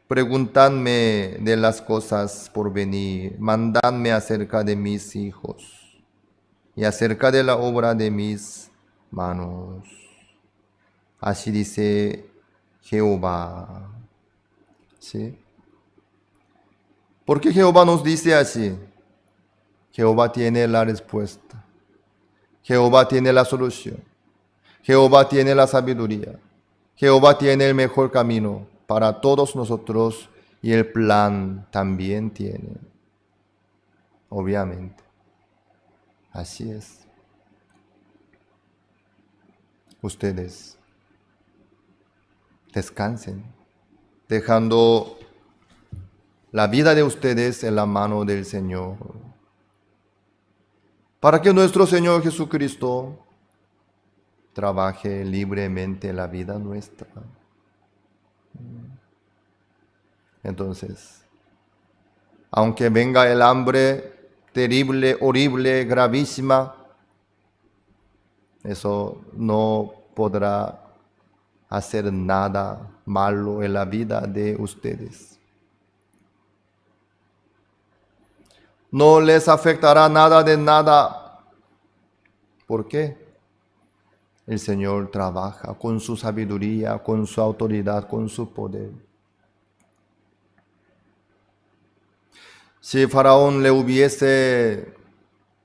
Preguntadme de las cosas por venir, mandadme acerca de mis hijos y acerca de la obra de mis manos. Así dice Jehová. ¿Sí? ¿Por qué Jehová nos dice así? Jehová tiene la respuesta. Jehová tiene la solución. Jehová tiene la sabiduría. Jehová tiene el mejor camino para todos nosotros y el plan también tiene. Obviamente. Así es. Ustedes descansen, dejando la vida de ustedes en la mano del Señor, para que nuestro Señor Jesucristo trabaje libremente la vida nuestra. Entonces, aunque venga el hambre terrible, horrible, gravísima, eso no podrá hacer nada malo en la vida de ustedes. No les afectará nada de nada. ¿Por qué? El Señor trabaja con su sabiduría, con su autoridad, con su poder. Si Faraón le hubiese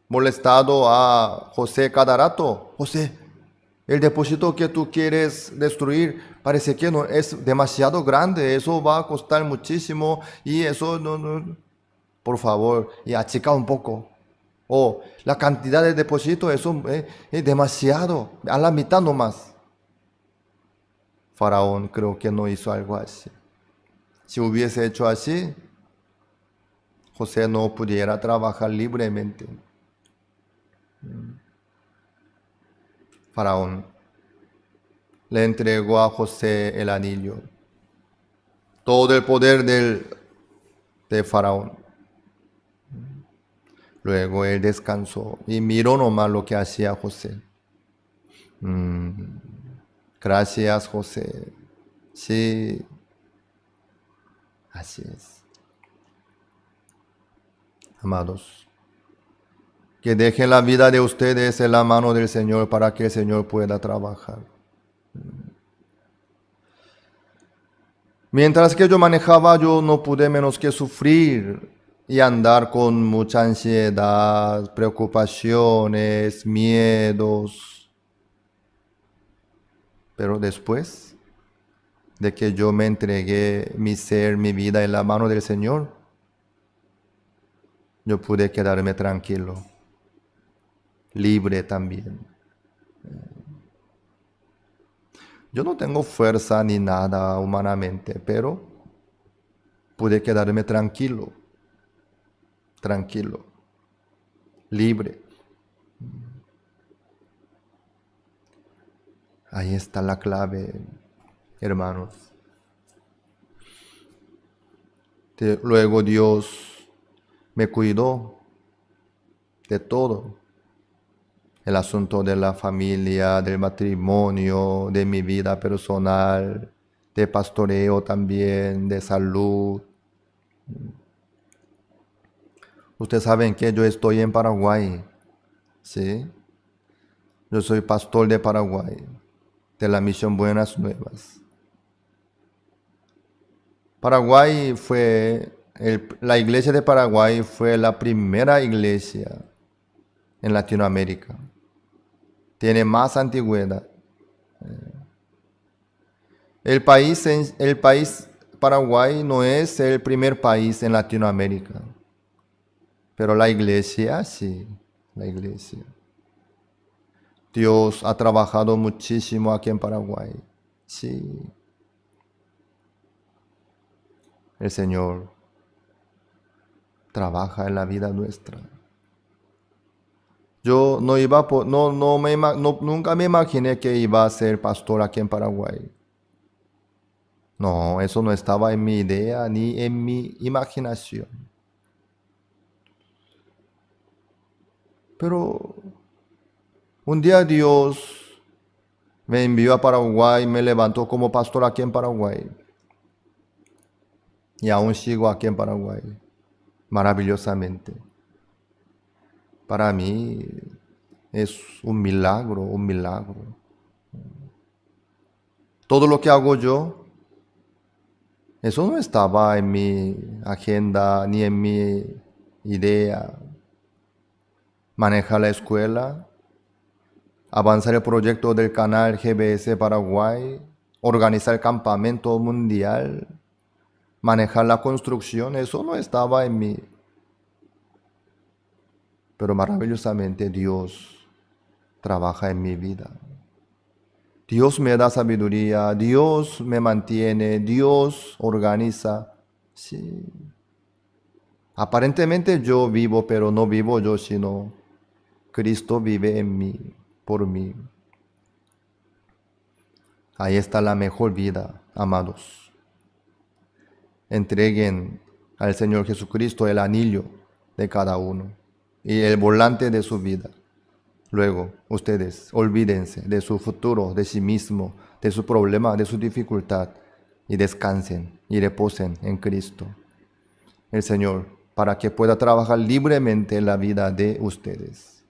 molestado a José cada rato, José, el depósito que tú quieres destruir parece que no es demasiado grande, eso va a costar muchísimo y eso no. Por favor, y achica un poco. O la cantidad de depósito, eso es demasiado, a la mitad nomás. Faraón creo que no hizo algo así. Si hubiese hecho así, José no pudiera trabajar libremente. Faraón le entregó a José el anillo, todo el poder de Faraón. Luego él descansó y miró nomás lo que hacía José. Gracias, José. Sí, así es. Amados, que dejen la vida de ustedes en la mano del Señor para que el Señor pueda trabajar. Mientras que yo manejaba, yo no pude menos que sufrir y andar con mucha ansiedad, preocupaciones, miedos. Pero después de que yo me entregué mi ser, mi vida en la mano del Señor, yo pude quedarme tranquilo, libre también. Yo no tengo fuerza ni nada humanamente, pero pude quedarme tranquilo, libre. Ahí está la clave, hermanos. Luego Dios me cuidó de todo. El asunto de la familia, del matrimonio, de mi vida personal, de pastoreo también, de salud. Ustedes saben que yo estoy en Paraguay, ¿sí? Yo soy pastor de Paraguay, de la Misión Buenas Nuevas. Paraguay la iglesia de Paraguay fue la primera iglesia en Latinoamérica. Tiene más antigüedad. El país Paraguay no es el primer país en Latinoamérica, pero la iglesia sí, la iglesia. Dios ha trabajado muchísimo aquí en Paraguay, sí. El Señor trabaja en la vida nuestra. Yo nunca me imaginé que iba a ser pastor aquí en Paraguay. No, eso no estaba en mi idea ni en mi imaginación. Pero un día Dios me envió a Paraguay, me levantó como pastor aquí en Paraguay. Y aún sigo aquí en Paraguay, maravillosamente. Para mí es un milagro. Todo lo que hago yo, eso no estaba en mi agenda ni en mi idea. Manejar la escuela, avanzar el proyecto del canal GBS Paraguay, organizar el campamento mundial, manejar la construcción, eso no estaba en mí. Pero maravillosamente Dios trabaja en mi vida. Dios me da sabiduría, Dios me mantiene, Dios organiza. Sí. Aparentemente yo vivo, pero no vivo yo, sino Cristo vive en mí, por mí. Ahí está la mejor vida, amados. Entreguen al Señor Jesucristo el anillo de cada uno y el volante de su vida. Luego, ustedes olvídense de su futuro, de sí mismo, de su problema, de su dificultad, y descansen y reposen en Cristo, el Señor, para que pueda trabajar libremente en la vida de ustedes.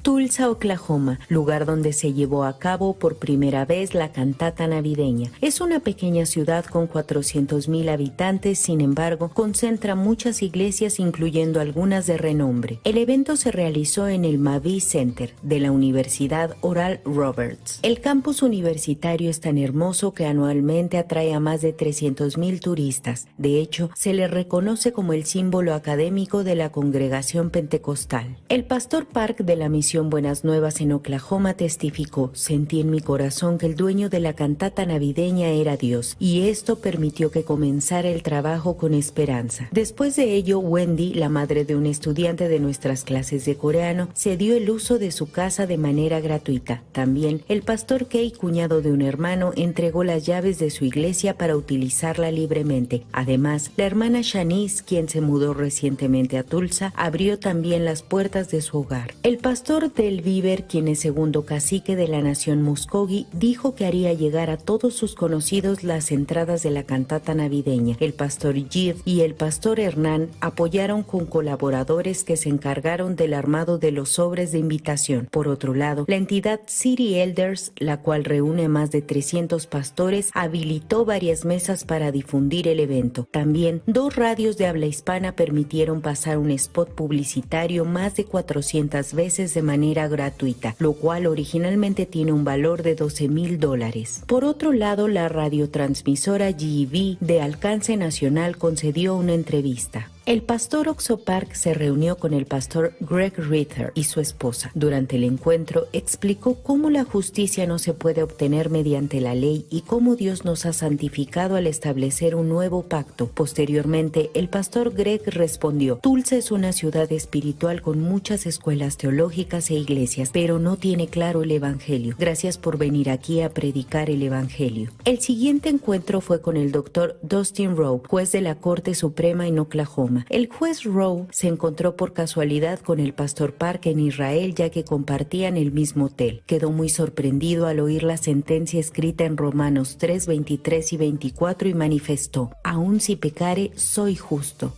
Tulsa, Oklahoma, lugar donde se llevó a cabo por primera vez la cantata navideña. Es una pequeña ciudad con 400,000 habitantes, sin embargo, concentra muchas iglesias, incluyendo algunas de renombre. El evento se realizó en el Mabee Center de la Universidad Oral Roberts. El campus universitario es tan hermoso que anualmente atrae a más de 300,000 turistas. De hecho, se le reconoce como el símbolo académico de la congregación pentecostal. El pastor Park de la misión Buenas Nuevas en Oklahoma testificó: sentí en mi corazón que el dueño de la cantata navideña era Dios, y esto permitió que comenzara el trabajo con esperanza. Después de ello, Wendy, la madre de un estudiante de nuestras clases de coreano, se dio el uso de su casa de manera gratuita. También, el pastor Kay, cuñado de un hermano, entregó las llaves de su iglesia para utilizarla libremente. Además, la hermana Shanice, quien se mudó recientemente a Tulsa, abrió también las puertas de su hogar. El pastor Del Bieber, quien es segundo cacique de la nación Muskogee, dijo que haría llegar a todos sus conocidos las entradas de la cantata navideña. El pastor Jeff y el pastor Hernán apoyaron con colaboradores que se encargaron del armado de los sobres de invitación. Por otro lado, la entidad City Elders, la cual reúne más de 300 pastores, habilitó varias mesas para difundir el evento. También, 2 radios de habla hispana permitieron pasar un spot publicitario más de 400 veces de manera gratuita, lo cual originalmente tiene un valor de $12,000. Por otro lado, la radiotransmisora GEV de alcance nacional concedió una entrevista. El pastor Oxo Park se reunió con el pastor Greg Ritter y su esposa. Durante el encuentro, explicó cómo la justicia no se puede obtener mediante la ley y cómo Dios nos ha santificado al establecer un nuevo pacto. Posteriormente, el pastor Greg respondió: Tulsa es una ciudad espiritual con muchas escuelas teológicas e iglesias, pero no tiene claro el evangelio. Gracias por venir aquí a predicar el evangelio. El siguiente encuentro fue con el doctor Dustin Rowe, juez de la Corte Suprema en Oklahoma. El juez Rowe se encontró por casualidad con el pastor Park en Israel, ya que compartían el mismo hotel. Quedó muy sorprendido al oír la sentencia escrita en Romanos 3, 23 y 24 y manifestó: aun si pecare, soy justo.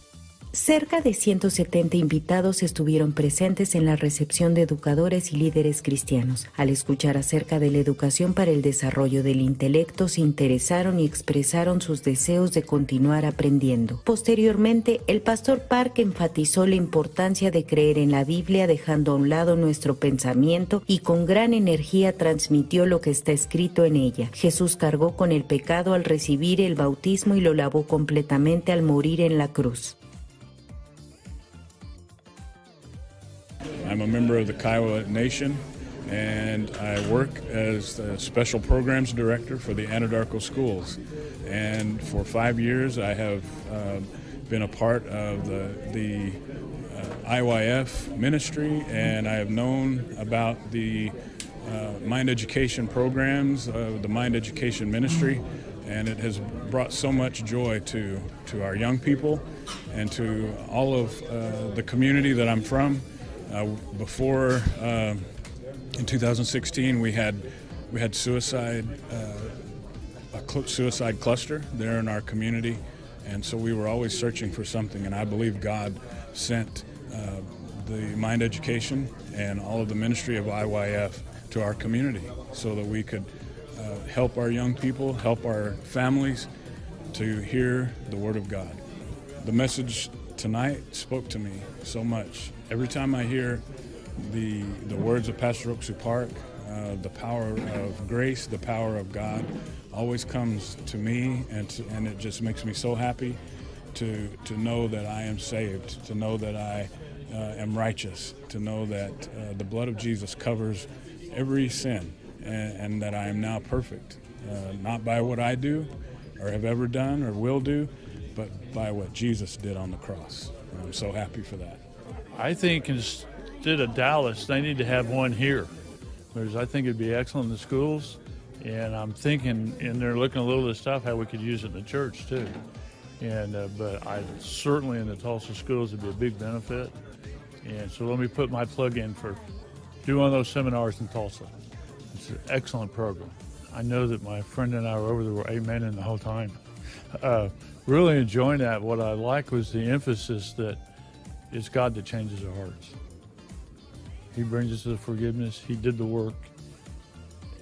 Cerca de 170 invitados estuvieron presentes en la recepción de educadores y líderes cristianos. Al escuchar acerca de la educación para el desarrollo del intelecto, se interesaron y expresaron sus deseos de continuar aprendiendo. Posteriormente, el pastor Park enfatizó la importancia de creer en la Biblia, dejando a un lado nuestro pensamiento, y con gran energía transmitió lo que está escrito en ella. Jesús cargó con el pecado al recibir el bautismo y lo lavó completamente al morir en la cruz. I'm a member of the Kiowa Nation, and I work as the Special Programs Director for the Anadarko Schools. And for 5 years, I have been a part of the IYF ministry, and I have known about the Mind Education programs, the Mind Education ministry, and it has brought so much joy to our young people and to all of the community that I'm from. Before in 2016, we had suicide, a suicide cluster there in our community, and so we were always searching for something. And I believe God sent the Mind Education and all of the ministry of IYF to our community so that we could help our young people, help our families to hear the Word of God. The message tonight spoke to me so much. Every time I hear the words of Pastor Oxu Park, the power of grace, the power of God always comes to me, and it just makes me so happy to know that I am saved, to know that I am righteous, to know that the blood of Jesus covers every sin, and that I am now perfect, not by what I do or have ever done or will do, but by what Jesus did on the cross. And I'm so happy for that. I think instead of Dallas, they need to have one here. I think it'd be excellent in the schools, and I'm thinking, and they're looking a little of the stuff, how we could use it in the church too. And but I certainly in the Tulsa schools it'd be a big benefit. And so let me put my plug in for do one of those seminars in Tulsa. It's an excellent program. I know that my friend and I were over there were amening the whole time. Really enjoying that. What I like was the emphasis that it's God that changes our hearts. He brings us to the forgiveness. He did the work.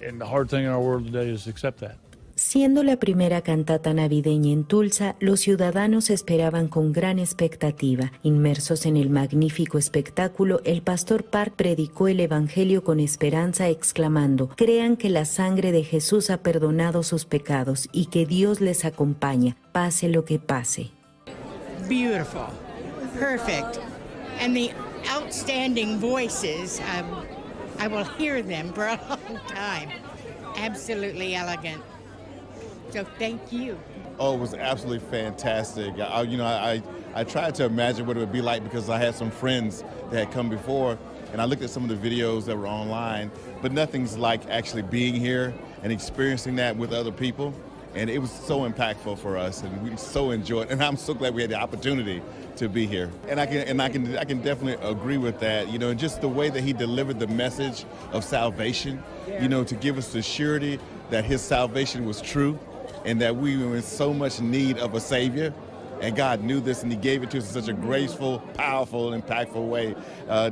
And the hard thing in our world today is to accept that. Siendo la primera cantata navideña en Tulsa, los ciudadanos esperaban con gran expectativa. Inmersos en el magnífico espectáculo, el pastor Park predicó el evangelio con esperanza, exclamando: crean que la sangre de Jesús ha perdonado sus pecados y que Dios les acompaña, pase lo que pase. Beautiful, perfect, and the outstanding voices, I will hear them for a long time. Absolutely elegant. So thank you. Oh, it was absolutely fantastic. I tried to imagine what it would be like because I had some friends that had come before, and I looked at some of the videos that were online, but nothing's like actually being here and experiencing that with other people. And it was so impactful for us, and we so enjoyed it. And I'm so glad we had the opportunity to be here. And I can definitely agree with that. You know, and just the way that he delivered the message of salvation, you know, to give us the surety that his salvation was true, and that we were in so much need of a Savior. And God knew this, and he gave it to us in such a graceful, powerful, impactful way.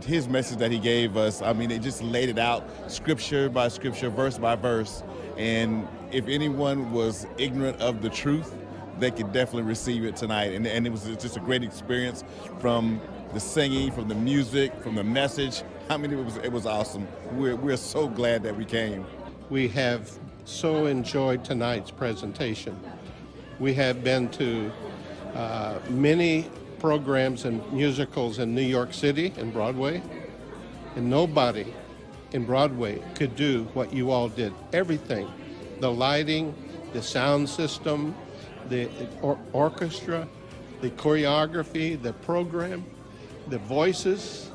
His message that he gave us, I mean, it just laid it out scripture by scripture, verse by verse. And if anyone was ignorant of the truth, they could definitely receive it tonight. And it was just a great experience, from the singing, from the music, from the message. I mean, it was awesome. We're so glad that we came. We have so enjoyed tonight's presentation. We have been to many programs and musicals in New York City and Broadway, and nobody in Broadway could do what you all did. Everything, the lighting, the sound system, the orchestra, the choreography, the program, the voices.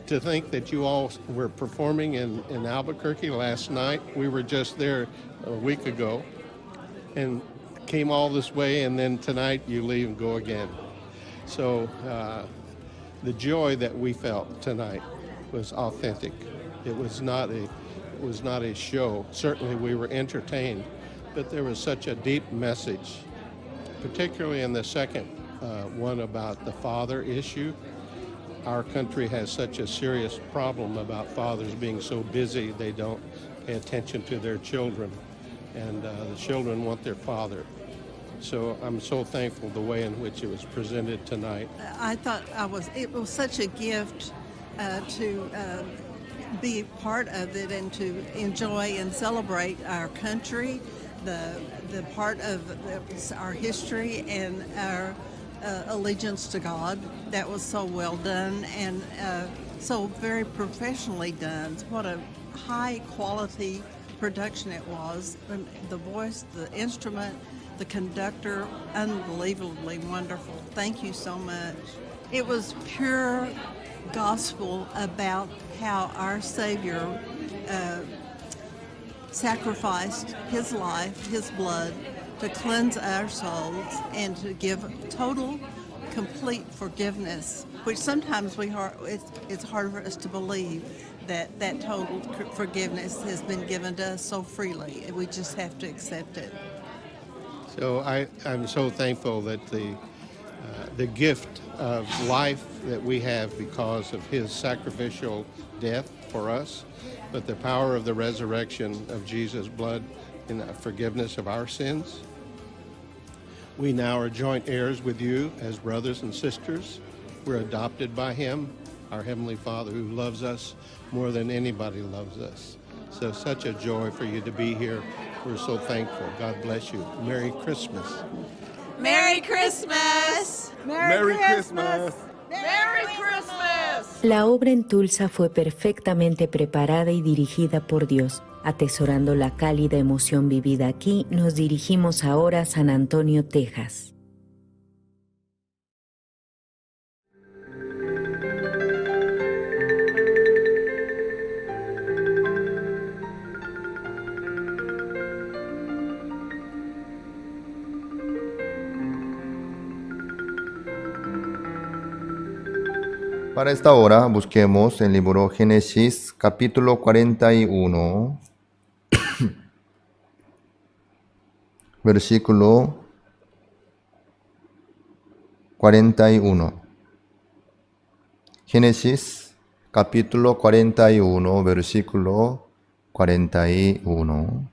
To think that you all were performing in Albuquerque last night. We were just there a week ago and came all this way, and then tonight you leave and go again. So the joy that we felt tonight was authentic. It was not a show. Certainly we were entertained, but there was such a deep message, particularly in the second one about the father issue. Our country has such a serious problem about fathers being so busy they don't pay attention to their children, and the children want their father. So I'm so thankful the way in which it was presented tonight. I thought it was such a gift to be part of it and to enjoy and celebrate our country, the part of our history and our allegiance to God. That was so well done and so very professionally done. What a high quality production it was. The voice, the instrument, the conductor, unbelievably wonderful. Thank you so much. It was pure gospel about how our Savior sacrificed his life, his blood, to cleanse our souls and to give total, complete forgiveness, which sometimes it's hard for us to believe that total forgiveness has been given to us so freely. We just have to accept it. So I'm so thankful that the gift of life that we have because of his sacrificial death for us, but the power of the resurrection of Jesus' blood in the forgiveness of our sins. We now are joint heirs with you as brothers and sisters. We're adopted by him, our Heavenly Father, who loves us more than anybody loves us. So such a joy for you to be here. We're so thankful. God bless you. Merry Christmas. Merry Christmas. Merry Christmas. Merry Christmas. La obra en Tulsa fue perfectamente preparada y dirigida por Dios. Atesorando la cálida emoción vivida aquí, nos dirigimos ahora a San Antonio, Texas. Para esta hora busquemos el libro Génesis capítulo 41, versículo 41. Génesis capítulo 41, versículo 41.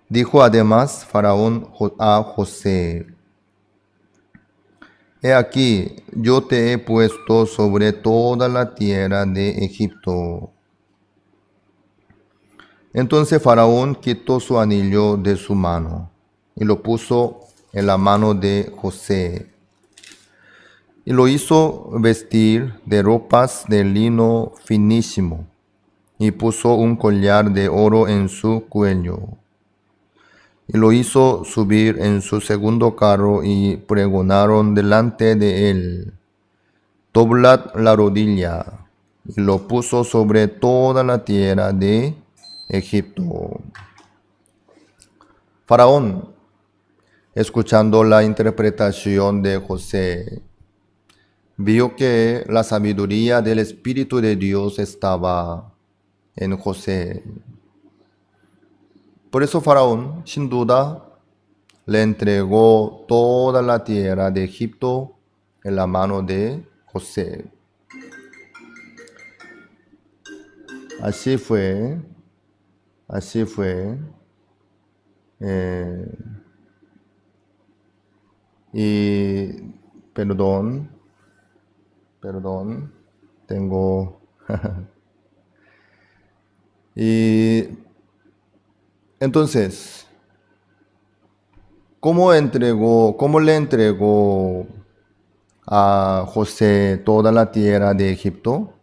Dijo además Faraón a José: He aquí, yo te he puesto sobre toda la tierra de Egipto. Entonces Faraón quitó su anillo de su mano y lo puso en la mano de José. Y lo hizo vestir de ropas de lino finísimo y puso un collar de oro en su cuello. Y lo hizo subir en su segundo carro y pregonaron delante de él: Doblad la rodilla. Y lo puso sobre toda la tierra de Egipto. Faraón, escuchando la interpretación de José, vio que la sabiduría del Espíritu de Dios estaba en José. Por eso Faraón, sin duda, le entregó toda la tierra de Egipto en la mano de José. Así fue. Y perdón, tengo... Y entonces, ¿cómo le entregó a José toda la tierra de Egipto?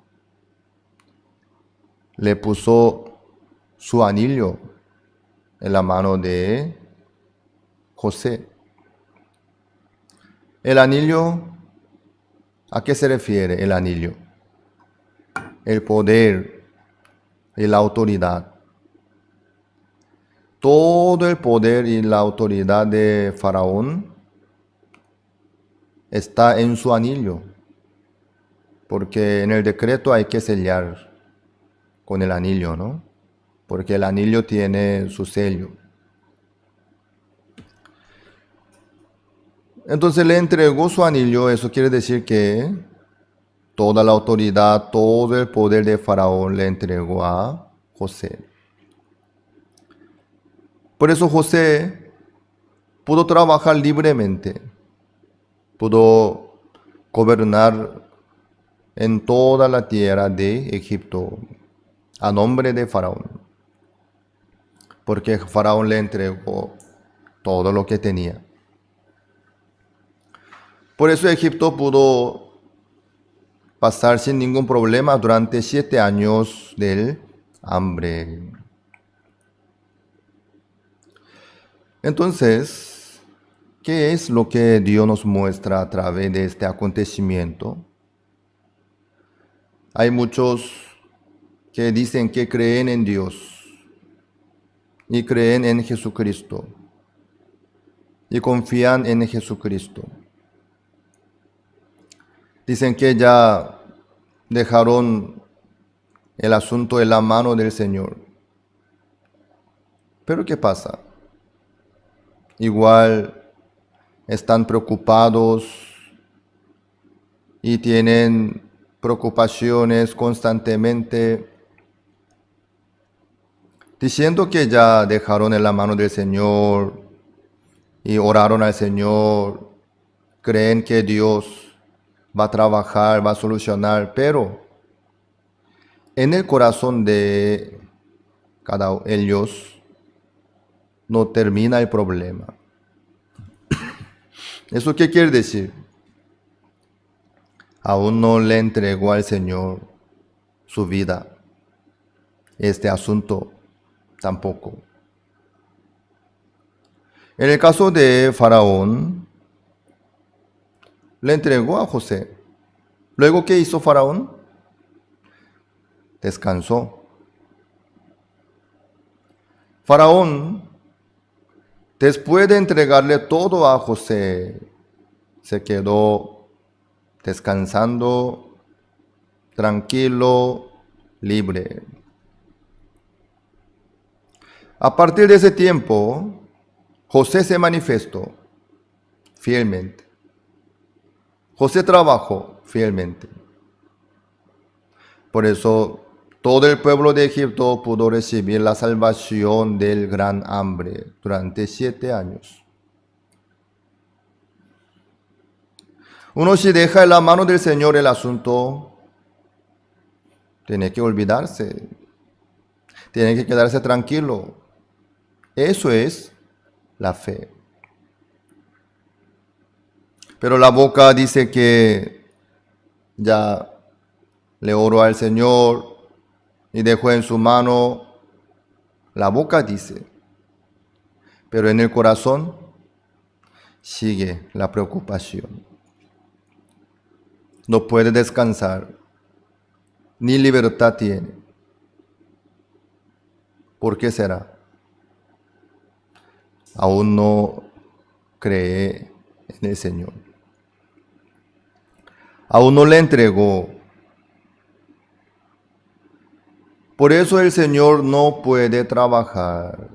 Le puso su anillo en la mano de José. El anillo, ¿a qué se refiere el anillo? El poder y la autoridad. Todo el poder y la autoridad de Faraón está en su anillo, porque en el decreto hay que sellar con el anillo, ¿no? Porque el anillo tiene su sello. Entonces le entregó su anillo. Eso quiere decir que toda la autoridad, todo el poder de Faraón le entregó a José. Por eso José pudo trabajar libremente, pudo gobernar en toda la tierra de Egipto a nombre de Faraón, porque Faraón le entregó todo lo que tenía. Por eso Egipto pudo pasar sin ningún problema durante 7 años del hambre. Entonces, ¿qué es lo que Dios nos muestra a través de este acontecimiento? Hay muchos que dicen que creen en Dios y creen en Jesucristo y confían en Jesucristo. Dicen que ya dejaron el asunto en la mano del Señor. Pero ¿qué pasa? Igual están preocupados y tienen preocupaciones constantemente, diciendo que ya dejaron en la mano del Señor y oraron al Señor, creen que Dios va a trabajar, va a solucionar, pero en el corazón de cada ellos no termina el problema. ¿Eso qué quiere decir? Aún no le entregó al Señor su vida. Este asunto tampoco. En el caso de Faraón, le entregó a José. Luego, ¿qué hizo Faraón? Descansó. Faraón, después de entregarle todo a José, se quedó descansando, tranquilo, libre. A partir de ese tiempo, José se manifestó fielmente. José trabajó fielmente. Por eso, todo el pueblo de Egipto pudo recibir la salvación del gran hambre durante 7 años. Uno si deja en la mano del Señor el asunto, tiene que olvidarse, tiene que quedarse tranquilo. Eso es la fe. Pero la boca dice que ya le oró al Señor y dejó en su mano. La boca dice, pero en el corazón sigue la preocupación. No puede descansar, ni libertad tiene. ¿Por qué será? Aún no cree en el Señor. Aún no le entregó. Por eso el Señor no puede trabajar.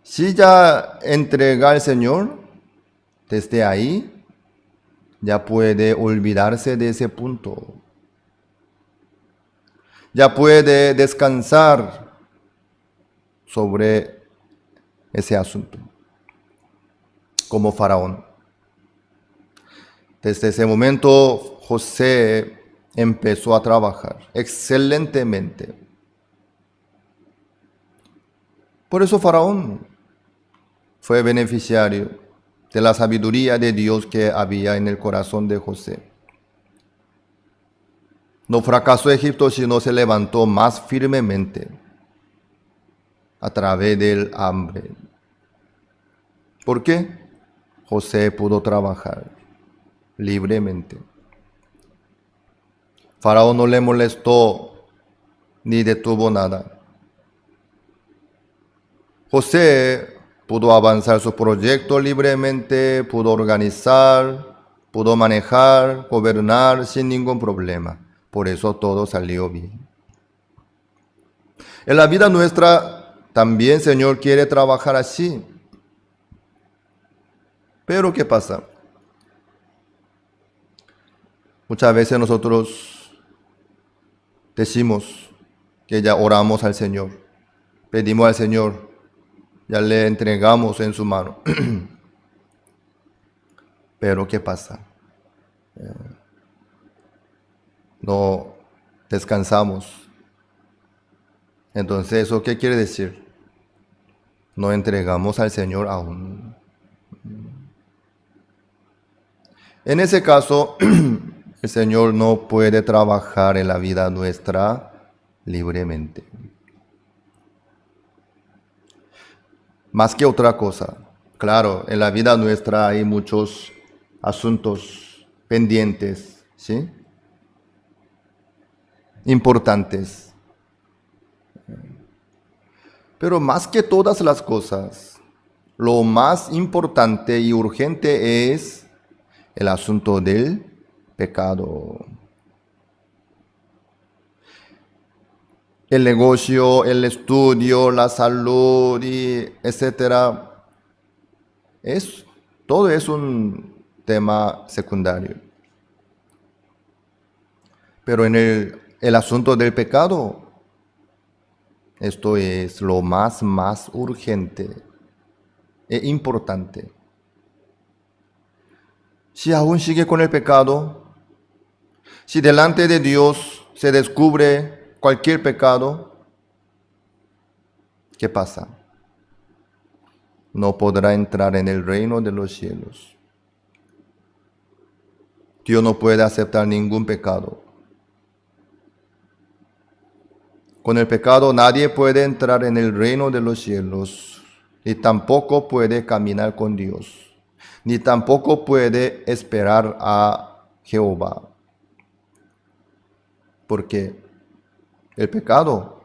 Si ya entrega al Señor, desde ahí ya puede olvidarse de ese punto. Ya puede descansar sobre ese asunto, como Faraón. Desde ese momento, José empezó a trabajar excelentemente. Por eso Faraón fue beneficiario de la sabiduría de Dios que había en el corazón de José. No fracasó Egipto, sino se levantó más firmemente a través del hambre. ¿Por qué? José pudo trabajar libremente. Faraón no le molestó ni detuvo nada. José pudo avanzar su proyecto libremente, pudo organizar, pudo manejar, gobernar sin ningún problema. Por eso todo salió bien. En la vida nuestra también, Señor, quiere trabajar así. Pero ¿qué pasa? Muchas veces nosotros decimos que ya oramos al Señor, pedimos al Señor, ya le entregamos en su mano. Pero ¿qué pasa? No descansamos. Entonces, ¿eso qué quiere decir? No entregamos al Señor aún. En ese caso, el Señor no puede trabajar en la vida nuestra libremente. Más que otra cosa. Claro, en la vida nuestra hay muchos asuntos pendientes, ¿sí? Importantes. Pero más que todas las cosas, lo más importante y urgente es el asunto del pecado. El negocio, el estudio, la salud, y etcétera, todo es un tema secundario. Pero en el asunto del pecado, esto es lo más urgente e importante. Si aún sigue con el pecado, Si delante de Dios se descubre cualquier pecado, ¿qué pasa? No podrá entrar en el reino de los cielos. Dios no puede aceptar ningún pecado. Con el pecado nadie puede entrar en el reino de los cielos, ni tampoco puede caminar con Dios, ni tampoco puede esperar a Jehová. Porque el pecado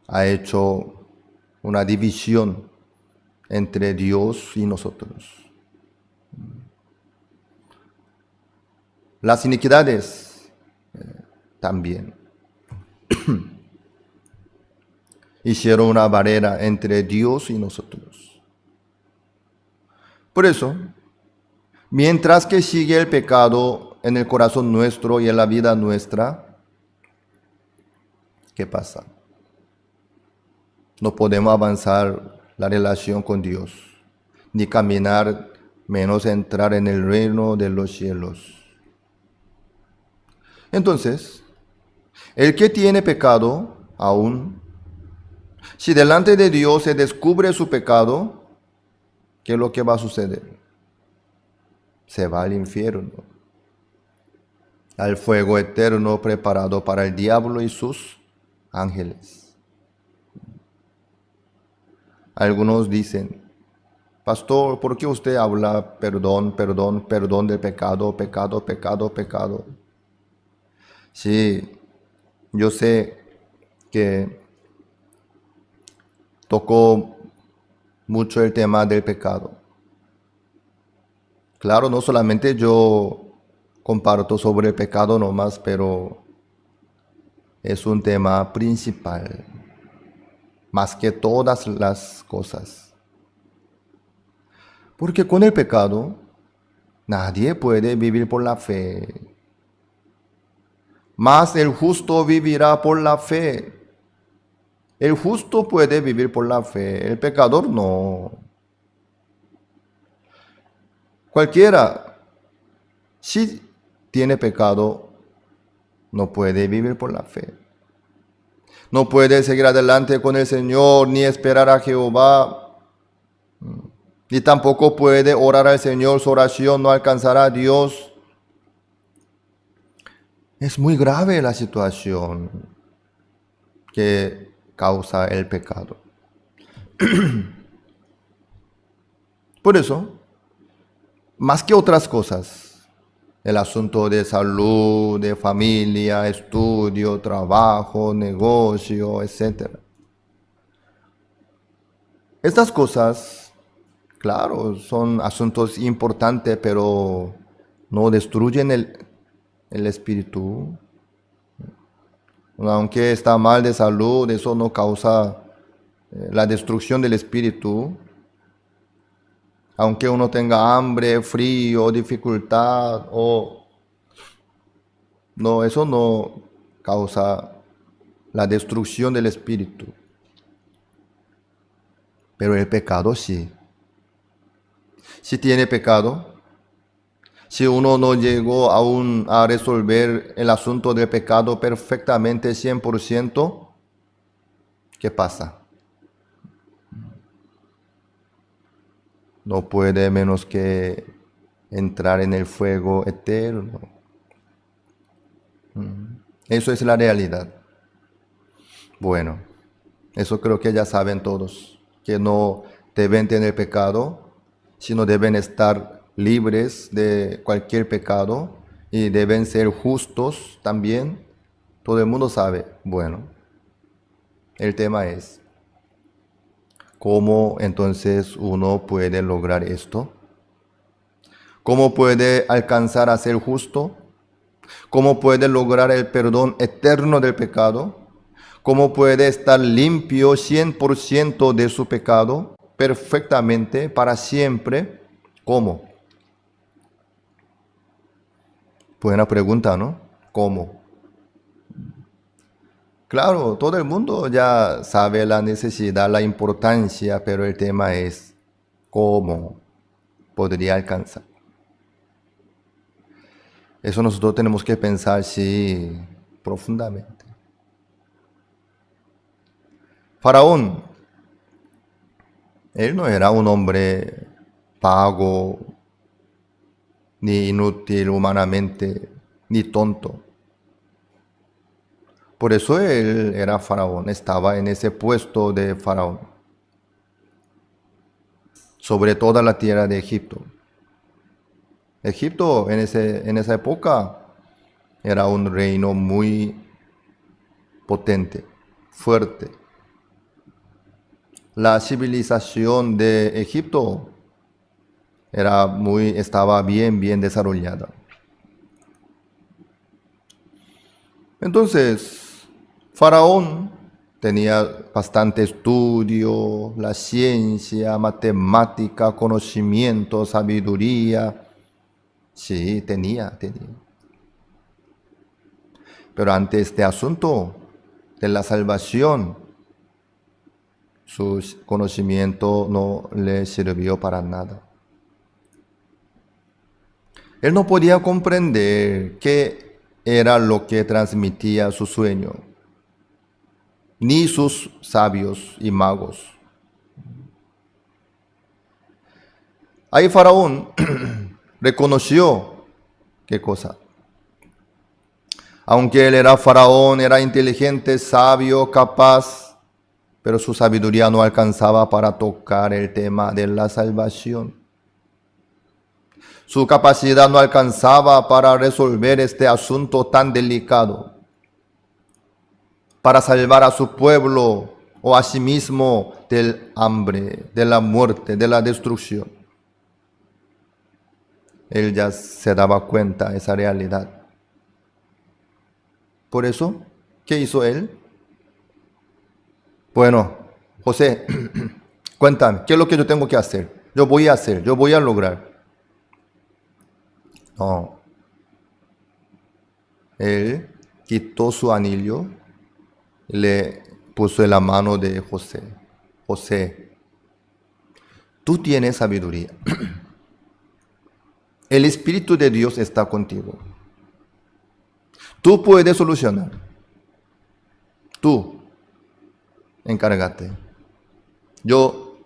ha hecho una división entre Dios y nosotros. Las iniquidades también hicieron una barrera entre Dios y nosotros. Por eso, mientras que sigue el pecado en el corazón nuestro y en la vida nuestra, ¿qué pasa? No podemos avanzar la relación con Dios, ni caminar, menos entrar en el reino de los cielos. Entonces, el que tiene pecado aún, si delante de Dios se descubre su pecado, ¿qué es lo que va a suceder? Se va al infierno, al fuego eterno preparado para el diablo y sus ángeles. Algunos dicen, pastor, ¿por qué usted habla perdón del pecado? Sí, yo sé que tocó mucho el tema del pecado. Claro, no solamente yo comparto sobre el pecado nomás, pero es un tema principal, más que todas las cosas. Porque con el pecado nadie puede vivir por la fe. Mas el justo vivirá por la fe. El justo puede vivir por la fe, el pecador no. Cualquiera, si tiene pecado, no puede vivir por la fe. No puede seguir adelante con el Señor, ni esperar a Jehová. Ni tampoco puede orar al Señor, su oración no alcanzará a Dios. Es muy grave la situación que causa el pecado. Por eso, más que otras cosas, el asunto de salud, de familia, estudio, trabajo, negocio, etc. Estas cosas, claro, son asuntos importantes, pero no destruyen el espíritu. Aunque está mal de salud, eso no causa la destrucción del espíritu. Aunque uno tenga hambre, frío, dificultad, no, eso no causa la destrucción del espíritu. Pero el pecado sí. Si tiene pecado, si uno no llegó aún a resolver el asunto del pecado perfectamente 100%, ¿qué pasa? No puede menos que entrar en el fuego eterno. Eso es la realidad. Bueno, eso creo que ya saben todos, que no deben tener pecado, sino deben estar libres de cualquier pecado y deben ser justos también. Todo el mundo sabe. Bueno, el tema es, ¿cómo entonces uno puede lograr esto? ¿Cómo puede alcanzar a ser justo? ¿Cómo puede lograr el perdón eterno del pecado? ¿Cómo puede estar limpio 100% de su pecado perfectamente para siempre? ¿Cómo? Buena pregunta, ¿no? ¿Cómo? Claro, todo el mundo ya sabe la necesidad, la importancia, pero el tema es ¿cómo podría alcanzar? Eso nosotros tenemos que pensar, sí, profundamente. Faraón, él no era un hombre vago, ni inútil humanamente, ni tonto. Por eso él era faraón, estaba en ese puesto de faraón, sobre toda la tierra de Egipto. Egipto en esa época era un reino muy potente, fuerte. La civilización de Egipto estaba bien desarrollada. Entonces, Faraón tenía bastante estudio, la ciencia, matemática, conocimiento, sabiduría. Sí, tenía. Pero ante este asunto de la salvación, su conocimiento no le sirvió para nada. Él no podía comprender qué era lo que transmitía su sueño, ni sus sabios y magos. Ahí Faraón reconoció, ¿qué cosa? Aunque él era faraón, era inteligente, sabio, capaz, pero su sabiduría no alcanzaba para tocar el tema de la salvación. Su capacidad no alcanzaba para resolver este asunto tan delicado, para salvar a su pueblo o a sí mismo del hambre, de la muerte, de la destrucción. Él ya se daba cuenta de esa realidad. Por eso, ¿qué hizo él? Bueno, José, cuéntame, ¿qué es lo que yo tengo que hacer? Yo voy a lograr. No. Él quitó su anillo y le puso en la mano de José. José, tú tienes sabiduría. El Espíritu de Dios está contigo. Tú puedes solucionar. Tú, encárgate. Yo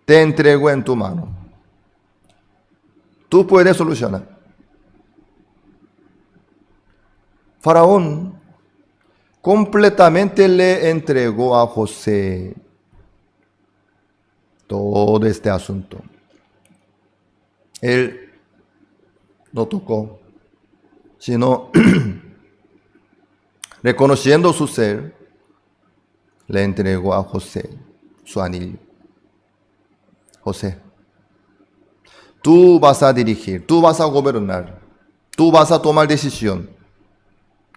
te entrego en tu mano. Tú puedes solucionar. Faraón completamente le entregó a José todo este asunto. Él no tocó, sino reconociendo su ser, le entregó a José su anillo. José, tú vas a dirigir, tú vas a gobernar, tú vas a tomar decisión.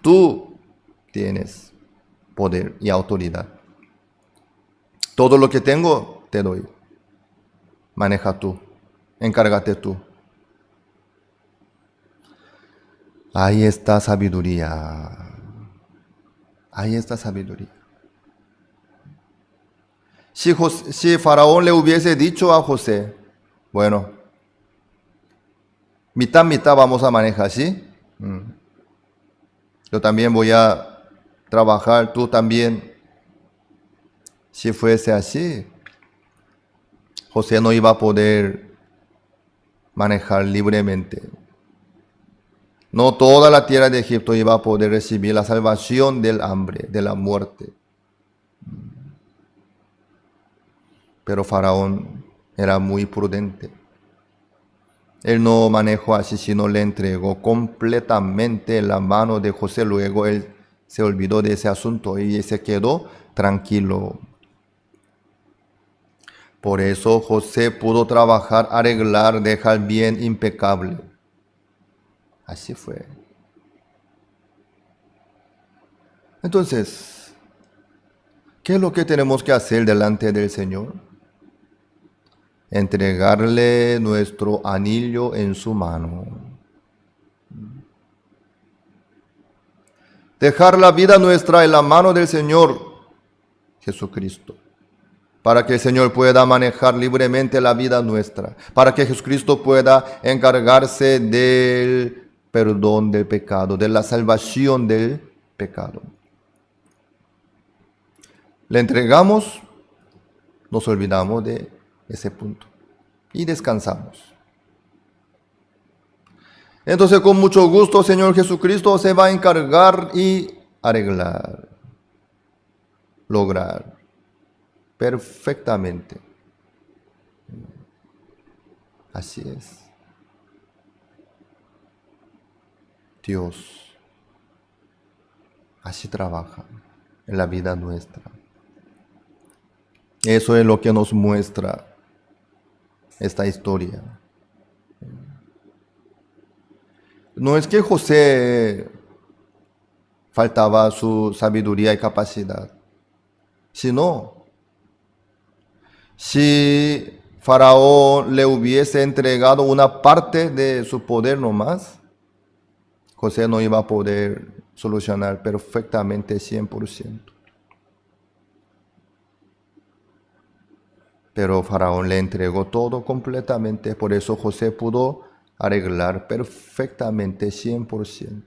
Tú tienes poder y autoridad. Todo lo que tengo, te doy. Maneja tú, encárgate tú. Ahí está sabiduría. Ahí está sabiduría. Si Faraón le hubiese dicho a José, bueno, mitad vamos a manejar, ¿sí? Yo también voy a trabajar, tú también. Si fuese así, José no iba a poder manejar libremente. No toda la tierra de Egipto iba a poder recibir la salvación del hambre, de la muerte. Pero Faraón era muy prudente. Él no manejó así, sino le entregó completamente en la mano de José. Luego él se olvidó de ese asunto y se quedó tranquilo. Por eso José pudo trabajar, arreglar, dejar bien impecable. Así fue. Entonces, ¿qué es lo que tenemos que hacer delante del Señor? Entregarle nuestro anillo en su mano. Dejar la vida nuestra en la mano del Señor Jesucristo, para que el Señor pueda manejar libremente la vida nuestra, para que Jesucristo pueda encargarse del perdón del pecado, de la salvación del pecado. Le entregamos, nos olvidamos de ese punto y descansamos. Entonces, con mucho gusto, Señor Jesucristo se va a encargar y arreglar, lograr perfectamente. Así es. Dios así trabaja en la vida nuestra. Eso es lo que nos muestra esta historia. No es que José faltaba su sabiduría y capacidad, sino si Faraón le hubiese entregado una parte de su poder nomás, José no iba a poder solucionar perfectamente 100%. Pero Faraón le entregó todo completamente, por eso José pudo arreglar perfectamente 100%.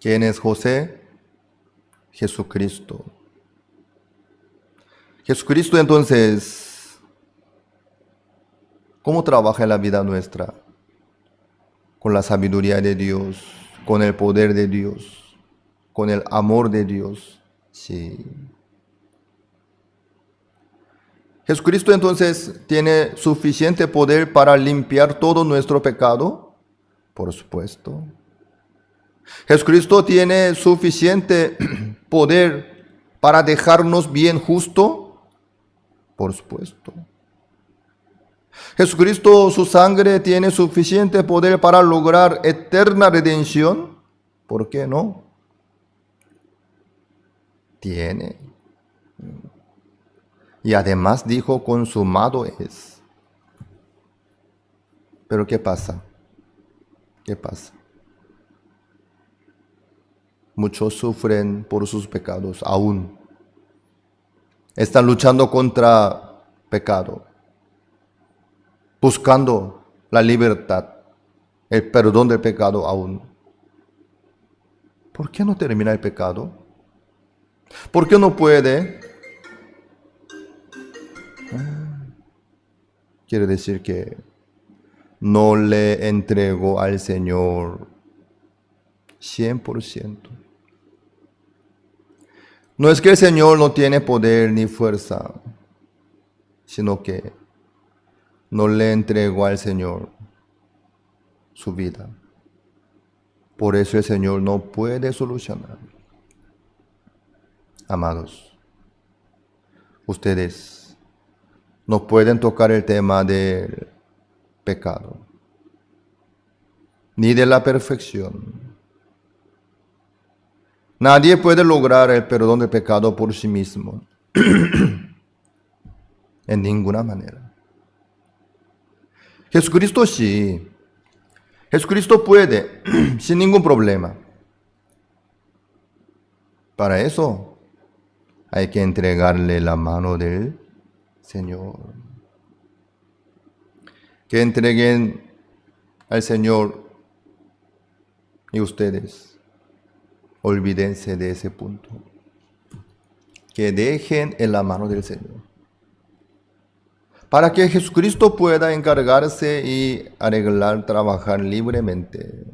¿Quién es José? Jesucristo. Jesucristo entonces, ¿cómo trabaja en la vida nuestra? Con la sabiduría de Dios, con el poder de Dios, con el amor de Dios. Sí. Jesucristo entonces tiene suficiente poder para limpiar todo nuestro pecado, por supuesto. Jesucristo tiene suficiente poder para dejarnos bien justo, por supuesto. Jesucristo, su sangre tiene suficiente poder para lograr eterna redención, ¿por qué no? Tiene. Y además dijo, consumado es. Pero ¿qué pasa? ¿Qué pasa? Muchos sufren por sus pecados aún. Están luchando contra pecado, buscando la libertad, el perdón del pecado aún. ¿Por qué no termina el pecado? ¿Por qué no puede? Quiere decir que no le entregó al Señor 100%. No es que el Señor no tiene poder ni fuerza, sino que no le entregó al Señor su vida. Por eso el Señor no puede solucionar. Amados, ustedes no pueden tocar el tema del pecado, ni de la perfección. Nadie puede lograr el perdón del pecado por sí mismo. En ninguna manera. Jesucristo sí. Jesucristo puede, sin ningún problema. Para eso hay que entregarle la mano del Señor. Que entreguen al Señor y ustedes. Olvídense de ese punto. Que dejen en la mano del Señor. Para que Jesucristo pueda encargarse y arreglar, trabajar libremente.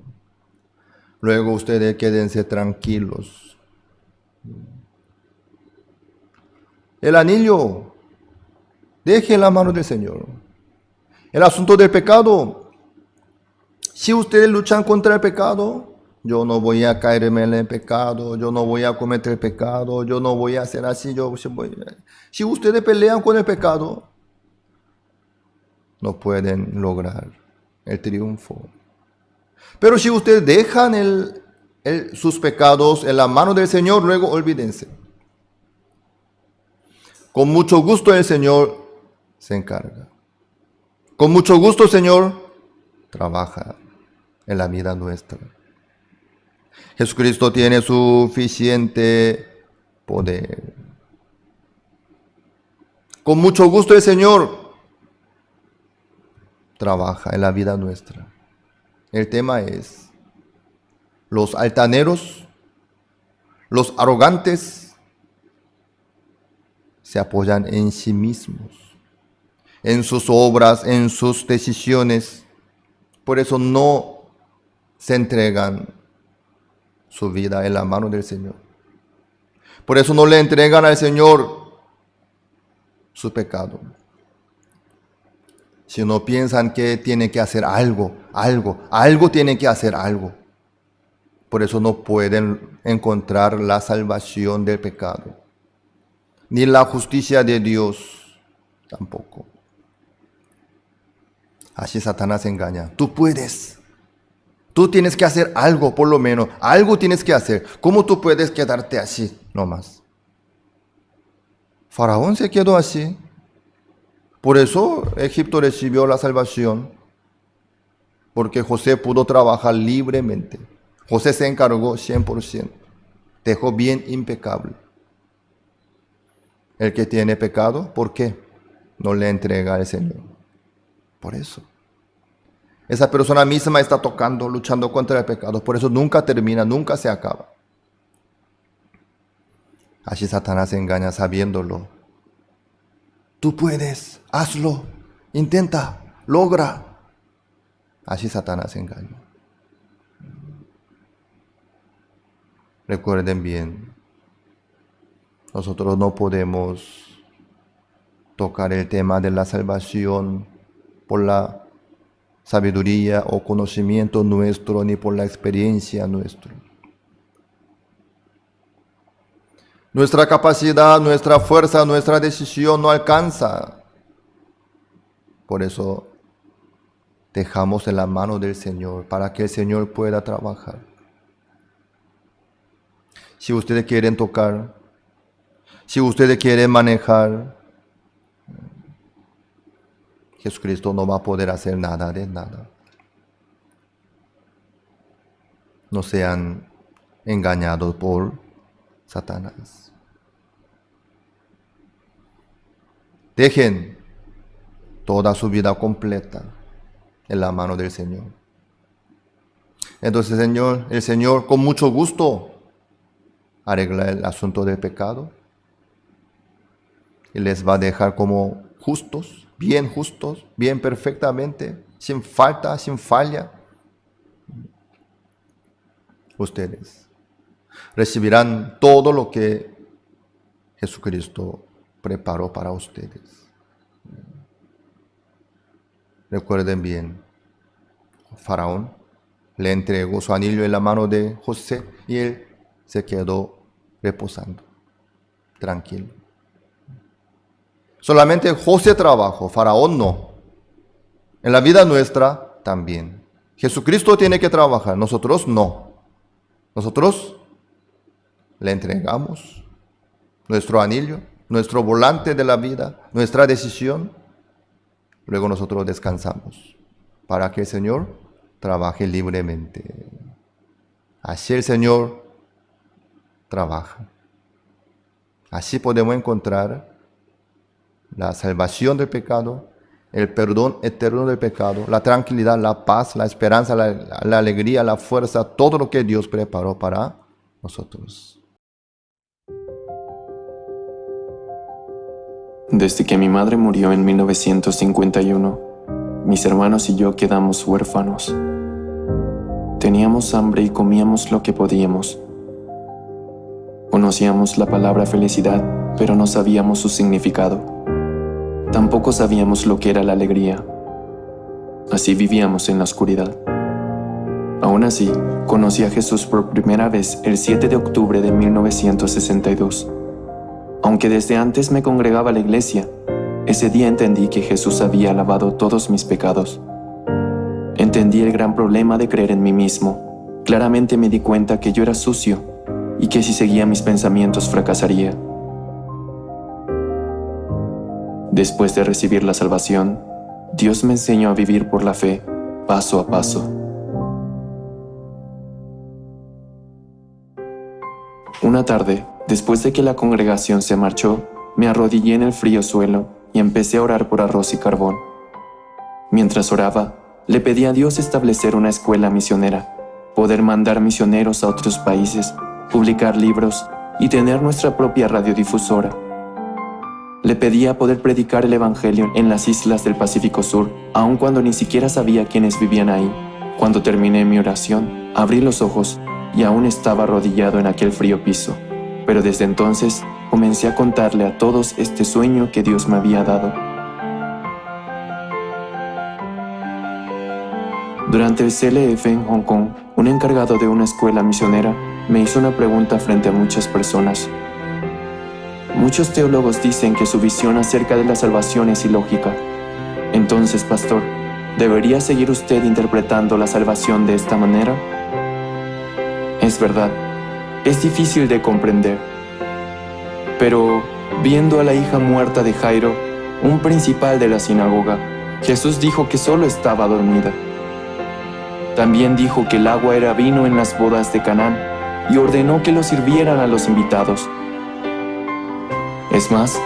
Luego ustedes quédense tranquilos. El anillo, deje en la mano del Señor. El asunto del pecado, si ustedes luchan contra el pecado, yo no voy a caerme en el pecado, yo no voy a cometer pecado, yo no voy a hacer así, Si ustedes pelean con el pecado, no pueden lograr el triunfo. Pero si ustedes dejan sus pecados en la mano del Señor, luego olvídense. Con mucho gusto el Señor se encarga. Con mucho gusto el Señor trabaja en la vida nuestra. Jesucristo tiene suficiente poder. Con mucho gusto el Señor trabaja en la vida nuestra. El tema es los altaneros, los arrogantes, se apoyan en sí mismos, en sus obras, en sus decisiones. Por eso no se entregan su vida en la mano del Señor. Por eso no le entregan al Señor su pecado. Si no piensan que tiene que hacer algo tiene que hacer algo. Por eso no pueden encontrar la salvación del pecado, ni la justicia de Dios tampoco. Así Satanás engaña. Tú puedes. Tú tienes que hacer algo, por lo menos. Algo tienes que hacer. ¿Cómo tú puedes quedarte así nomás? Faraón se quedó así. Por eso Egipto recibió la salvación. Porque José pudo trabajar libremente. José se encargó 100%. Dejó bien impecable. El que tiene pecado, ¿por qué no le entrega al Señor? Por eso. Esa persona misma está tocando, luchando contra el pecado. Por eso nunca termina, nunca se acaba. Así Satanás engaña sabiéndolo. Tú puedes, hazlo, intenta, logra. Así Satanás engaña. Recuerden bien, nosotros no podemos tocar el tema de la salvación por la sabiduría o conocimiento nuestro, ni por la experiencia nuestra. Nuestra capacidad, nuestra fuerza, nuestra decisión no alcanza. Por eso dejamos en la mano del Señor para que el Señor pueda trabajar. Si ustedes quieren tocar, si ustedes quieren manejar, Jesucristo no va a poder hacer nada de nada. No sean engañados por Satanás. Dejen toda su vida completa en la mano del Señor. Entonces el Señor con mucho gusto arregla el asunto del pecado y les va a dejar como justos, bien perfectamente, sin falta, sin falla. Ustedes recibirán todo lo que Jesucristo preparó para ustedes. Recuerden bien, Faraón le entregó su anillo en la mano de José y él se quedó reposando, tranquilo. Solamente José trabajó, Faraón no. En la vida nuestra también. Jesucristo tiene que trabajar, nosotros no. Nosotros le entregamos nuestro anillo, nuestro volante de la vida, nuestra decisión. Luego nosotros descansamos para que el Señor trabaje libremente. Así el Señor trabaja. Así podemos encontrar la salvación del pecado, el perdón eterno del pecado, la tranquilidad, la paz, la esperanza, la alegría, la fuerza, todo lo que Dios preparó para nosotros. Desde que mi madre murió en 1951, mis hermanos y yo quedamos huérfanos. Teníamos hambre y comíamos lo que podíamos. Conocíamos la palabra felicidad, pero no sabíamos su significado. Tampoco sabíamos lo que era la alegría. Así vivíamos en la oscuridad. Aún así, conocí a Jesús por primera vez el 7 de octubre de 1962. Aunque desde antes me congregaba a la iglesia, ese día entendí que Jesús había lavado todos mis pecados. Entendí el gran problema de creer en mí mismo. Claramente me di cuenta que yo era sucio y que si seguía mis pensamientos fracasaría. Después de recibir la salvación, Dios me enseñó a vivir por la fe, paso a paso. Una tarde, después de que la congregación se marchó, me arrodillé en el frío suelo y empecé a orar por arroz y carbón. Mientras oraba, le pedí a Dios establecer una escuela misionera, poder mandar misioneros a otros países, publicar libros y tener nuestra propia radiodifusora. Le pedía poder predicar el Evangelio en las islas del Pacífico Sur, aun cuando ni siquiera sabía quiénes vivían ahí. Cuando terminé mi oración, abrí los ojos y aún estaba arrodillado en aquel frío piso. Pero desde entonces comencé a contarle a todos este sueño que Dios me había dado. Durante el CLF en Hong Kong, un encargado de una escuela misionera me hizo una pregunta frente a muchas personas. Muchos teólogos dicen que su visión acerca de la salvación es ilógica. Entonces, pastor, ¿debería seguir usted interpretando la salvación de esta manera? Es verdad, es difícil de comprender. Pero, viendo a la hija muerta de Jairo, un principal de la sinagoga, Jesús dijo que solo estaba dormida. También dijo que el agua era vino en las bodas de Canaán y ordenó que lo sirvieran a los invitados. Es más,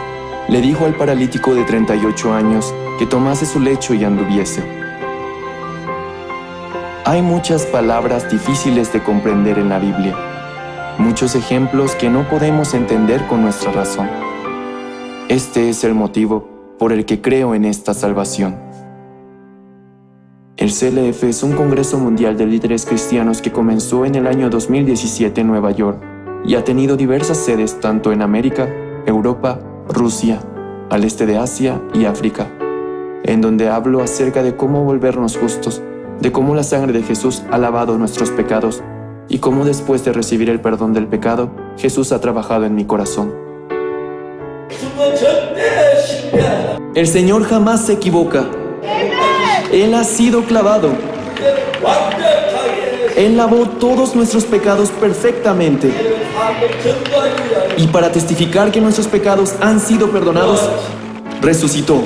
le dijo al paralítico de 38 años que tomase su lecho y anduviese. Hay muchas palabras difíciles de comprender en la Biblia, muchos ejemplos que no podemos entender con nuestra razón. Este es el motivo por el que creo en esta salvación. El CLF es un congreso mundial de líderes cristianos que comenzó en el año 2017 en Nueva York y ha tenido diversas sedes tanto en América, Europa, Rusia, al este de Asia y África, en donde hablo acerca de cómo volvernos justos, de cómo la sangre de Jesús ha lavado nuestros pecados y cómo después de recibir el perdón del pecado, Jesús ha trabajado en mi corazón. El Señor jamás se equivoca. Él ha sido clavado. Él lavó todos nuestros pecados perfectamente. Y para testificar que nuestros pecados han sido perdonados, resucitó.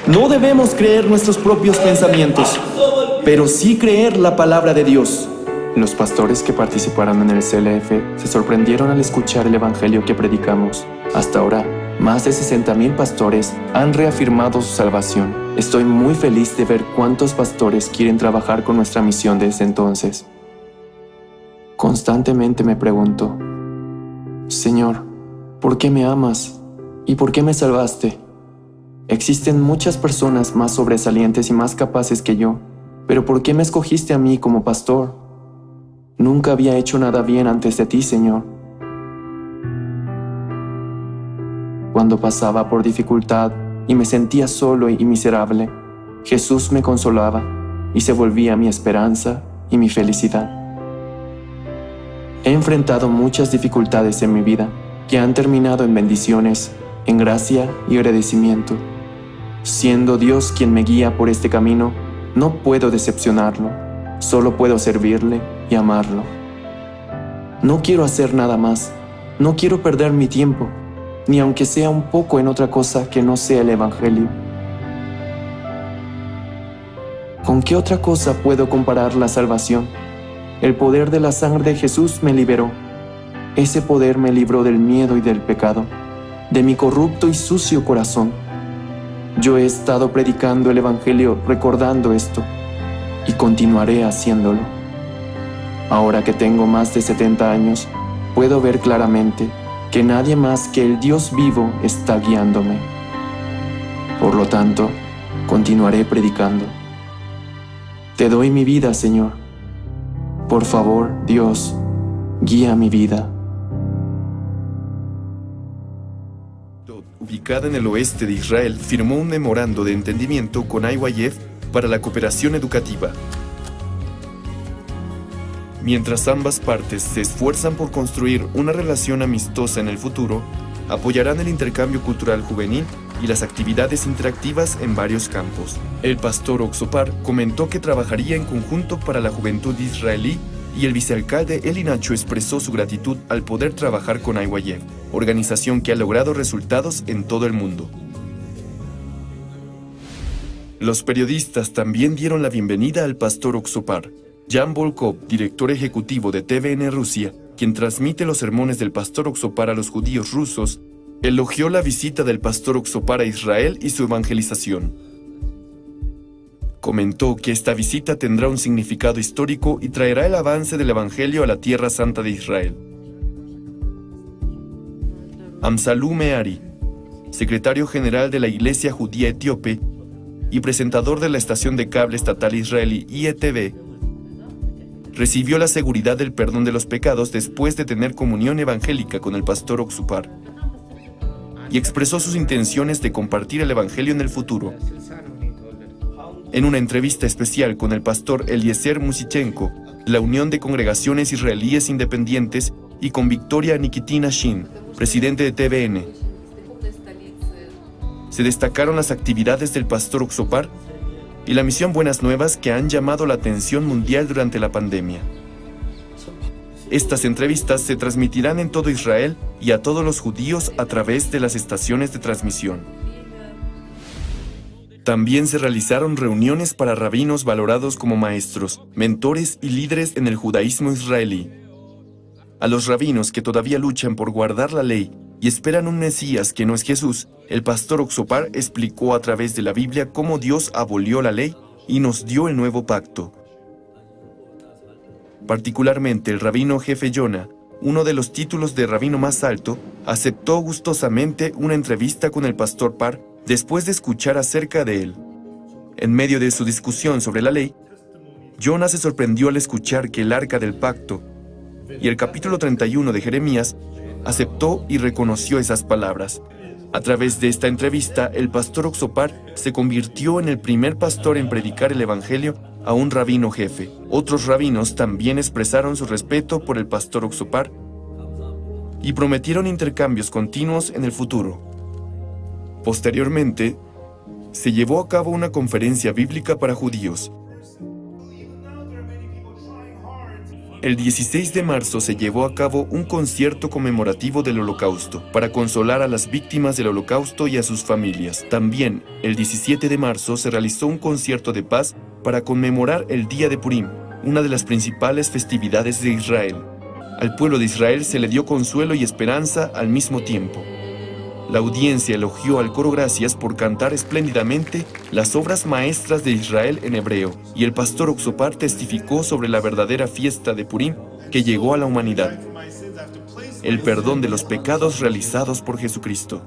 No debemos creer nuestros propios pensamientos, pero sí creer la palabra de Dios. Los pastores que participaron en el CLF se sorprendieron al escuchar el evangelio que predicamos. Hasta ahora, más de 60,000 pastores han reafirmado su salvación. Estoy muy feliz de ver cuántos pastores quieren trabajar con nuestra misión desde entonces. Constantemente me pregunto, Señor, ¿por qué me amas? ¿Y por qué me salvaste? Existen muchas personas más sobresalientes y más capaces que yo, pero ¿por qué me escogiste a mí como pastor? Nunca había hecho nada bien antes de ti, Señor. Cuando pasaba por dificultad y me sentía solo y miserable, Jesús me consolaba y se volvía mi esperanza y mi felicidad. He enfrentado muchas dificultades en mi vida que han terminado en bendiciones, en gracia y agradecimiento. Siendo Dios quien me guía por este camino, no puedo decepcionarlo, solo puedo servirle y amarlo. No quiero hacer nada más, no quiero perder mi tiempo, ni aunque sea un poco en otra cosa que no sea el Evangelio. ¿Con qué otra cosa puedo comparar la salvación? El poder de la sangre de Jesús me liberó. Ese poder me libró del miedo y del pecado, de mi corrupto y sucio corazón. Yo he estado predicando el Evangelio recordando esto, y continuaré haciéndolo. Ahora que tengo más de 70 años, puedo ver claramente que nadie más que el Dios vivo está guiándome. Por lo tanto, continuaré predicando. Te doy mi vida, Señor. Por favor, Dios, guía mi vida. Ubicada en el oeste de Israel, firmó un memorando de entendimiento con IYF para la cooperación educativa. Mientras ambas partes se esfuerzan por construir una relación amistosa en el futuro, apoyarán el intercambio cultural juvenil y las actividades interactivas en varios campos. El pastor Oxopar comentó que trabajaría en conjunto para la juventud israelí y el vicealcalde Eli Nacho expresó su gratitud al poder trabajar con IYF, organización que ha logrado resultados en todo el mundo. Los periodistas también dieron la bienvenida al pastor Oxopar. Jan Volkov, director ejecutivo de TVN Rusia, quien transmite los sermones del pastor Oxopar a los judíos rusos, elogió la visita del pastor Oxopar a Israel y su evangelización. Comentó que esta visita tendrá un significado histórico y traerá el avance del Evangelio a la Tierra Santa de Israel. Amsalú Meari, secretario general de la Iglesia Judía Etíope y presentador de la estación de cable estatal israelí IETV, recibió la seguridad del perdón de los pecados después de tener comunión evangélica con el pastor Oxupar y expresó sus intenciones de compartir el Evangelio en el futuro. En una entrevista especial con el pastor Eliezer Musichenko, de la Unión de Congregaciones Israelíes Independientes, y con Victoria Nikitina Shin, presidente de TVN, se destacaron las actividades del pastor Oxupar y la misión Buenas Nuevas que han llamado la atención mundial durante la pandemia. Estas entrevistas se transmitirán en todo Israel y a todos los judíos a través de las estaciones de transmisión. También se realizaron reuniones para rabinos valorados como maestros, mentores y líderes en el judaísmo israelí. A los rabinos que todavía luchan por guardar la ley y esperan un Mesías que no es Jesús, el pastor Oxupar explicó a través de la Biblia cómo Dios abolió la ley y nos dio el nuevo pacto. Particularmente el rabino jefe Yonah, uno de los títulos de rabino más alto, aceptó gustosamente una entrevista con el pastor Par después de escuchar acerca de él. En medio de su discusión sobre la ley, Yonah se sorprendió al escuchar que el arca del pacto y el capítulo 31 de Jeremías aceptó y reconoció esas palabras. A través de esta entrevista, el pastor Oxupar se convirtió en el primer pastor en predicar el Evangelio a un rabino jefe. Otros rabinos también expresaron su respeto por el pastor Oxupar y prometieron intercambios continuos en el futuro. Posteriormente, se llevó a cabo una conferencia bíblica para judíos. El 16 de marzo se llevó a cabo un concierto conmemorativo del Holocausto para consolar a las víctimas del Holocausto y a sus familias. También, el 17 de marzo se realizó un concierto de paz para conmemorar el Día de Purim, una de las principales festividades de Israel. Al pueblo de Israel se le dio consuelo y esperanza al mismo tiempo. La audiencia elogió al coro Gracias por cantar espléndidamente las obras maestras de Israel en hebreo, y el pastor Oxupar testificó sobre la verdadera fiesta de Purim que llegó a la humanidad, el perdón de los pecados realizados por Jesucristo.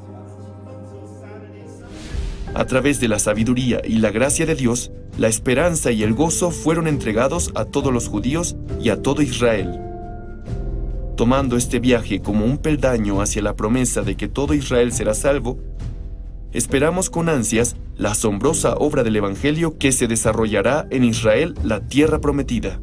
A través de la sabiduría y la gracia de Dios, la esperanza y el gozo fueron entregados a todos los judíos y a todo Israel. Tomando este viaje como un peldaño hacia la promesa de que todo Israel será salvo, esperamos con ansias la asombrosa obra del Evangelio que se desarrollará en Israel, la tierra prometida.